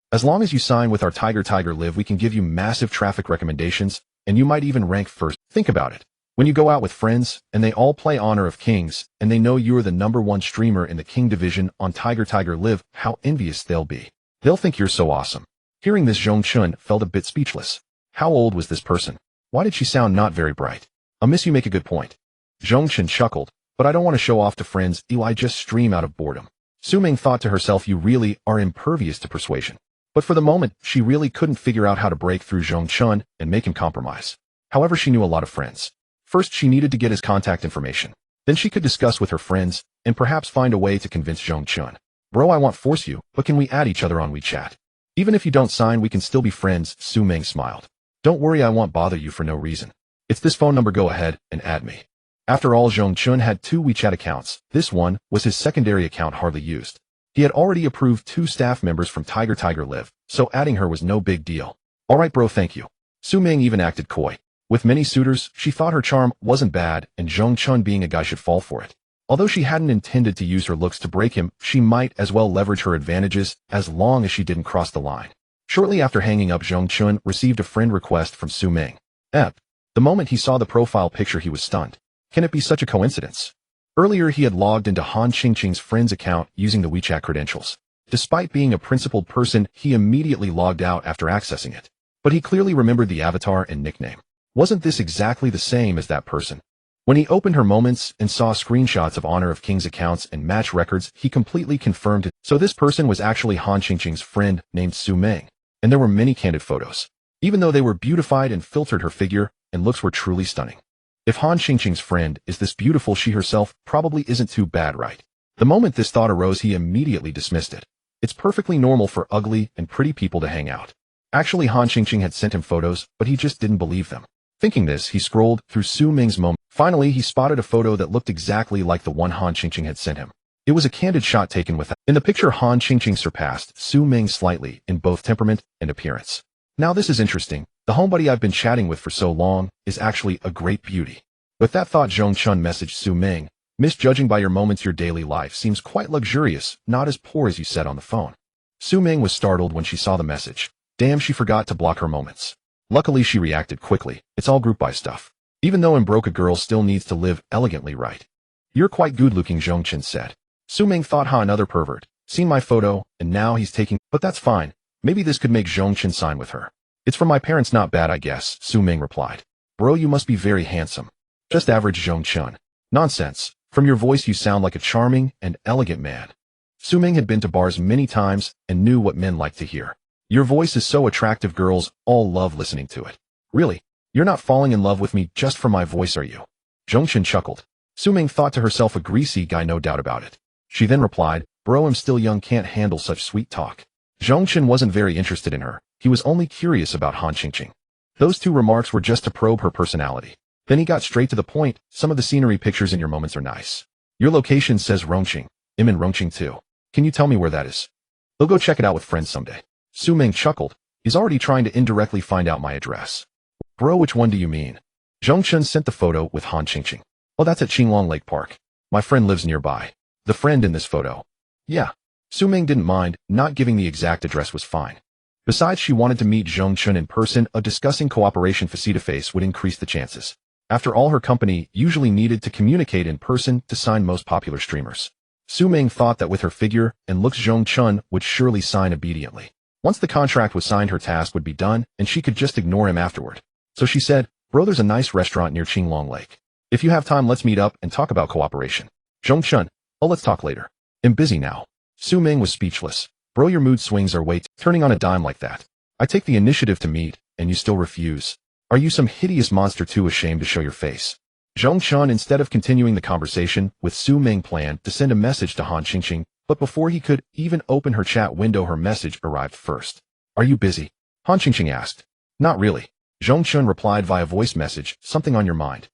As long as you sign with our Tiger Live, we can give you massive traffic recommendations, and you might even rank first. Think about it. When you go out with friends, and they all play Honor of Kings, and they know you're the #1 streamer in the King division on Tiger Live, how envious they'll be. They'll think you're so awesome. Hearing this, Zhong Chen felt a bit speechless. How old was this person? Why did she sound not very bright? Miss, you make a good point. Zhong Chen chuckled, but I don't want to show off to friends. I just stream out of boredom. Su Ming thought to herself, you really are impervious to persuasion. But for the moment, she really couldn't figure out how to break through Zhong Chen and make him compromise. However, she knew a lot of friends. First, she needed to get his contact information. Then she could discuss with her friends and perhaps find a way to convince Zhong Chen. Bro, I won't force you, but can we add each other on WeChat? Even if you don't sign, we can still be friends, Su Ming smiled. Don't worry, I won't bother you for no reason. It's this phone number, go ahead and add me. After all, Zhong Chen had 2 WeChat accounts. This one was his secondary account, hardly used. He had already approved 2 staff members from Tiger Live, so adding her was no big deal. Alright bro, thank you. Su Ming even acted coy. With many suitors, she thought her charm wasn't bad, and Zhong Chen being a guy should fall for it. Although she hadn't intended to use her looks to break him, she might as well leverage her advantages as long as she didn't cross the line. Shortly after hanging up, Zhong Chen received a friend request from Su Ming. The moment he saw the profile picture, he was stunned. Can it be such a coincidence? Earlier, he had logged into Han Xingqing's friend's account using the WeChat credentials. Despite being a principled person, he immediately logged out after accessing it. But he clearly remembered the avatar and nickname. Wasn't this exactly the same as that person? When he opened her moments and saw screenshots of Honor of Kings accounts and match records, he completely confirmed it. So this person was actually Han Xingqing's friend named Su Ming. And there were many candid photos. Even though they were beautified and filtered, her figure and looks were truly stunning. If Han Xingqing's friend is this beautiful, she herself probably isn't too bad, right? The moment this thought arose, he immediately dismissed it. It's perfectly normal for ugly and pretty people to hang out. Actually, Han Xingqing had sent him photos, but he just didn't believe them. Thinking this, he scrolled through Su Ming's moment. Finally, he spotted a photo that looked exactly like the one Han Xingqing had sent him. It was a candid shot taken with. In the picture, Han Xingqing surpassed Su Ming slightly in both temperament and appearance. Now this is interesting. The homebody I've been chatting with for so long is actually a great beauty. With that thought, Zhong Chen messaged Su Ming, misjudging by your moments, your daily life seems quite luxurious, not as poor as you said on the phone. Su Ming was startled when she saw the message. Damn, she forgot to block her moments. Luckily, she reacted quickly. It's all group buy stuff. Even though I'm broke, a girl still needs to live elegantly, right? You're quite good looking, Zhong Chen said. Su Ming thought, another pervert. Seen my photo, and now he's taking, but that's fine. Maybe this could make Zhong Chen sign with her. It's from my parents, not bad, I guess, Su Ming replied. Bro, you must be very handsome. Just average, Zhong Chen. Nonsense. From your voice, you sound like a charming and elegant man. Su Ming had been to bars many times and knew what men like to hear. Your voice is so attractive, girls all love listening to it. Really? You're not falling in love with me just for my voice, are you? Zhong Chen chuckled. Su Ming thought to herself, a greasy guy, no doubt about it. She then replied, bro, I'm still young, can't handle such sweet talk. Zhong Chen wasn't very interested in her. He was only curious about Han Qingqing. Those two remarks were just to probe her personality. Then he got straight to the point. Some of the scenery pictures in your moments are nice. Your location says Rongqing. I'm in Rongqing too. Can you tell me where that is? They'll go check it out with friends someday. Su Ming chuckled. He's already trying to indirectly find out my address. Bro, which one do you mean? Zhong Chen sent the photo with Han Qingqing. Oh, that's at Qinglong Lake Park. My friend lives nearby. The friend in this photo. Yeah. Su Ming didn't mind. Not giving the exact address was fine. Besides, she wanted to meet Zhong Chen in person. Discussing cooperation face-to-face would increase the chances. After all, her company usually needed to communicate in person to sign most popular streamers. Su Ming thought that with her figure and looks, Zhong Chen would surely sign obediently. Once the contract was signed, her task would be done, and she could just ignore him afterward. So she said, bro, there's a nice restaurant near Qinglong Lake. If you have time, let's meet up and talk about cooperation. Zhong Chen, oh, let's talk later. I'm busy now. Su Ming was speechless. Bro, your mood swings are way turning on a dime like that. I take the initiative to meet, and you still refuse. Are you some hideous monster too ashamed to show your face? Zhong Chen, instead of continuing the conversation with Su Ming, planned to send a message to Han Qingqing, but before he could even open her chat window, her message arrived first. Are you busy? Han Qingqing asked. Not really. Zhong Chen replied via voice message. Something on your mind?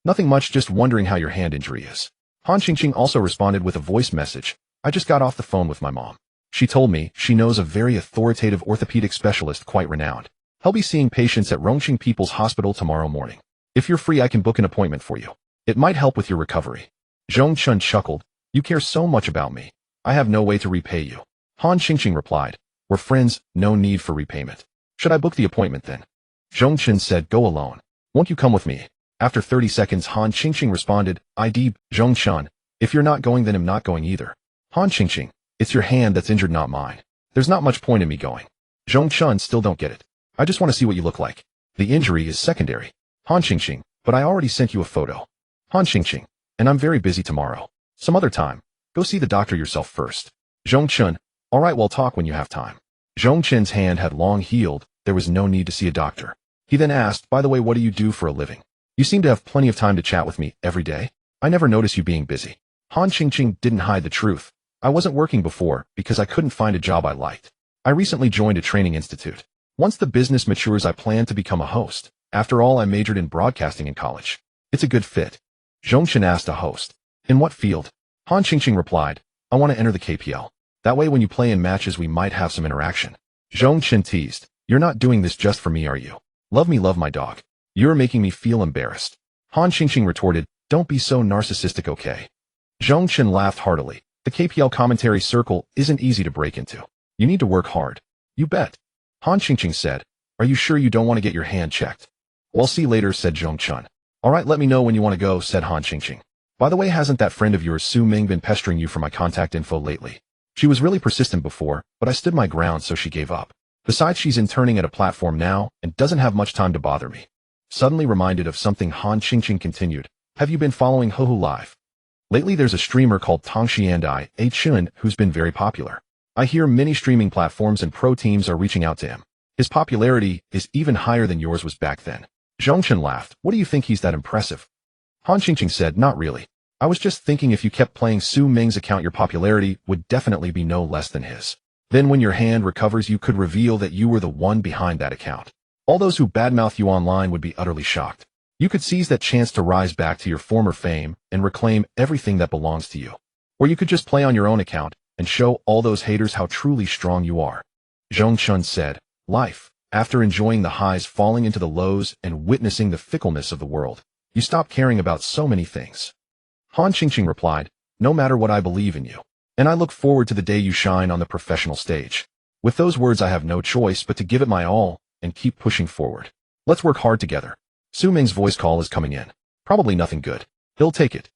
Nothing much, just wondering how your hand injury is. Han Qingqing also responded with a voice message. I just got off the phone with my mom. She told me she knows a very authoritative orthopedic specialist, quite renowned. He'll be seeing patients at Rongqing People's Hospital tomorrow morning. If you're free, I can book an appointment for you. It might help with your recovery. Zhong Chen chuckled. You care so much about me. I have no way to repay you. Han Qingqing replied. We're friends, no need for repayment. Should I book the appointment then? Zhong Chen said, go alone. Won't you come with me? After 30 seconds, Han Qingqing responded, ID, Zhong Chen. If you're not going, then I'm not going either. Han Qingqing, it's your hand that's injured, not mine. There's not much point in me going. Zhong Chen, still don't get it. I just want to see what you look like. The injury is secondary. Han Qingqing, but I already sent you a photo. Han Qingqing, and I'm very busy tomorrow. Some other time. Go see the doctor yourself first. Zhong Chen, alright, we'll talk when you have time. Zhong Chen's hand had long healed. There was no need to see a doctor. He then asked, by the way, what do you do for a living? You seem to have plenty of time to chat with me every day. I never notice you being busy. Han Qingqing didn't hide the truth. I wasn't working before because I couldn't find a job I liked. I recently joined a training institute. Once the business matures, I plan to become a host. After all, I majored in broadcasting in college. It's a good fit. Zhong Chen asked a host. In what field? Han Qingqing replied, I want to enter the KPL. That way when you play in matches we might have some interaction. Zhong Chen teased. You're not doing this just for me, are you? Love me, love my dog. You're making me feel embarrassed. Han Qingqing retorted, don't be so narcissistic, okay? Zhong Chen laughed heartily. The KPL commentary circle isn't easy to break into. You need to work hard. You bet. Han Qingqing said, are you sure you don't want to get your hand checked? We'll see later, said Zhong Chen. Alright, let me know when you want to go, said Han Qingqing. By the way, hasn't that friend of yours, Su Ming, been pestering you for my contact info lately? She was really persistent before, but I stood my ground, so she gave up. Besides, she's interning at a platform now and doesn't have much time to bother me. Suddenly reminded of something, Han Qingqing continued. Have you been following Hohu Live? Lately there's a streamer called Tongxiandai A Chun who's been very popular. I hear many streaming platforms and pro teams are reaching out to him. His popularity is even higher than yours was back then. Zhong Chen laughed. What do you think he's that impressive? Han Qingqing said, not really. I was just thinking if you kept playing Su Ming's account, your popularity would definitely be no less than his. Then when your hand recovers, you could reveal that you were the one behind that account. All those who badmouth you online would be utterly shocked. You could seize that chance to rise back to your former fame and reclaim everything that belongs to you. Or you could just play on your own account and show all those haters how truly strong you are. Zhong Chen said, life, after enjoying the highs, falling into the lows, and witnessing the fickleness of the world, you stop caring about so many things. Han Qingqing replied, no matter what, I believe in you. And I look forward to the day you shine on the professional stage. With those words, I have no choice but to give it my all and keep pushing forward. Let's work hard together. Su Ming's voice call is coming in. Probably nothing good. He'll take it.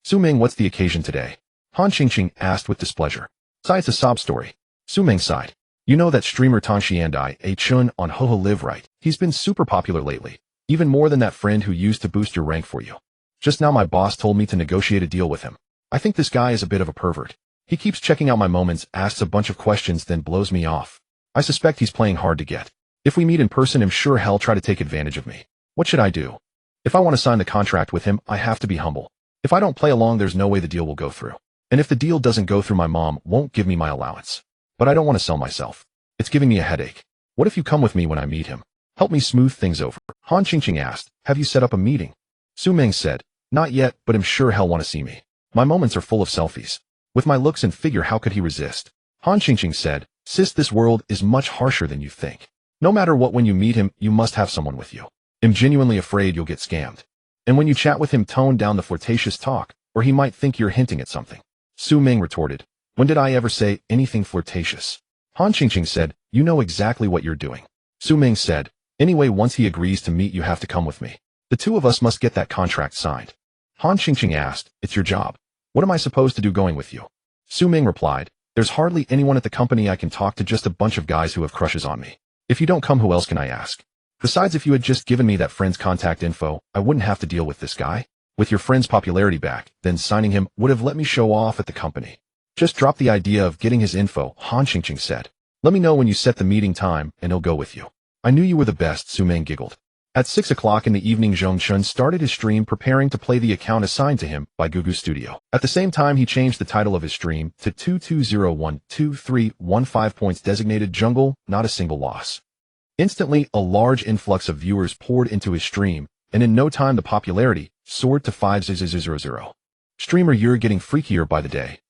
Su Ming, what's the occasion today? Han Qingqing asked with displeasure. It's a sob story. Su Ming sighed. You know that streamer Tongxiandai A Chun on Hoho Live, right? He's been super popular lately. Even more than that friend who used to boost your rank for you. Just now my boss told me to negotiate a deal with him. I think this guy is a bit of a pervert. He keeps checking out my moments, asks a bunch of questions, then blows me off. I suspect he's playing hard to get. If we meet in person, I'm sure he'll try to take advantage of me. What should I do? If I want to sign the contract with him, I have to be humble. If I don't play along, there's no way the deal will go through. And if the deal doesn't go through, my mom won't give me my allowance. But I don't want to sell myself. It's giving me a headache. What if you come with me when I meet him? Help me smooth things over. Han Qingqing asked, have you set up a meeting? Su Ming said, not yet, but I'm sure he'll want to see me. My moments are full of selfies. With my looks and figure, how could he resist? Han Qingqing said, sis, this world is much harsher than you think. No matter what, when you meet him, you must have someone with you. I'm genuinely afraid you'll get scammed. And when you chat with him, tone down the flirtatious talk, or he might think you're hinting at something. Su Ming retorted, when did I ever say anything flirtatious? Han Qingqing said, you know exactly what you're doing. Su Ming said, anyway, once he agrees to meet, you have to come with me. The two of us must get that contract signed. Han Qingqing asked, it's your job. What am I supposed to do going with you? Su Ming replied, there's hardly anyone at the company I can talk to, just a bunch of guys who have crushes on me. If you don't come, who else can I ask? Besides, if you had just given me that friend's contact info, I wouldn't have to deal with this guy. With your friend's popularity back, then signing him would have let me show off at the company. Just drop the idea of getting his info, Han Qingqing said. Let me know when you set the meeting time, and he'll go with you. I knew you were the best, Su Ming giggled. At 6 o'clock in the evening, Zhong Chen started his stream, preparing to play the account assigned to him by Gugu Studio. At the same time, he changed the title of his stream to 22012315 points, designated Jungle, not a single loss. Instantly, a large influx of viewers poured into his stream, and in no time the popularity soared to 5,000. Streamer, you're getting freakier by the day.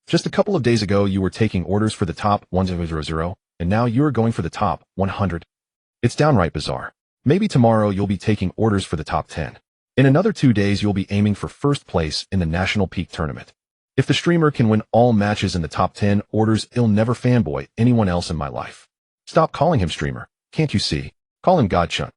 Just a couple of days ago, you were taking orders for the top 100, and now you're going for the top 100. It's downright bizarre. Maybe tomorrow you'll be taking orders for the top 10. In another 2 days, you'll be aiming for first place in the National Peak Tournament. If the streamer can win all matches in the top 10 orders, he'll never fanboy anyone else in my life. Stop calling him streamer. Can't you see? Call him Godchun.